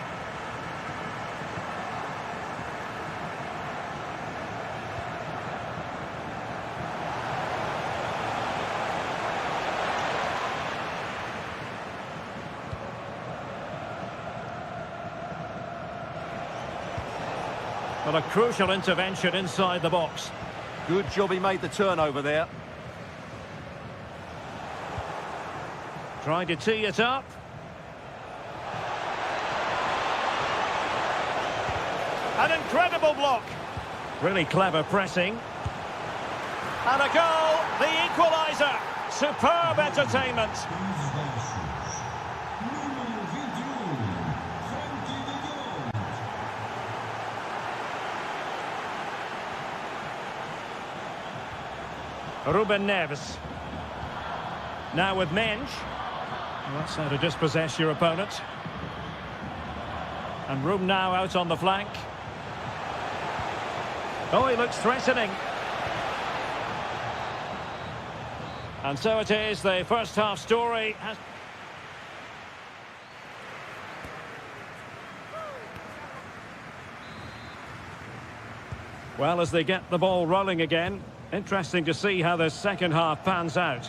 Well, a crucial intervention inside the box. Good job he made the turnover there. Trying to tee it up. An incredible block. Really clever pressing. And a goal, the equaliser. Superb entertainment. Ruben Neves. Now with Mensch. Well, that's how to dispossess your opponent. And room now out on the flank. Oh, he looks threatening. And so it is, the first half story has... Well, as they get the ball rolling again, interesting to see how the second half pans out.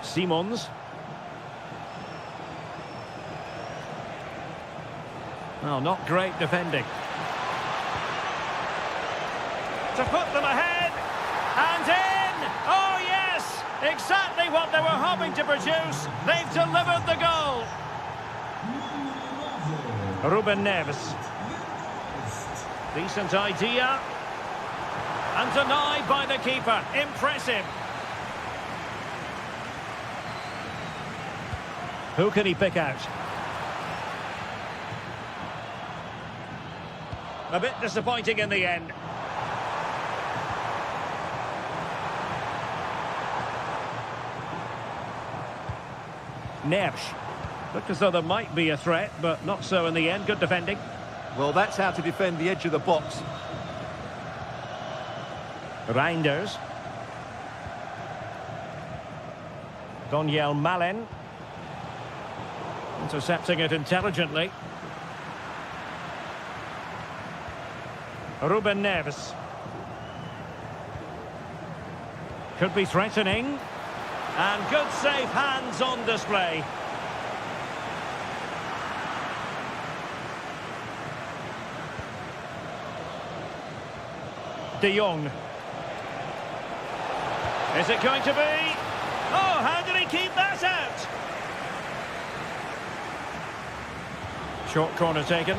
Simons. Well, not great defending. To put them ahead. And in! Oh, yes! Exactly what they were hoping to produce. They've delivered the goal. Ruben Neves. Decent idea. And denied by the keeper. Impressive. Who can he pick out? A bit disappointing in the end. Neves. Looked as though there might be a threat, but not so in the end. Good defending. Well, that's how to defend the edge of the box. Reinders. Daniel Malen. Intercepting it intelligently. Ruben Neves. Could be threatening. And good safe hands on display. De Jong. Is it going to be? Oh, how did he keep that out? Short corner taken.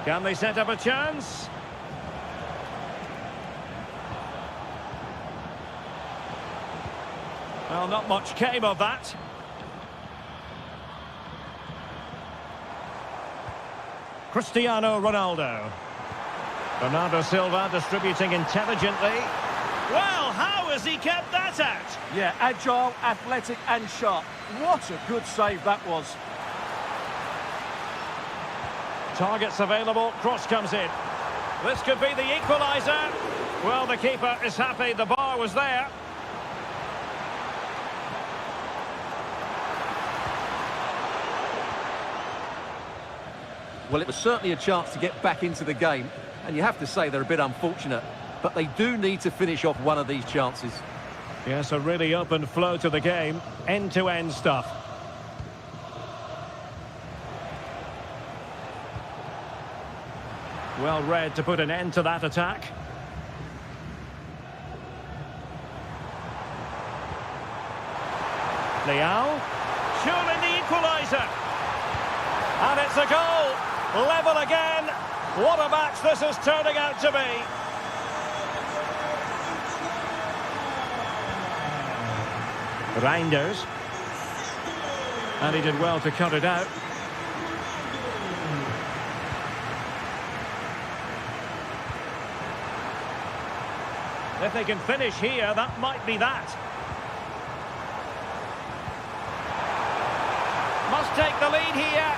Can they set up a chance? Well, not much came of that. Cristiano Ronaldo. Bernardo Silva distributing intelligently. Well, how has he kept that out? Yeah, agile, athletic and sharp. What a good save that was. Targets available, cross comes in. This could be the equaliser. Well, the keeper is happy the bar was there. Well, it was certainly a chance to get back into the game, and you have to say they're a bit unfortunate, but they do need to finish off one of these chances. Yes, a really open flow to the game, end-to-end stuff. Well read to put an end to that attack. Leao, surely the equaliser. And it's a goal. Level again. What a match this is turning out to be. Reinders. And he did well to cut it out. If they can finish here, that might be that. Must take the lead here.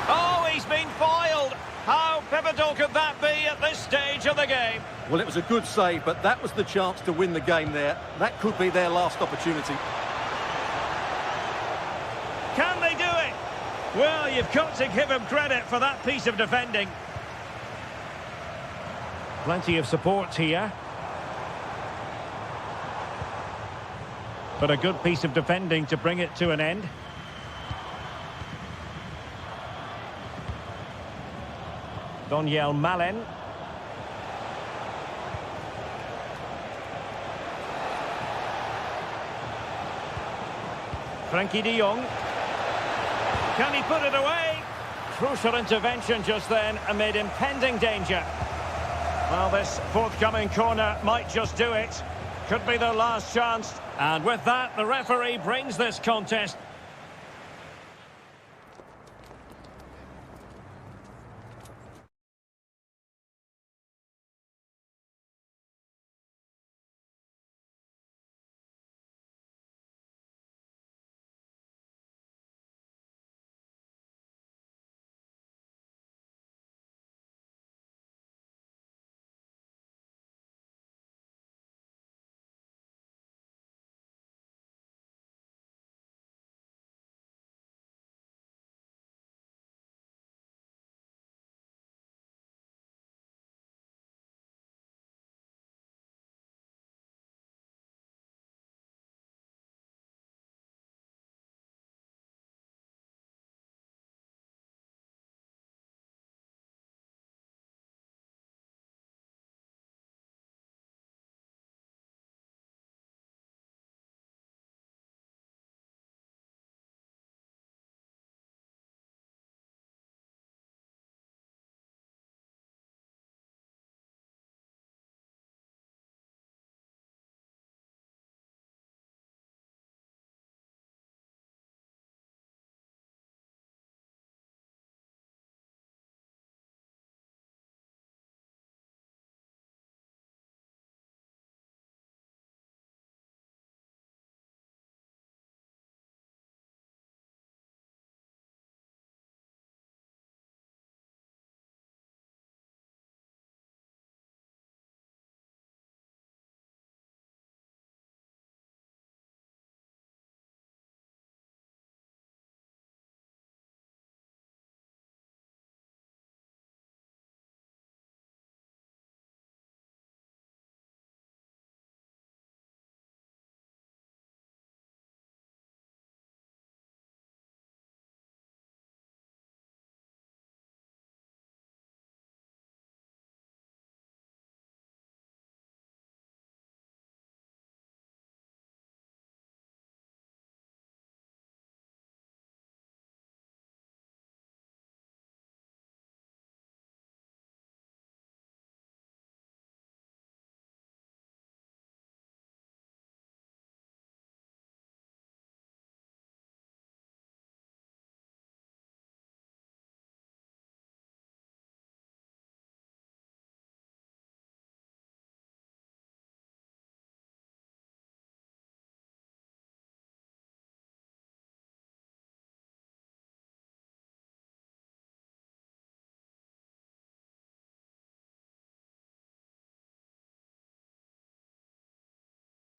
Oh, he's been foiled. How pivotal could that be at this stage of the game? Well, it was a good save, but that was the chance to win the game there. That could be their last opportunity. Can they do it? Well, you've got to give him credit for that piece of defending. Plenty of support here. But a good piece of defending to bring it to an end. Daniel Malen. Frankie de Jong. Can he put it away? Crucial intervention just then amid impending danger. Well, this forthcoming corner might just do it. Could be their last chance. And with that, the referee brings this contest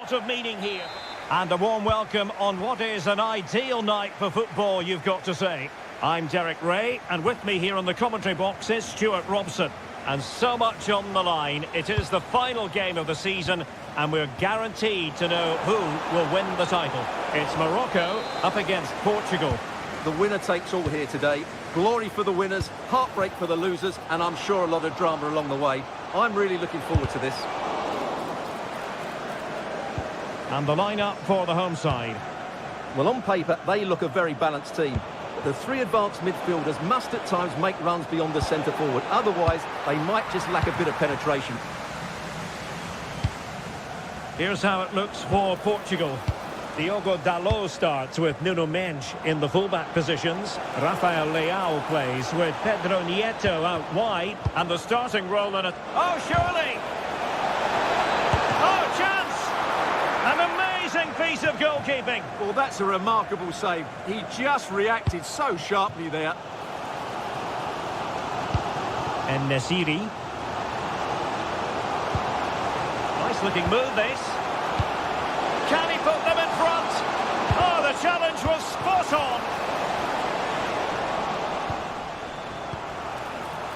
Lot of meaning here. And a warm welcome on what is an ideal night for football, you've got to say. I'm Derek Ray, and with me here on the commentary box is Stuart Robson. And so much on the line. It is the final game of the season, and we're guaranteed to know who will win the title. It's Morocco up against Portugal. The winner takes all here today. Glory for the winners, heartbreak for the losers, and I'm sure a lot of drama along the way. I'm really looking forward to this. And the lineup for the home side. Well, on paper, they look a very balanced team. The three advanced midfielders must at times make runs beyond the centre forward. Otherwise, they might just lack a bit of penetration. Here's how it looks for Portugal. Diogo Dalot starts with Nuno Mendes in the fullback positions. Rafael Leao plays with Pedro Nieto out wide. And the starting role in it. Oh, surely! Oh, chance! An amazing piece of goalkeeping. Well, that's a remarkable save. He just reacted so sharply there. And Nesiri. Nice looking move, this. Can he put them in front? Oh, the challenge was spot on.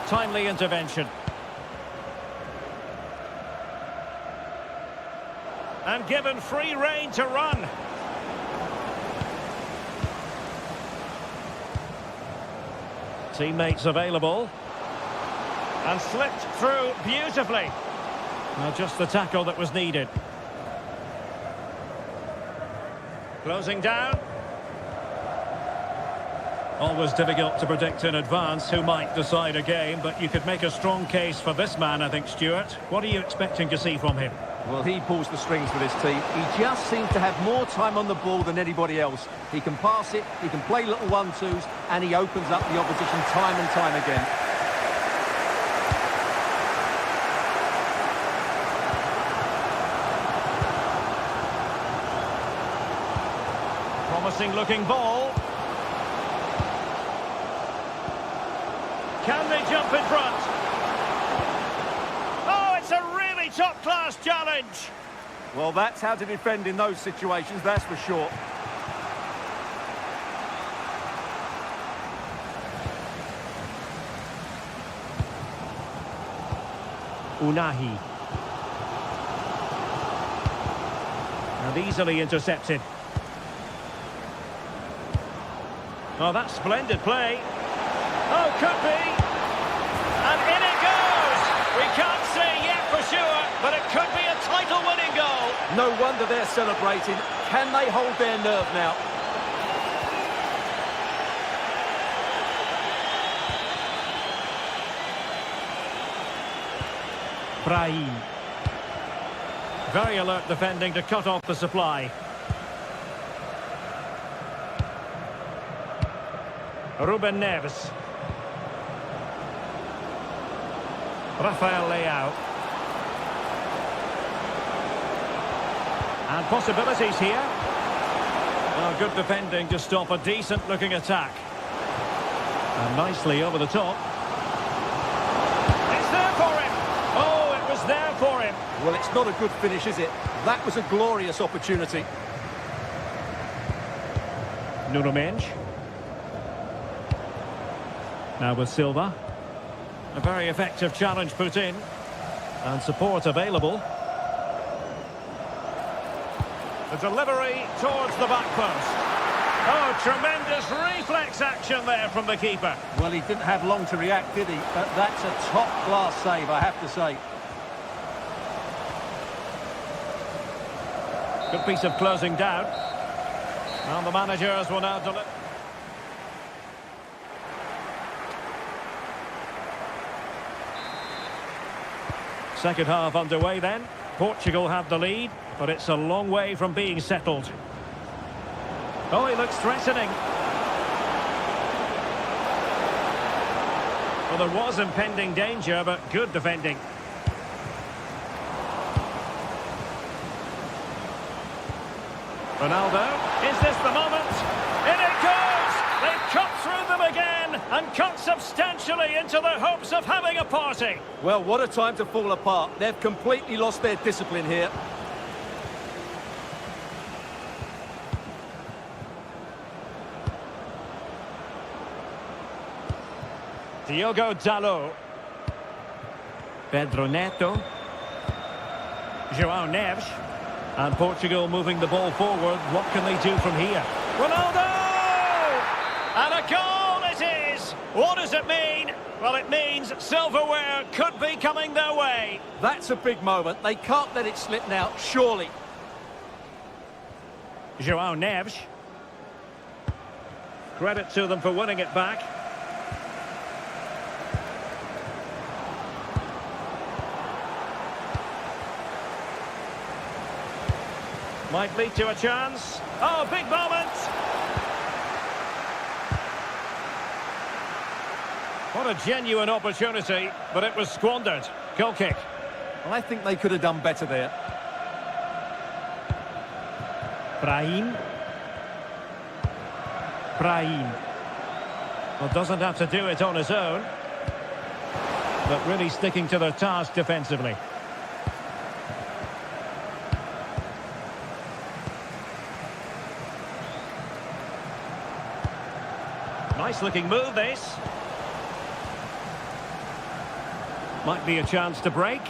Timely intervention. And given free rein to run. Teammates available. And slipped through beautifully. Well, just the tackle that was needed. Closing down. Always difficult to predict in advance who might decide a game, but you could make a strong case for this man, I think, Stuart. What are you expecting to see from him? Well, he pulls the strings for this team. He just seems to have more time on the ball than anybody else. He can pass it, he can play little 1-2s, and he opens up the opposition time and time again. Promising looking ball. Can they jump in front? Oh, it's a really top-class challenge. Well, that's how to defend in those situations, that's for sure. Unahi. And easily intercepted. Oh, that's splendid play. Oh, could be. And in it goes. We can't say yet for sure, but it could be a title-winning goal. No wonder they're celebrating. Can they hold their nerve now? Brahim. Very alert defending to cut off the supply. Ruben Neves. Rafael Leao. And possibilities here. Well, good defending to stop a decent-looking attack. And nicely over the top. It's there for him. Oh, it was there for him. Well, it's not a good finish, is it? That was a glorious opportunity. Nuno Mendes. Now with Silva. A very effective challenge put in. And support available. The delivery towards the back post. Oh, tremendous reflex action there from the keeper. Well, he didn't have long to react, did he? But that's a top-class save, I have to say. Good piece of closing down. And the managers will now deliver. Second half underway then. Portugal have the lead, but it's a long way from being settled. Oh, he looks threatening. Well, there was impending danger, but good defending. Ronaldo, is this the moment? In it goes! They've cut through them again and cut substantially into the hopes of having a party. Well, what a time to fall apart. They've completely lost their discipline here. Diogo Dalot. Pedro Neto. João Neves. And Portugal moving the ball forward. What can they do from here? Ronaldo! And a goal it is! What does it mean? Well, it means silverware could be coming their way. That's a big moment. They can't let it slip now, surely. João Neves. Credit to them for winning it back. Might lead to a chance. Oh, big moment! What a genuine opportunity, but it was squandered. Goal kick. I think they could have done better there. Brahim. Well, doesn't have to do it on his own, but really sticking to their task defensively. Nice looking move, this. Might be a chance to break.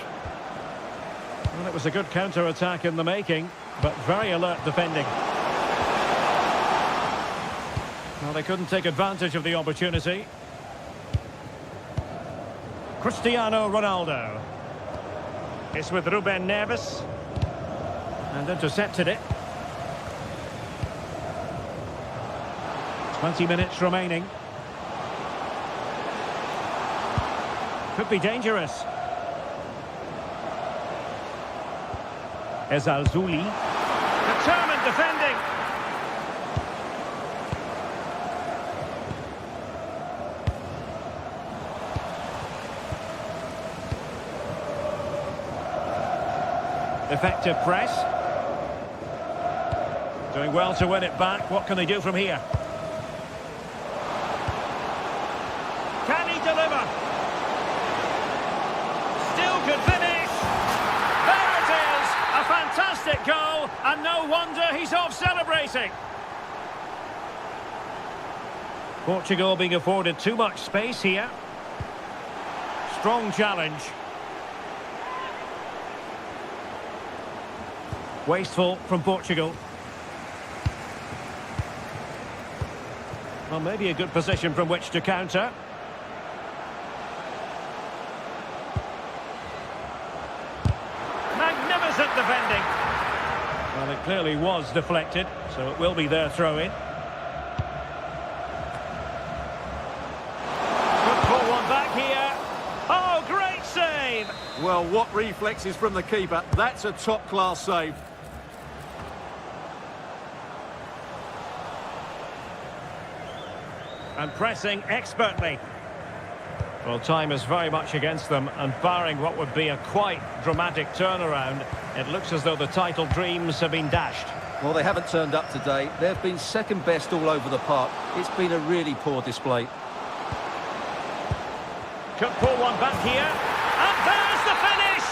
Well, it was a good counter-attack in the making, but very alert defending. Well, they couldn't take advantage of the opportunity. Cristiano Ronaldo. It's with Ruben Neves. And intercepted it. 20 minutes remaining. Could be dangerous. Ezalzouli. Determined defending. Effective press. Doing well to win it back. What can they do from here? Can he deliver? Still could finish. There it is. A fantastic goal, and no wonder he's off celebrating. Portugal being afforded too much space here. Strong challenge. Wasteful from Portugal. Well, maybe a good position from which to counter. Magnificent defending. Well, it clearly was deflected, so it will be their throw-in. Could pull one back here. Oh, great save! Well, what reflexes from the keeper. That's a top-class save. And pressing expertly. Well, time is very much against them, and barring what would be a quite dramatic turnaround, it looks as though the title dreams have been dashed. Well, they haven't turned up today. They've been second best all over the park. It's been a really poor display. Could pull one back here. And there's the finish!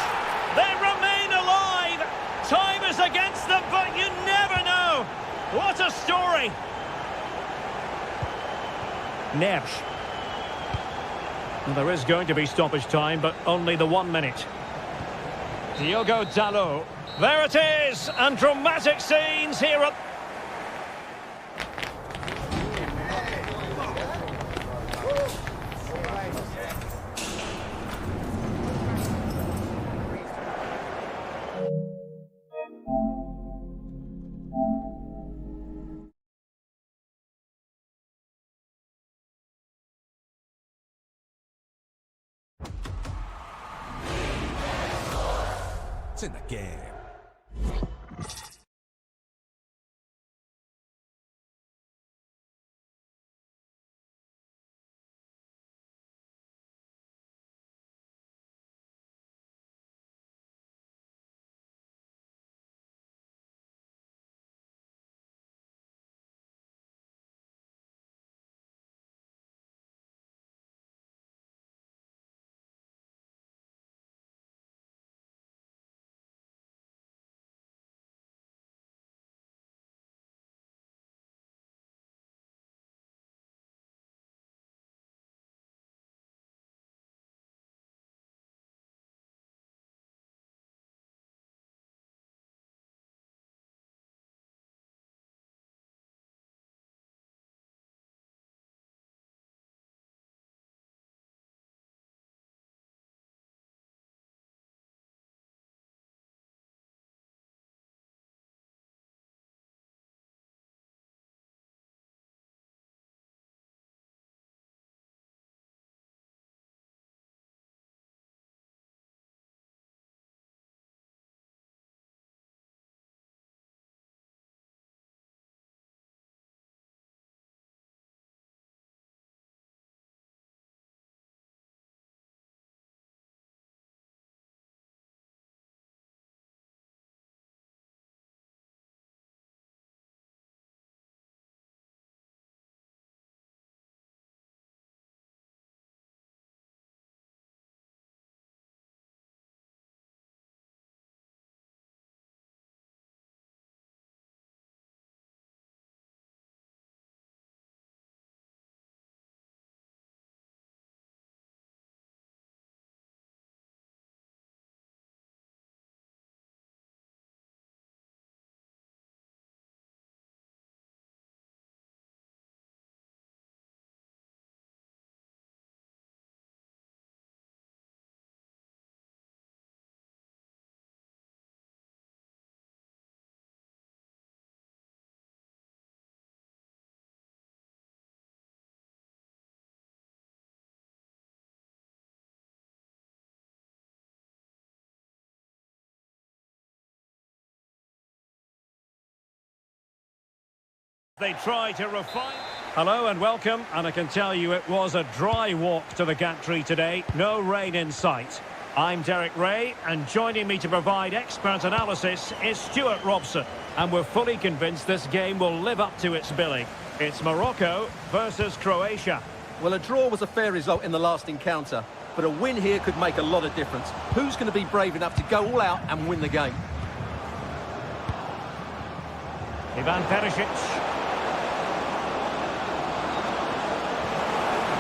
They remain alive! Time is against them, but you never know! What a story! Neves. Well, there is going to be stoppage time, but only the 1 minute. Diogo Dalot. There it is! And dramatic scenes here at... It's in the game. They try to refine. Hello and welcome, and I can tell you it was a dry walk to the gantry today. No rain in sight. I'm Derek Ray, and joining me to provide expert analysis is Stuart Robson. And we're fully convinced this game will live up to its billing. It's Morocco versus Croatia. Well, a draw was a fair result in the last encounter, but a win here could make a lot of difference. Who's going to be brave enough to go all out and win the game? Ivan Perisic.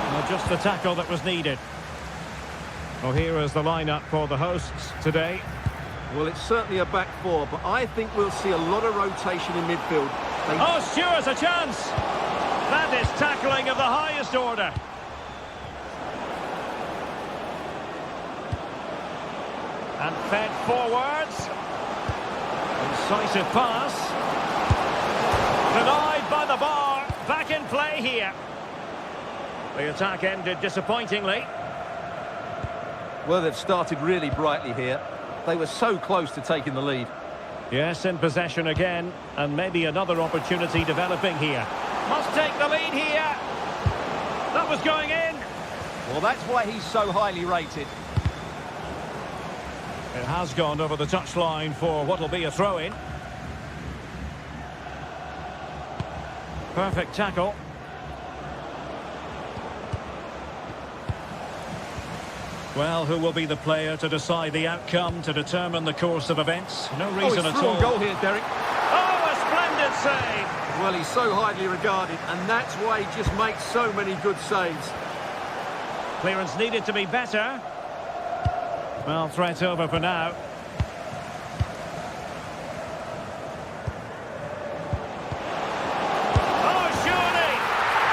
Well, just the tackle that was needed. Well, here is the lineup for the hosts today. Well, it's certainly a back four, but I think we'll see a lot of rotation in midfield. Oh, Stuart's a chance! That is tackling of the highest order. And fed forwards. Incisive pass. Denied by the bar. Back in play here. The attack ended disappointingly. Well, they've started really brightly here. They were so close to taking the lead. Yes, in possession again. And maybe another opportunity developing here. Must take the lead here. That was going in. Well, that's why he's so highly rated. It has gone over the touchline for what will be a throw-in. Perfect tackle. Well, who will be the player to decide the outcome, to determine the course of events? No reason at all. Goal here, Derek. Oh, a splendid save! Well, he's so highly regarded, and that's why he just makes so many good saves. Clearance needed to be better. Well, threat over for now. Oh, surely!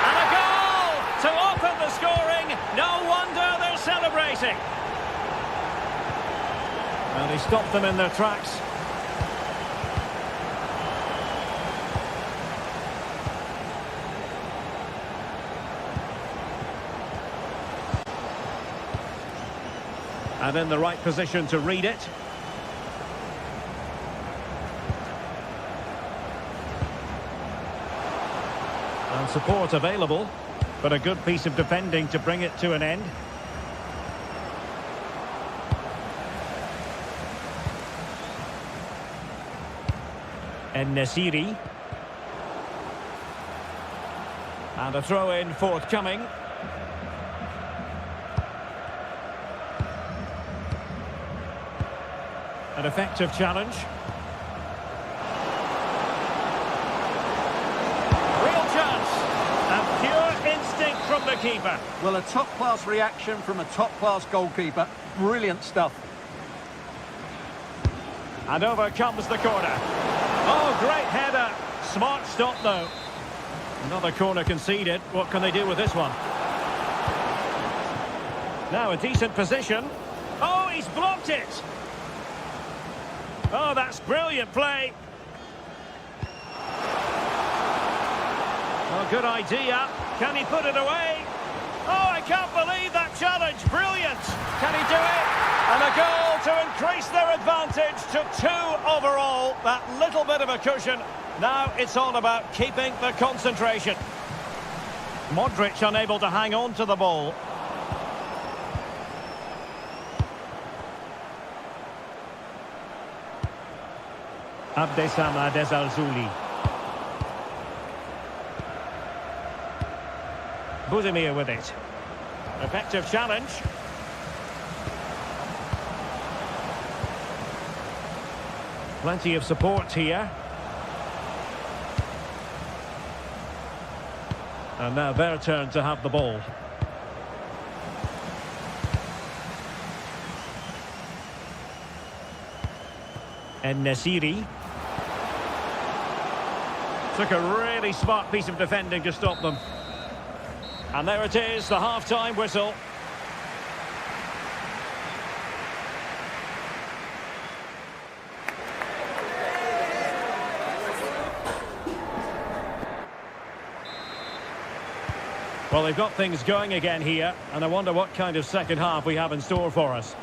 And a goal to open the scoring. No wonder they're celebrating. Well, he stopped them in their tracks. And in the right position to read it. And support available, but a good piece of defending to bring it to an end. En-Nesyri. And a throw-in forthcoming. An effective challenge. Real chance. And pure instinct from the keeper. Well, a top-class reaction from a top-class goalkeeper. Brilliant stuff. And over comes the corner. Oh, great header. Smart stop, though. Another corner conceded. What can they do with this one? Now a decent position. Oh, he's blocked it. Oh, that's brilliant play. Oh, good idea. Can he put it away? Oh, I can't believe that challenge. Brilliant. Can he do it? And a goal to increase their advantage to 2 overall. That little bit of a cushion. Now it's all about keeping the concentration. Modric unable to hang on to the ball. Abdesam Adezalzouli. Budimir with it. Effective challenge. Plenty of support here. And now their turn to have the ball. En-Nesyri. Took a really smart piece of defending to stop them. And there it is, the half-time whistle. Well, they've got things going again here, and I wonder what kind of second half we have in store for us.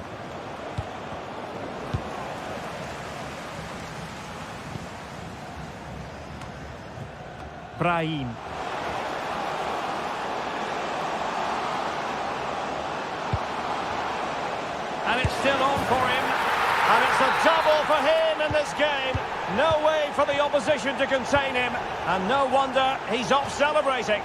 Brahim. And it's still on for him. And it's a double for him in this game. No way for the opposition to contain him. And no wonder he's off celebrating.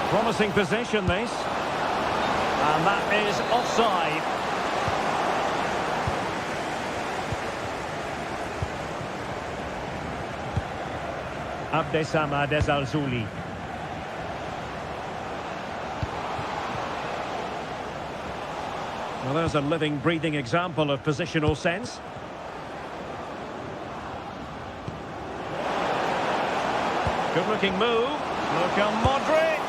Promising position, this. And that is offside. Abdessamad Ezalzouli. Well, there's a living, breathing example of positional sense. Good-looking move. Luka Modric.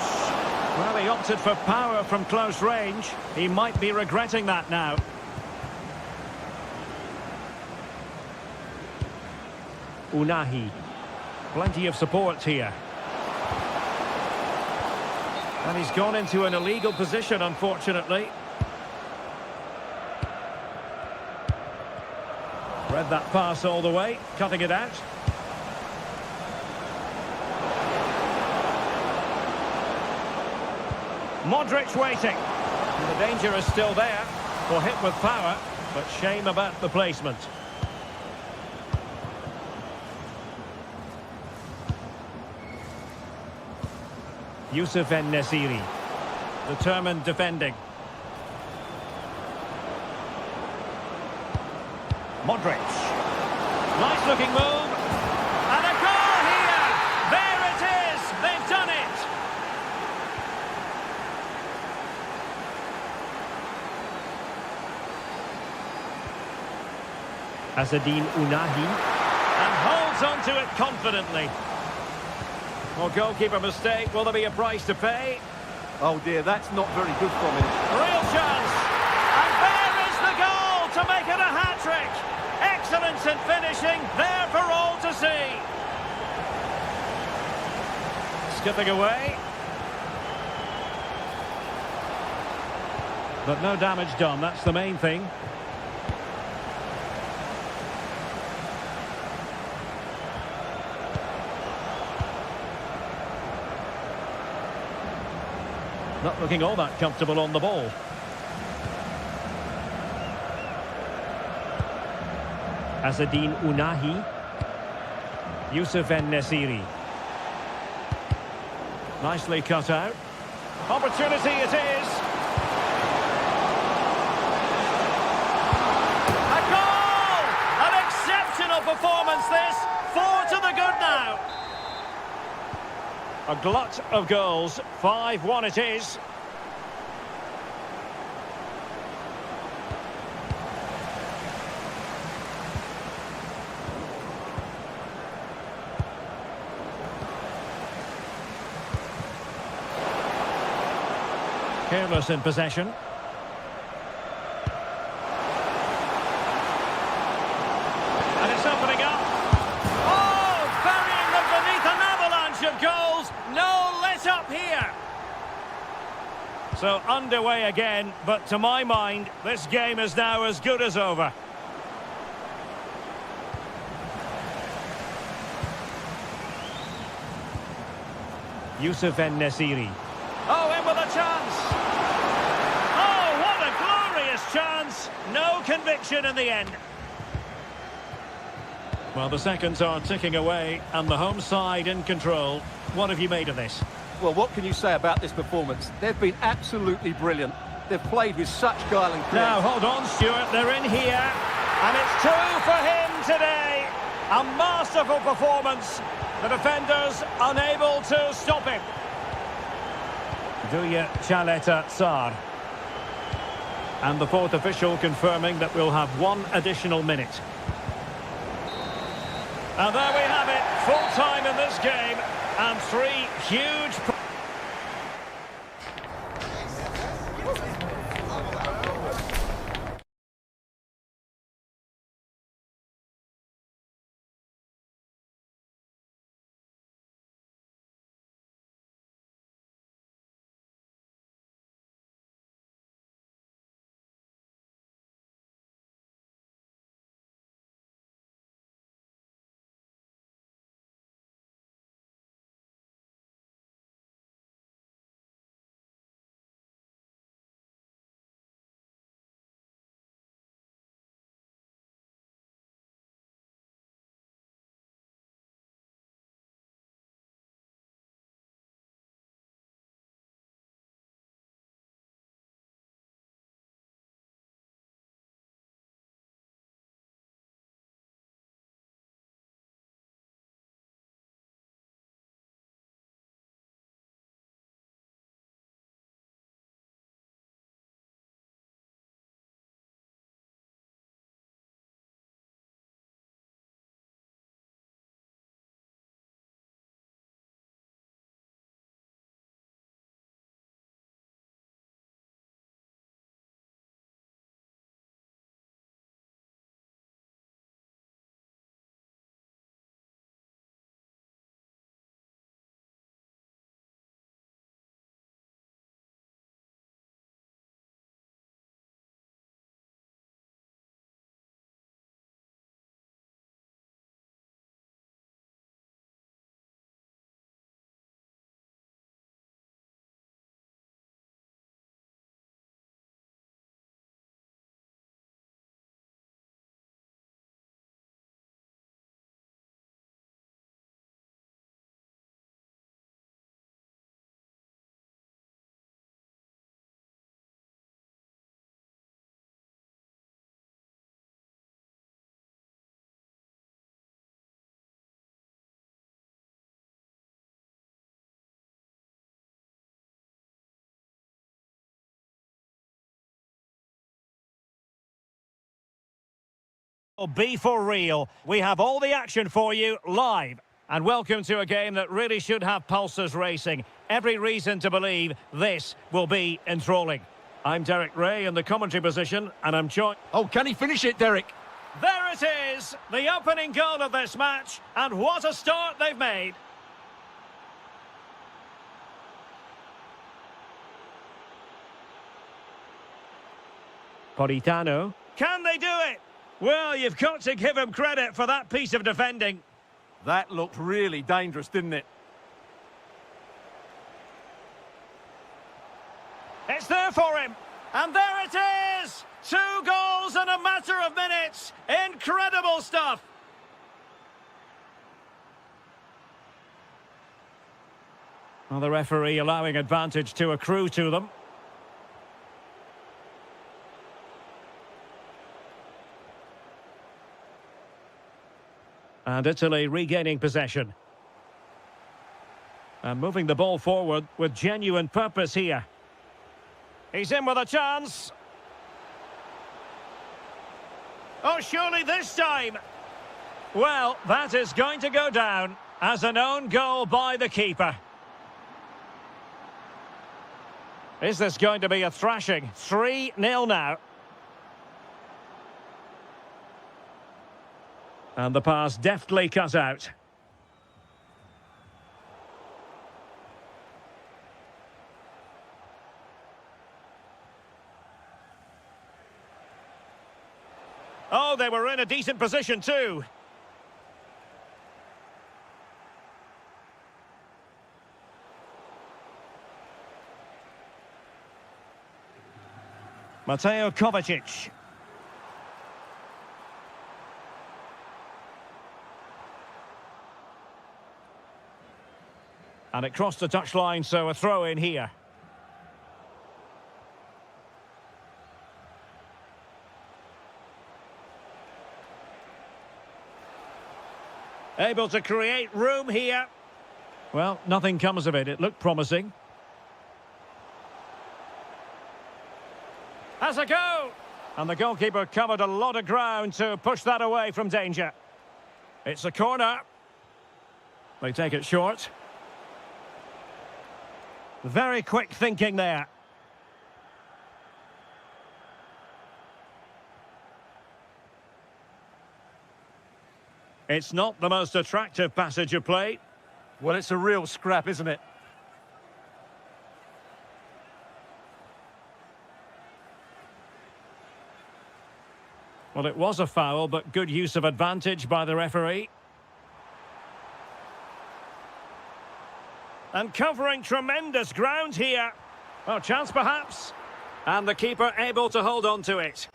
Well, he opted for power from close range. He might be regretting that now. Unahi. Plenty of support here. And he's gone into an illegal position, unfortunately. Read that pass all the way, cutting it out. Modric waiting. And the danger is still there. For hit with power, but shame about the placement. Youssef En-Nesyri. Determined defending. Modric. Nice looking move. And a goal here! There it is! They've done it! Azzedine Unahi. And holds on to it confidently. Well, goalkeeper mistake. Will there be a price to pay? Oh dear, that's not very good from him. Real chance! And there is the goal to make it a hat-trick! Excellence in finishing, there for all to see. Skipping away. But no damage done, that's the main thing. Not looking all that comfortable on the ball. Azzedine Unahi. Youssef En-Nesyri. Nicely cut out. Opportunity it is. A goal! An exceptional performance this. 4 to the good now. A glut of goals. 5-1 it is. Careless in possession. And it's opening up. Oh, burying them beneath an avalanche of goals. No let up here. So underway again, but to my mind, this game is now as good as over. Youssef En-Nesyri. Oh, in with a chance. Oh, what a glorious chance. No conviction in the end. Well, the seconds are ticking away and the home side in control. What have you made of this? Well, what can you say about this performance? They've been absolutely brilliant. They've played with such guile and grace. Now, hold on, Stuart. They're in here. And it's 2 for him today. A masterful performance. The defenders unable to stop him. Duya Chaleta Tsar. And the fourth official confirming that we'll have 1 additional minute. And there we have it. Full time in this game. And 3 huge... Be for real. We have all the action for you live. And welcome to a game that really should have pulses racing. Every reason to believe this will be enthralling. I'm Derek Ray in the commentary position, and I'm joined... Oh, can he finish it, Derek? There it is, the opening goal of this match, and what a start they've made. Politano. Can they do it? Well, you've got to give him credit for that piece of defending. That looked really dangerous, didn't it? It's there for him. And there it is! 2 goals in a matter of minutes. Incredible stuff. Well, the referee allowing advantage to accrue to them. And Italy regaining possession. And moving the ball forward with genuine purpose here. He's in with a chance. Oh, surely this time. Well, that is going to go down as an own goal by the keeper. Is this going to be a thrashing? 3-0 now. And the pass deftly cut out. Oh, they were in a decent position too. Mateo Kovacic. And it crossed the touchline, so a throw in here. Able to create room here. Well, nothing comes of it. It looked promising. Has a go! And the goalkeeper covered a lot of ground to push that away from danger. It's a corner. They take it short. Very quick thinking there. It's not the most attractive passage of play. Well, it's a real scrap, isn't it? Well, it was a foul, but good use of advantage by the referee. And covering tremendous ground here. Well, chance perhaps. And the keeper able to hold on to it.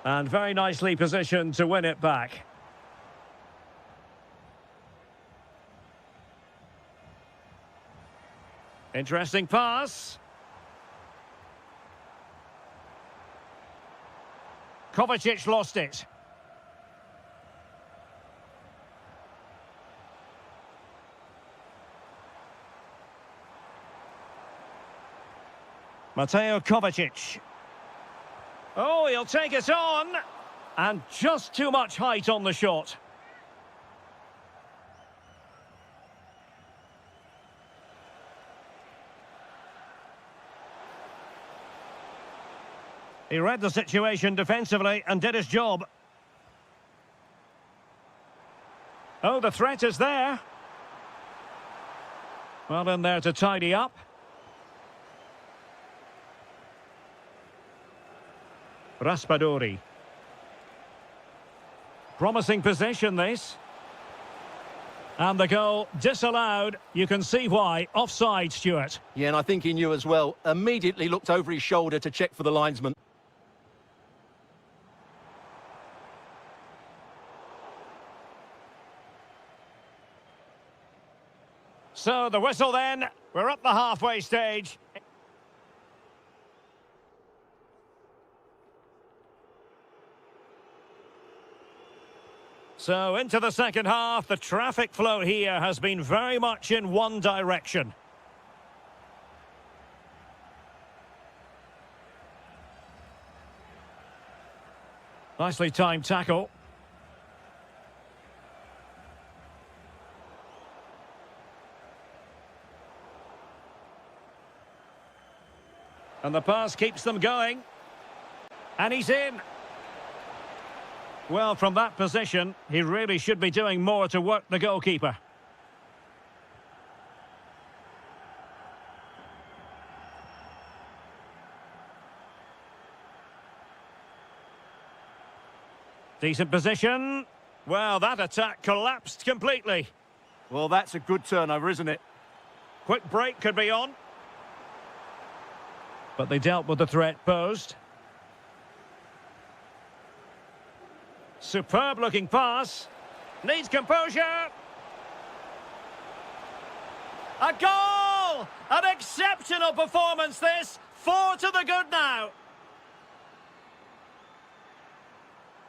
And very nicely positioned to win it back. Interesting pass. Kovacic lost it. Mateo Kovacic. Oh, he'll take it on. And just too much height on the shot. He read the situation defensively and did his job. Oh, the threat is there. Well, in there to tidy up. Raspadori. Promising possession, this. And the goal disallowed. You can see why. Offside, Stuart. Yeah, and I think he knew as well. Immediately looked over his shoulder to check for the linesman. So the whistle then. We're up the halfway stage. So into the second half, the traffic flow here has been very much in one direction. Nicely timed tackle. And the pass keeps them going. And he's in. Well, from that position, he really should be doing more to work the goalkeeper. Decent position. Well, that attack collapsed completely. Well, that's a good turnover, isn't it? Quick break could be on. But they dealt with the threat posed. Superb looking pass. Needs composure. A goal! An exceptional performance this. 4 to the good now.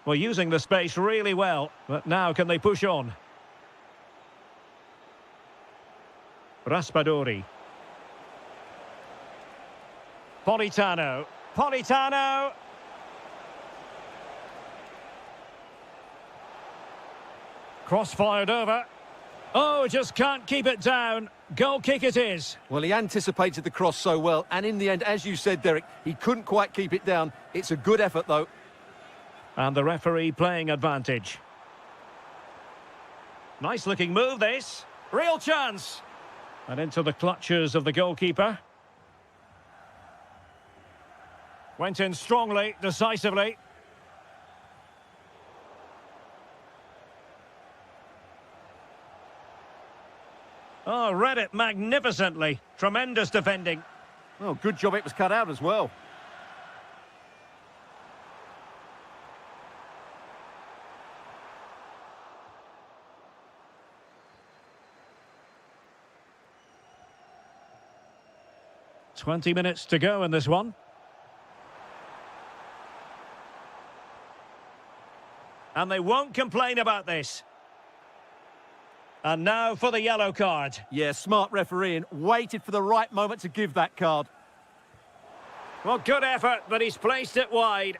Well, using the space really well. But now can they push on? Raspadori. Politano. Politano. Cross fired over. Oh, just can't keep it down. Goal kick it is. Well, he anticipated the cross so well, and in the end, as you said, Derek, he couldn't quite keep it down. It's a good effort, though. And the referee playing advantage. Nice looking move, this. Real chance. And into the clutches of the goalkeeper. Went in strongly, decisively. Oh, read it magnificently. Tremendous defending. Oh, good job it was cut out as well. "20 minutes to go in this one. And they won't complain about this. And now for the yellow card. Yeah, smart refereeing. Waited for the right moment to give that card. Well, good effort, but he's placed it wide.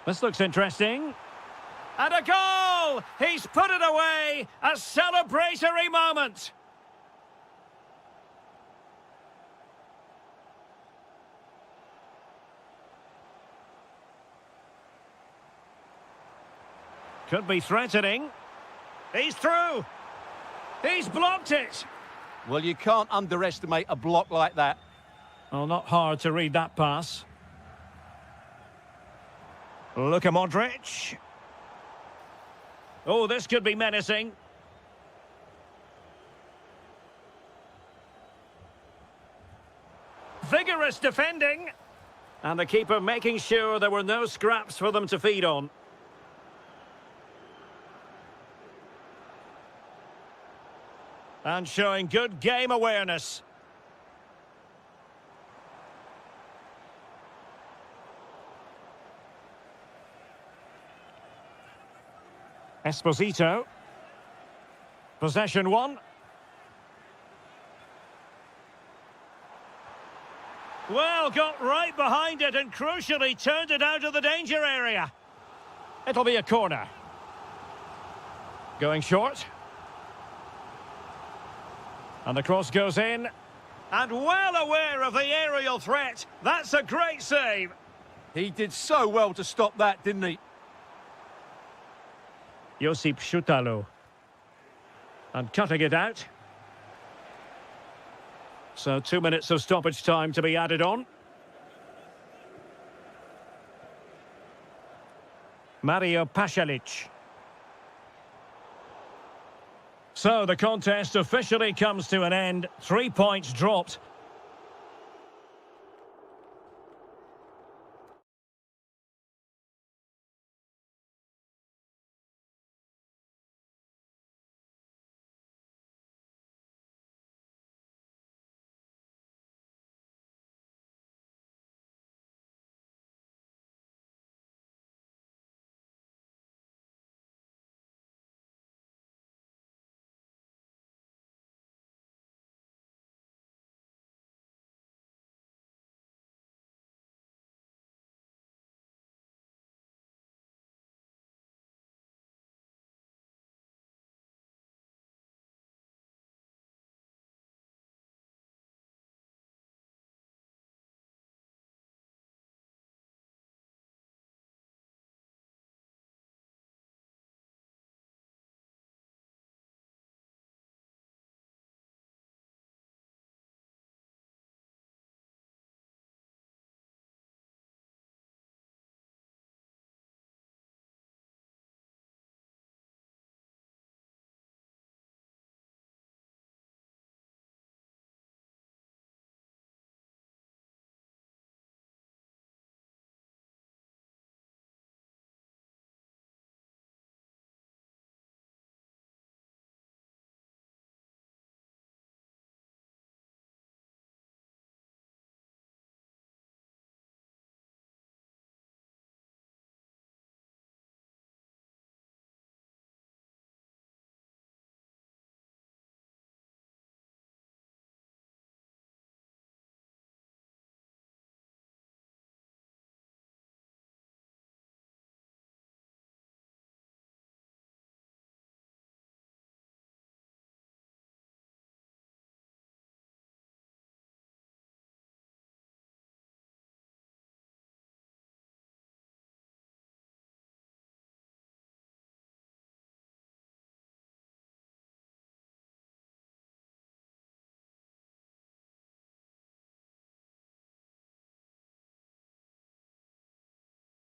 This looks interesting. And a goal! He's put it away! A celebratory moment! Could be threatening. He's through! He's blocked it! Well, you can't underestimate a block like that. Well, not hard to read that pass. Luka Modric. Oh, this could be menacing. Vigorous defending. And the keeper making sure there were no scraps for them to feed on. And showing good game awareness. Esposito. Possession one. Well, got right behind it and crucially turned it out of the danger area. It'll be a corner. Going short. And the cross goes in. And well aware of the aerial threat. That's a great save. He did so well to stop that, didn't he? Josip Šutalo. And cutting it out. So 2 minutes of stoppage time to be added on. Mario Pasalic. So the contest officially comes to an end. 3 points dropped.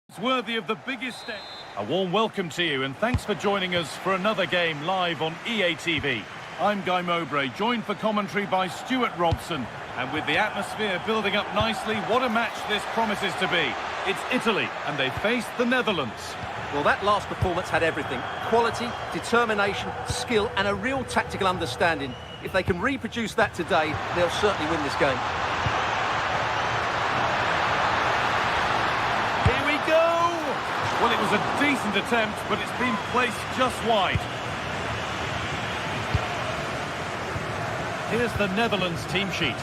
It's worthy of the biggest step. A warm welcome to you and thanks for joining us for another game live on EA TV. I'm Guy Mowbray, joined for commentary by Stuart Robson. And with the atmosphere building up nicely, what a match this promises to be. It's Italy and they face the Netherlands. Well, that last performance had everything. Quality, determination, skill and a real tactical understanding. If they can reproduce that today, they'll certainly win this game. Here we go! Well, it was a decent attempt, but it's been placed just wide. Here's the Netherlands team sheet.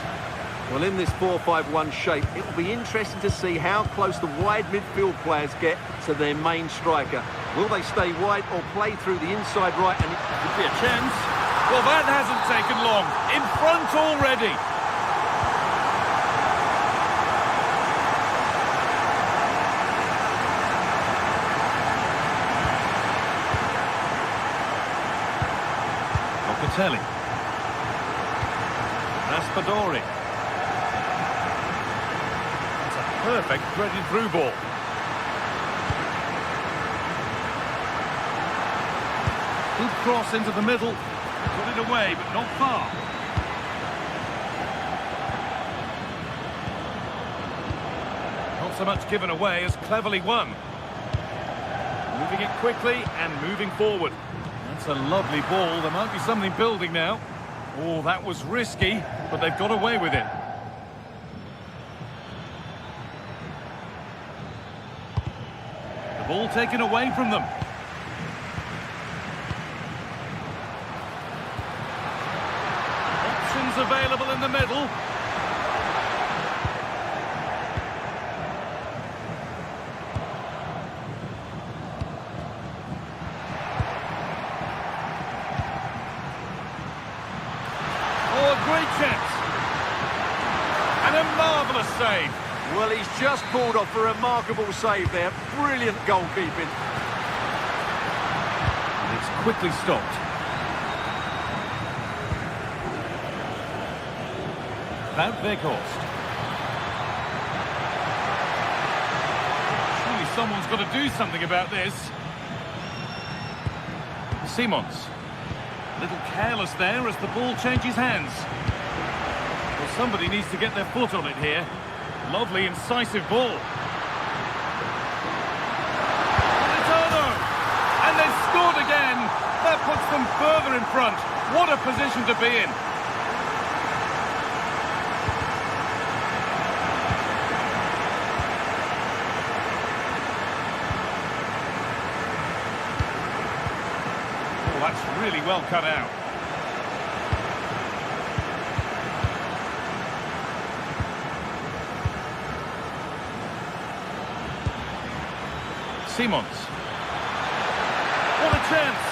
Well, in this 4-5-1 shape, it will be interesting to see how close the wide midfield players get to their main striker. Will they stay wide or play through the inside right? And it Could be a chance. Well, that hasn't taken long. In front already. Locatelli. Raspadori. That's a perfect threaded through ball. Good cross into the middle. Put it away, but not far. Not so much given away as cleverly won. Moving it quickly and moving forward. That's a lovely ball. There might be something building now. Oh, that was risky, but they've got away with it. The ball taken away from them. Options available in the middle. Great chance. And a marvellous save. well, he's just pulled off a remarkable save there. Brilliant goalkeeping. And it's quickly stopped. Wout Weghorst. Surely someone's got to do something about this. Simons. A little careless there as the ball changes hands. Well, somebody needs to get their foot on it here. Lovely, incisive ball. Politano! And they've scored again! That puts them further in front. What a position to be in. Oh, that's really well cut out. Simons. What a chance!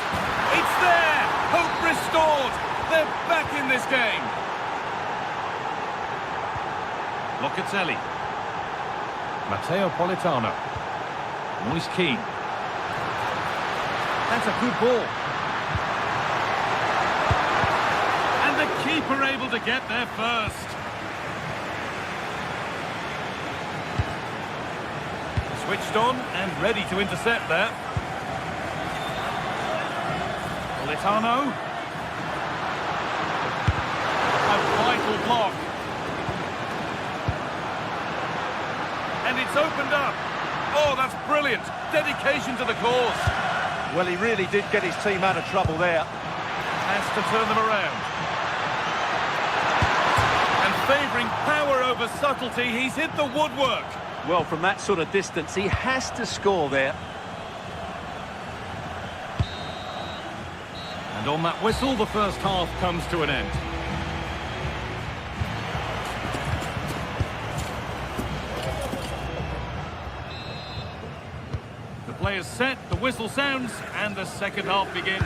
It's there! Hope restored! They're back in this game! Locatelli. Matteo Politano. Moise Keane. That's a good ball. And the keeper able to get there first. Switched on and ready to intercept there. Politano. A vital block. And it's opened up. Oh, that's brilliant. Dedication to the cause. Well, he really did get his team out of trouble there. Has to turn them around. And favouring power over subtlety, he's hit the woodwork. Well, from that sort of distance, he has to score there. And on that whistle, the first half comes to an end. The players set, the whistle sounds, and the second half begins.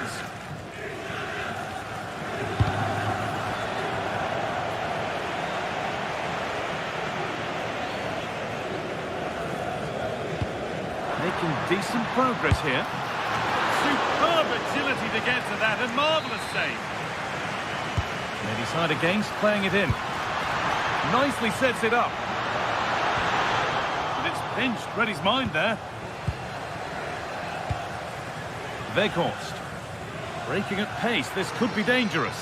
Making decent progress here. Superb agility to get to that, and marvellous save. They decide against playing it in. Nicely sets it up. But it's pinched Reddy's mind there. Weghorst. Breaking at pace, this could be dangerous.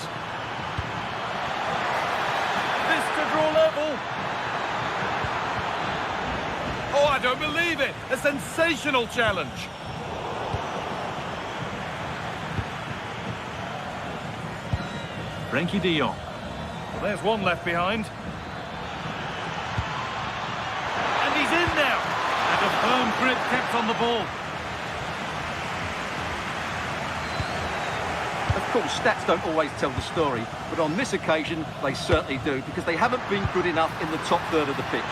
This to draw level. Oh, I don't believe it! A sensational challenge! Frenkie de Jong. Well, there's one left behind. And he's in now! And a firm grip kept on the ball. Of course, stats don't always tell the story, but on this occasion, they certainly do, because they haven't been good enough in the top third of the pitch.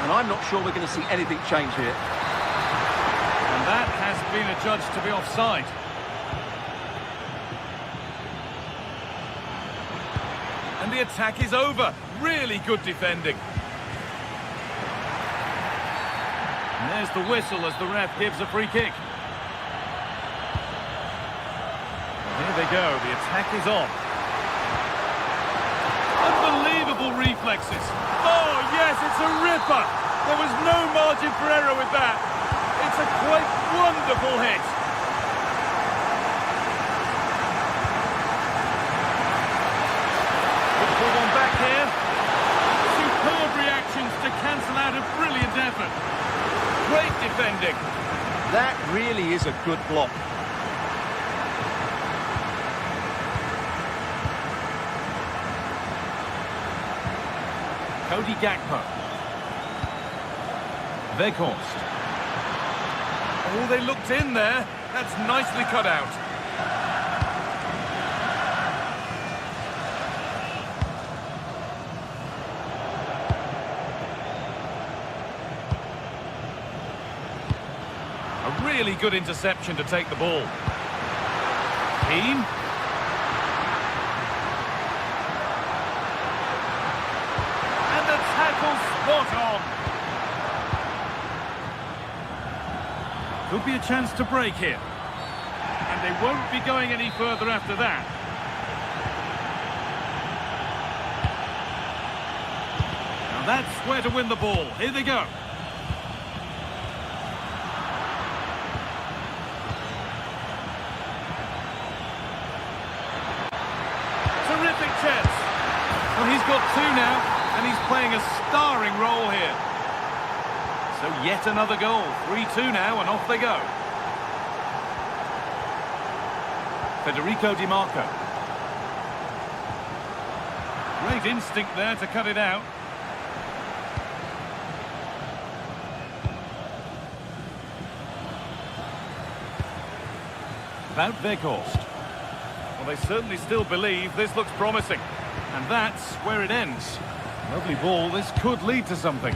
And I'm not sure we're going to see anything change here. And that has been adjudged to be offside. And the attack is over. Really good defending. And there's the whistle as the ref gives a free kick. Here they go, the attack is on. Unbelievable reflexes. Oh yes, it's a ripper. There was no margin for error with that. It's a quite wonderful hit. Good for one back here. Superb reactions to cancel out a brilliant effort. Great defending. That really is a good block. Cody Gakpo. Weghorst. Oh, they looked in there. That's nicely cut out. A really good interception to take the ball. Keane. Spot on. Could be a chance to break here. And they won't be going any further after that. Now that's where to win the ball. Here they go. Terrific chance. Well, he's got two now. And he's playing a starring role here. So yet another goal. 3-2 now, and off they go. Federico Di Marco. Great instinct there to cut it out. About Weghorst. Well, they certainly still believe this looks promising. And that's where it ends. Lovely ball, this could lead to something.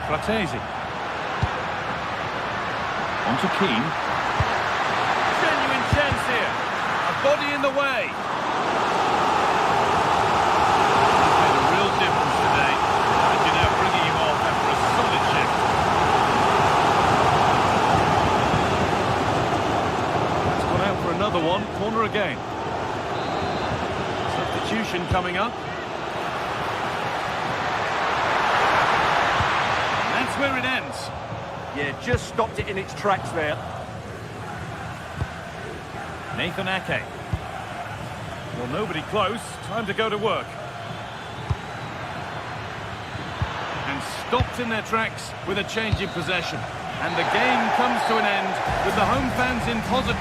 Fratesi. On to Keane. Genuine chance here. A body in the way. He's made a real difference today. And you're now bringing him off after a solid shift. For another one, corner again. Substitution coming up. And that's where it ends. Yeah, just stopped it in its tracks there. Nathan Ake. Well, nobody close. Time to go to work. And stopped in their tracks with a change in possession. And the game comes to an end with the home fans in positive.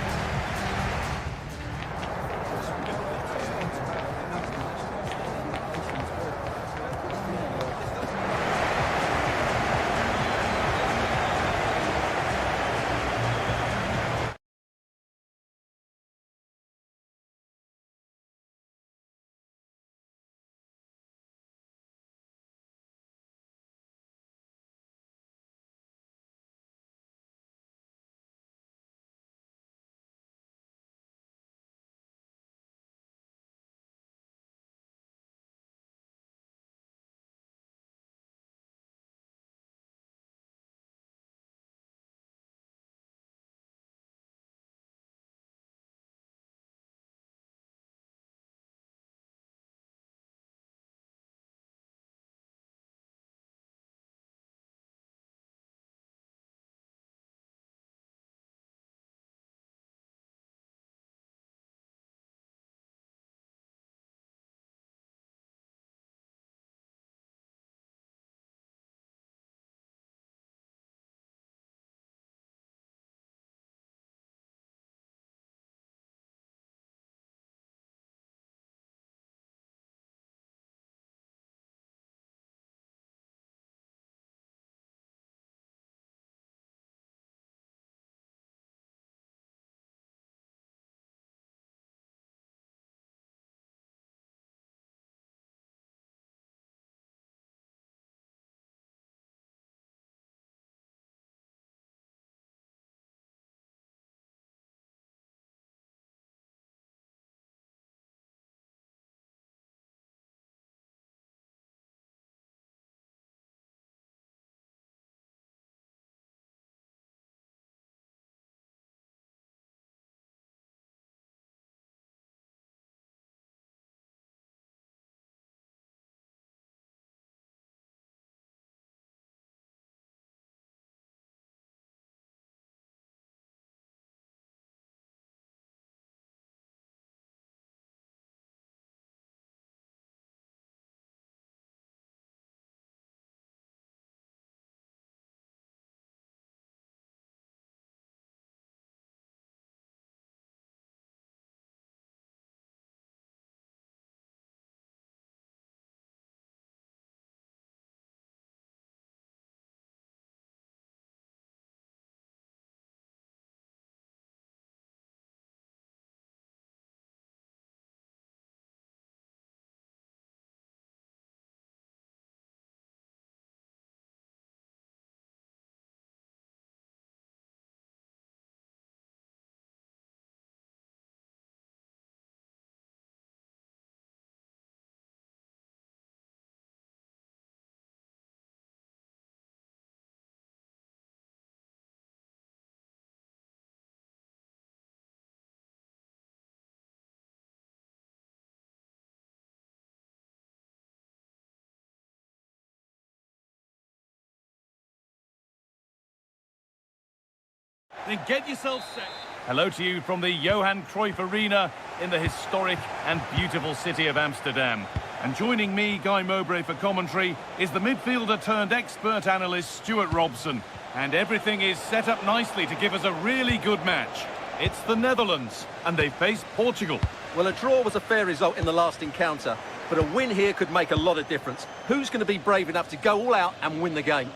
then get yourself set. Hello to you from the Johan Cruyff Arena in the historic and beautiful city of Amsterdam. And joining me, Guy Mowbray, for commentary is the midfielder turned expert analyst Stuart Robson. And everything is set up nicely to give us a really good match. It's the Netherlands, and they face Portugal. Well, a draw was a fair result in the last encounter, but a win here could make a lot of difference. Who's going to be brave enough to go all out and win the game?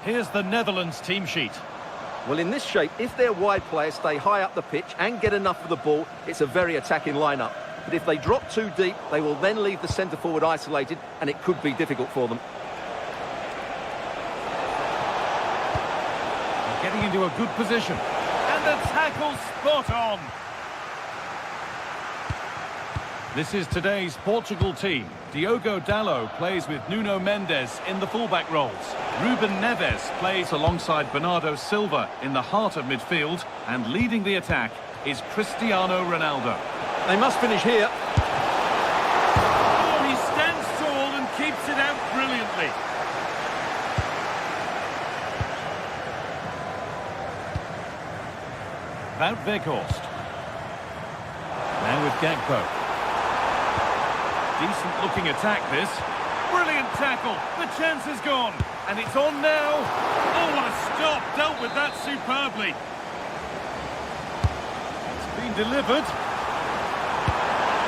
Here's the Netherlands team sheet. Well, in this shape, if their wide players stay high up the pitch and get enough of the ball, it's a very attacking lineup. But if they drop too deep, they will then leave the centre-forward isolated, and it could be difficult for them. They're getting into a good position. And the tackle spot on. This is today's Portugal team. Diogo Dalot plays with Nuno Mendes in the fullback roles. Ruben Neves plays alongside Bernardo Silva in the heart of midfield, and leading the attack is Cristiano Ronaldo. They must finish here. Oh, he stands tall and keeps it out brilliantly. Wout Weghorst. Now with Gakpo. Decent looking attack this. Brilliant tackle. The chance is gone. And it's on now. Oh, what a stop. Dealt with that superbly. It's been delivered.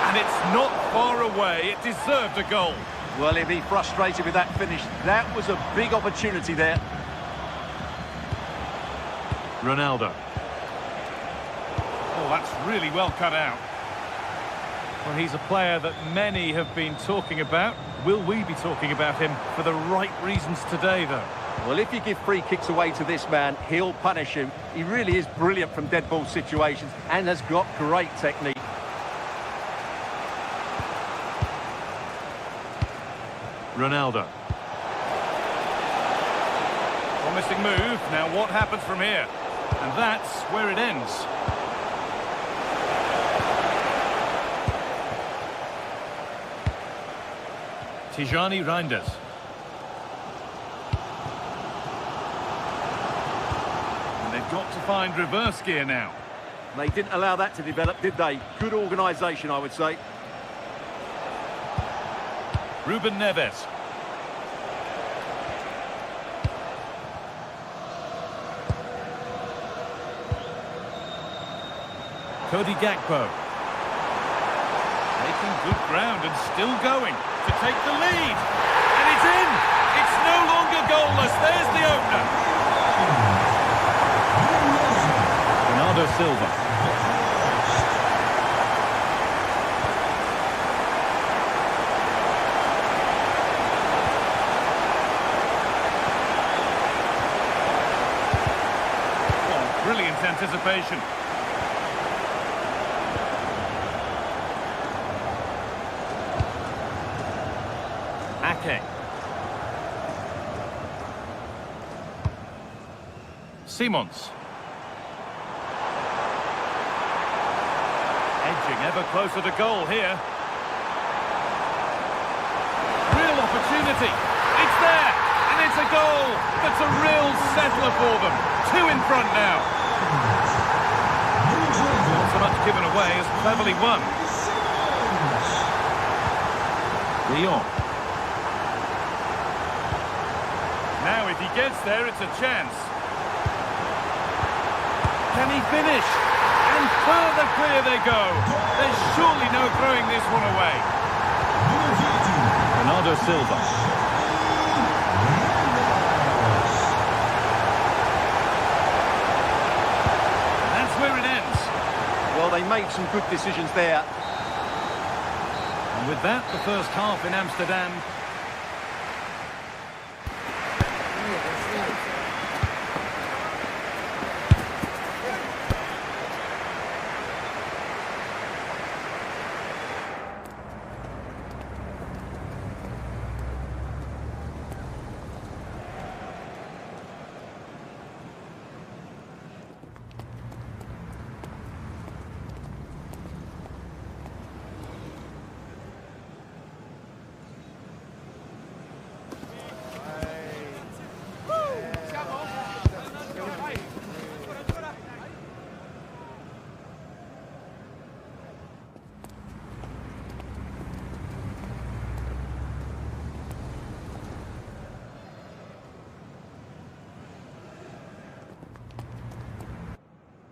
And it's not far away. It deserved a goal. Well, he'll be frustrated with that finish. That was a big opportunity there. Ronaldo. Oh, that's really well cut out. Well, he's a player that many have been talking about. Will we be talking about him for the right reasons today, though? Well, if you give free kicks away to this man, he'll punish you. He really is brilliant from dead ball situations and has got great technique. Ronaldo. Promising move. Now what happens from here? And that's where it ends. Tijani Reinders. And they've got to find reverse gear now. They didn't allow that to develop, did they? Good organisation, I would say. Ruben Neves. Cody Gakpo. Making good ground and still going to take the lead. And it's in! It's no longer goalless. There's the opener. Bernardo Silva. Oh, brilliant anticipation. Ake. Simons. Edging ever closer to goal here. Real opportunity. It's there. And it's a goal. That's a real settler for them. 2 in front now. Not so much given away as cleverly won. Lyon. Now if he gets there, it's a chance. Can he finish? And further clear they go. There's surely no throwing this one away. Bernardo Silva. And that's where it ends. Well, they made some good decisions there. And with that, the first half in Amsterdam.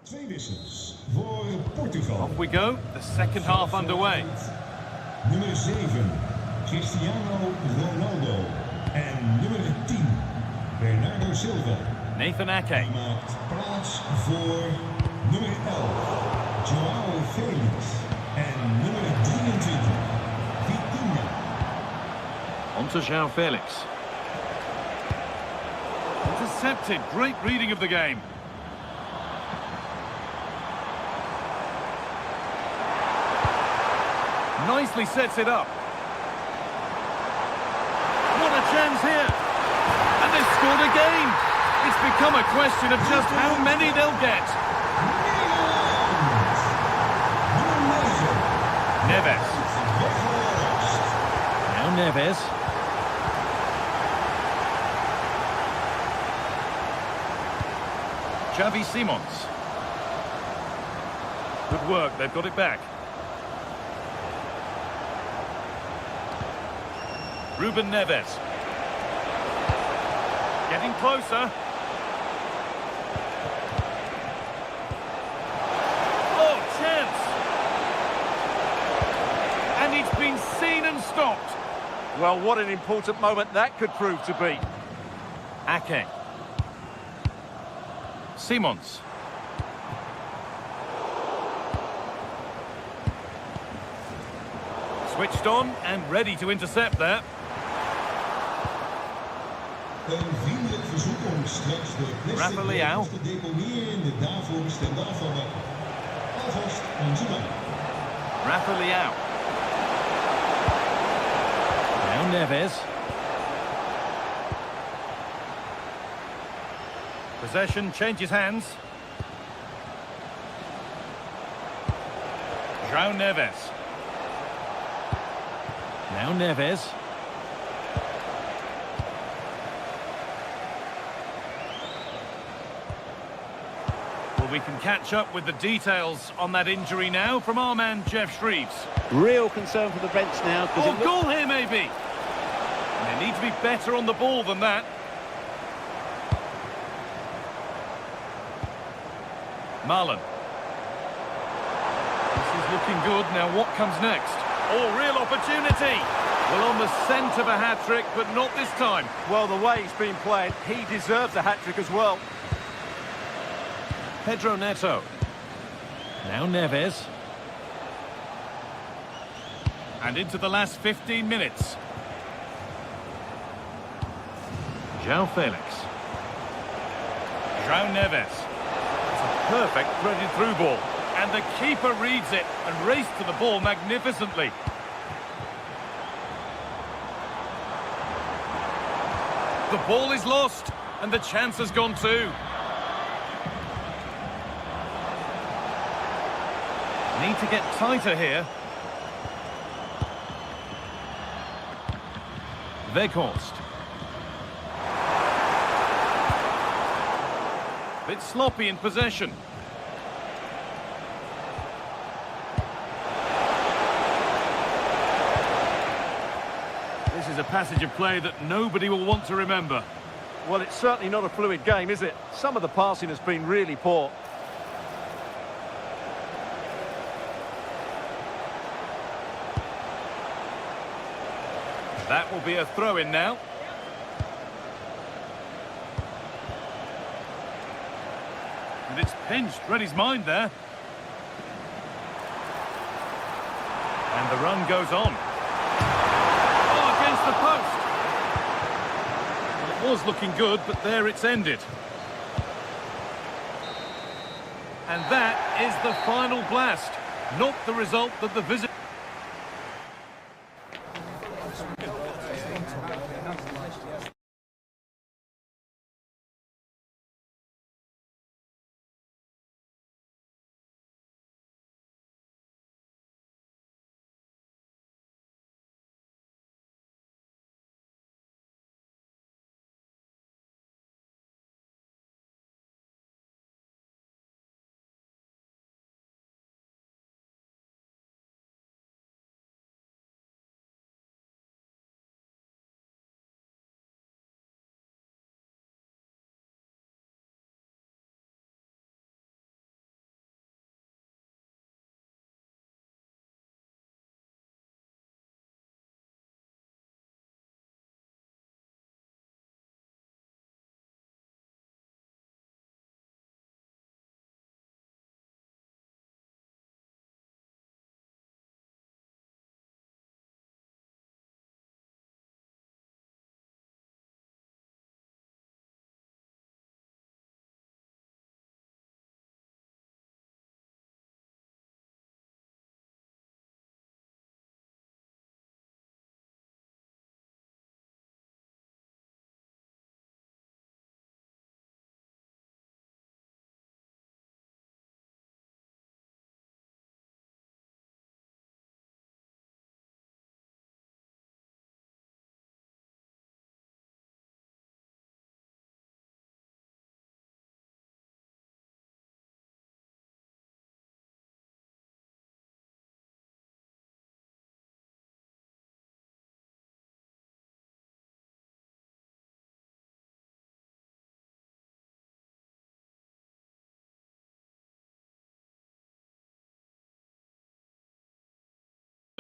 Twee wissels voor Portugal. Off we go, the second half underway. Nummer 7, Cristiano Ronaldo. En nummer 10, Bernardo Silva. Nathan Ake. Hij maakt plaats voor nummer 11, Joao Felix. En nummer 23, Vitinha. On to Joao Felix. Intercepted, great reading of the game. Nicely sets it up. What a chance here. And they've scored again. It's become a question of just how many they'll get. Neves. Now Neves. Xavi Simons. Good work, they've got it back. Ruben Neves. Getting closer. Oh, chance! And it's been seen and stopped. Well, what an important moment that could prove to be. Ake. Simons. Switched on and ready to intercept there. Een vriendelijk verzoek om straks de plastic bekertjes te deponeren in de daarvoor bestemde afvalbakken. Alvast onze dank. Rafa Leao. Now Neves. Possession changes hands. João Neves. Now Neves. Well, we can catch up with the details on that injury now from our man Jeff Shreves. Real concern for the bench now. Oh, goal here maybe. And they need to be better on the ball than that. Marlon. This is looking good. Now what comes next? Oh, real opportunity. Well, on the scent of a hat-trick, but not this time. Well, the way he's been playing, he deserves a hat-trick as well. Pedro Neto. Now Neves. And into the last 15 minutes. João Felix. João Neves. It's a perfect threaded through ball. And the keeper reads it and raced to the ball magnificently. The ball is lost, and the chance has gone too. Need to get tighter here. Weghorst. Bit sloppy in possession. This is a passage of play that nobody will want to remember. Well, it's certainly not a fluid game, is it? Some of the passing has been really poor. That will be a throw-in now. And it's pinched, read his mind there. And the run goes on. Oh, against the post. Well, it was looking good, but there it's ended. And that is the final blast. Not the result that the visitor...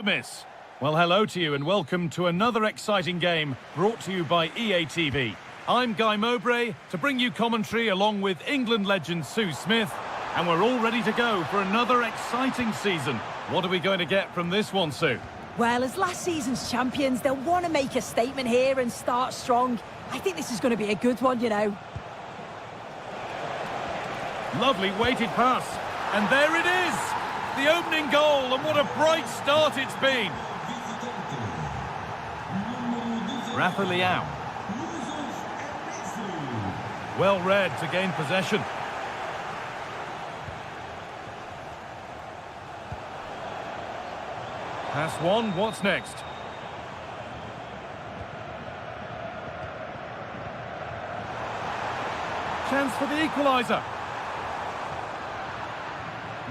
miss. Well, hello to you and welcome to another exciting game brought to you by EA TV. I'm Guy Mowbray to bring you commentary along with England legend Sue Smith, and we're all ready to go for another exciting season. What are we going to get from this one, Sue? Well, as last season's champions, they'll want to make a statement here and start strong. I think this is going to be a good one, you know. Lovely weighted pass. And there it is! The opening goal, and what a bright start it's been. Rafa Leão. Well read to gain possession. Pass one, what's next? Chance for the equaliser.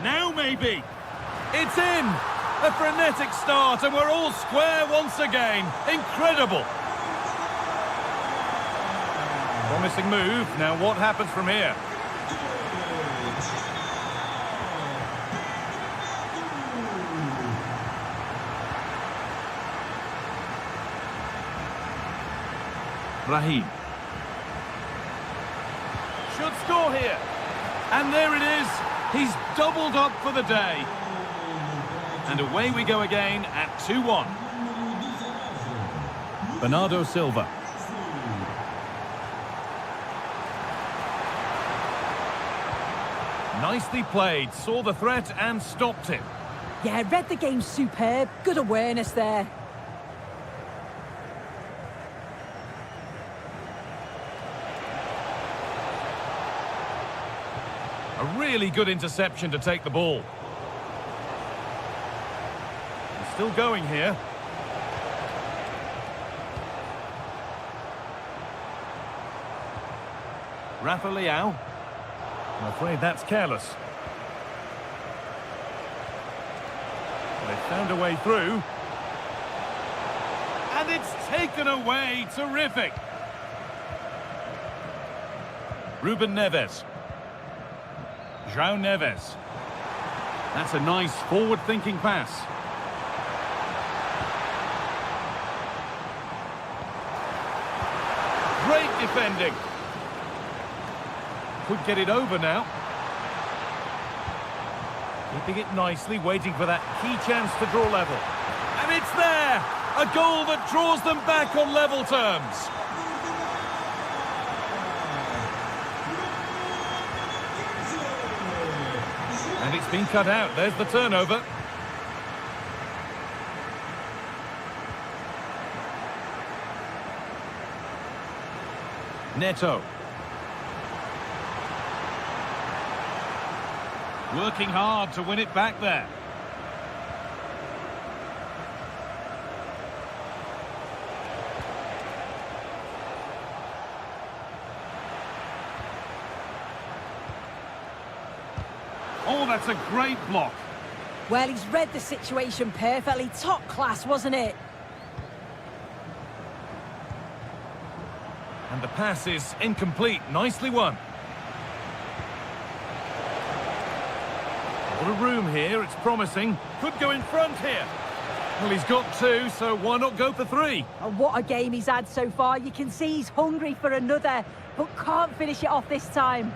Now maybe. It's in! A frenetic start and we're all square once again. Incredible! Promising move. Now what happens from here? Raheem. Should score here. And there it is. He's doubled up for the day. And away we go again at 2-1. Bernardo Silva. Nicely played, saw the threat and stopped it. Yeah, read the game superb. Good awareness there. A really good interception to take the ball. He's still going here. Rafa Leão. I'm afraid that's careless. They found a way through. And it's taken away. Terrific. Ruben Neves. João Neves. That's a nice forward-thinking pass. Great defending. Could get it over now. Keeping it nicely, waiting for that key chance to draw level. And it's there! A goal that draws them back on level terms. And it's been cut out. There's the turnover. Neto. Working hard to win it back there. Oh, that's a great block. Well, he's read the situation perfectly. Top class, wasn't it? And the pass is incomplete. Nicely won. A lot of room here. It's promising. Could go in front here. Well, he's got two, so why not go for three? And what a game he's had so far. You can see he's hungry for another, but can't finish it off this time.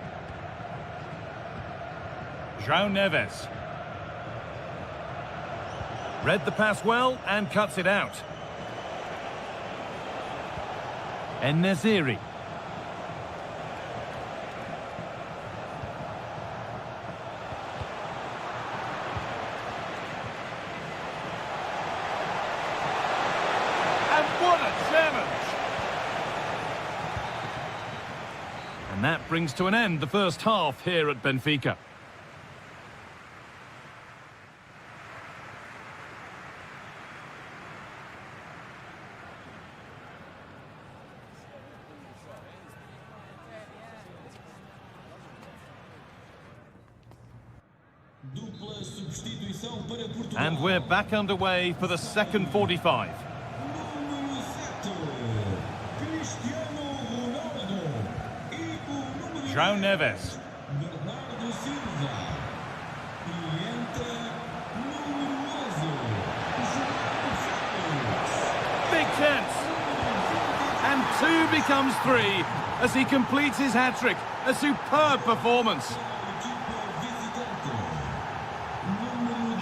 João Neves. Read the pass well and cuts it out. En-Nesyri. And what a challenge! And that brings to an end the first half here at Benfica. And we're back underway for the second 45. João Neves. And 2 becomes 3 as he completes his hat-trick. A superb performance.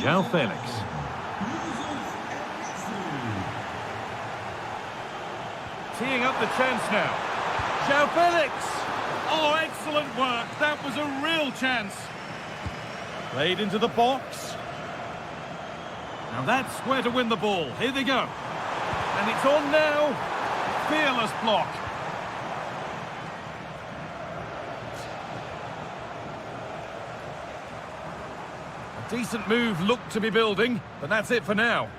João Felix. Teeing up the chance now. João Felix! Oh, excellent work. That was a real chance. Played into the box. Now that's where to win the ball. Here they go. And it's on now. Fearless block. A decent move looked to be building, but that's it for now.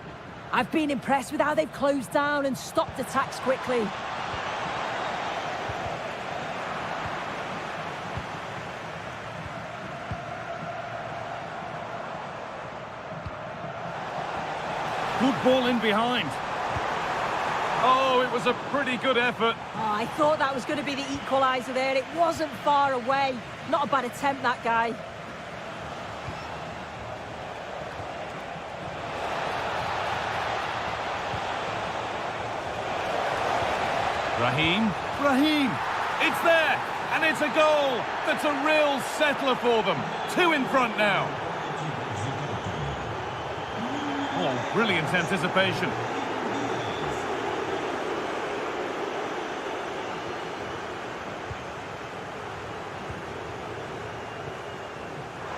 I've been impressed with how they've closed down and stopped attacks quickly. Good ball in behind. Oh, it was a pretty good effort. Oh, I thought that was going to be the equaliser there. It wasn't far away. Not a bad attempt, that guy. Raheem, it's there, and it's a goal. That's a real settler for them. 2 in front now. Oh, brilliant anticipation.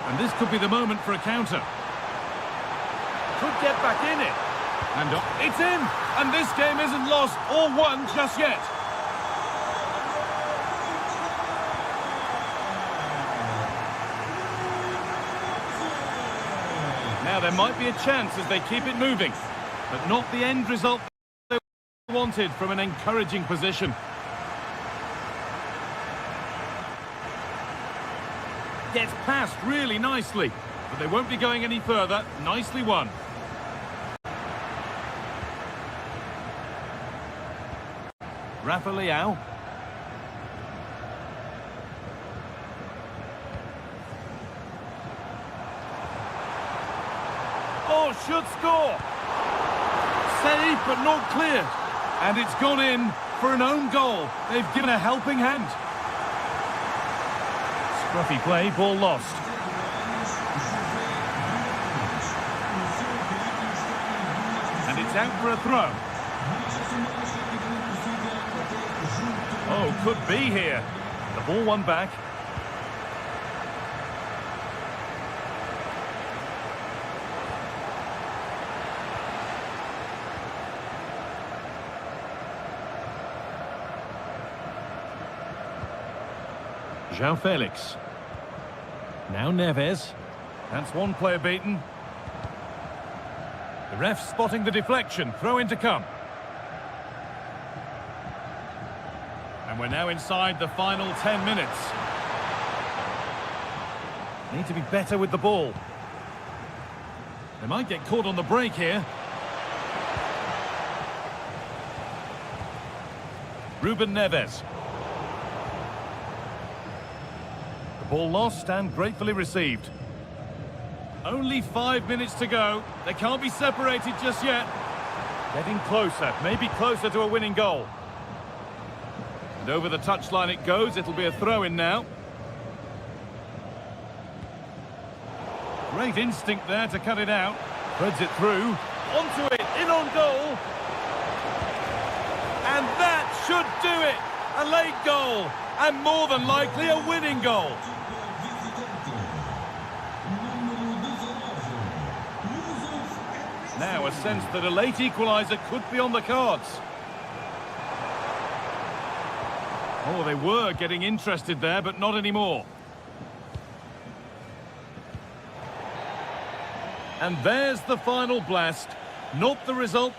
And this could be the moment for a counter. Could get back in it. And it's in! And this game isn't lost or won just yet. Now there might be a chance as they keep it moving, but not the end result they wanted from an encouraging position. Gets past really nicely, but they won't be going any further. Nicely won. Rafa Leão. Oh, should score. Saved but not cleared. And it's gone in for an own goal. They've given a helping hand. Scruffy play, ball lost. And it's out for a throw. Oh, could be here. The ball won back. João Felix. Now Neves. That's one player beaten. The ref spotting the deflection. Throw in to come. And we're now inside the final 10 minutes. Need to be better with the ball. They might get caught on the break here. Ruben Neves. The ball lost and gratefully received. Only 5 minutes to go. They can't be separated just yet. Getting closer, maybe closer to a winning goal. And over the touchline it goes. It'll be a throw-in now. Great instinct there to cut it out. Threads it through. Onto it, in on goal. And that should do it. A late goal. And more than likely a winning goal. Now a sense that a late equaliser could be on the cards. Oh, they were getting interested there, but not anymore. And there's the final blast. Not the result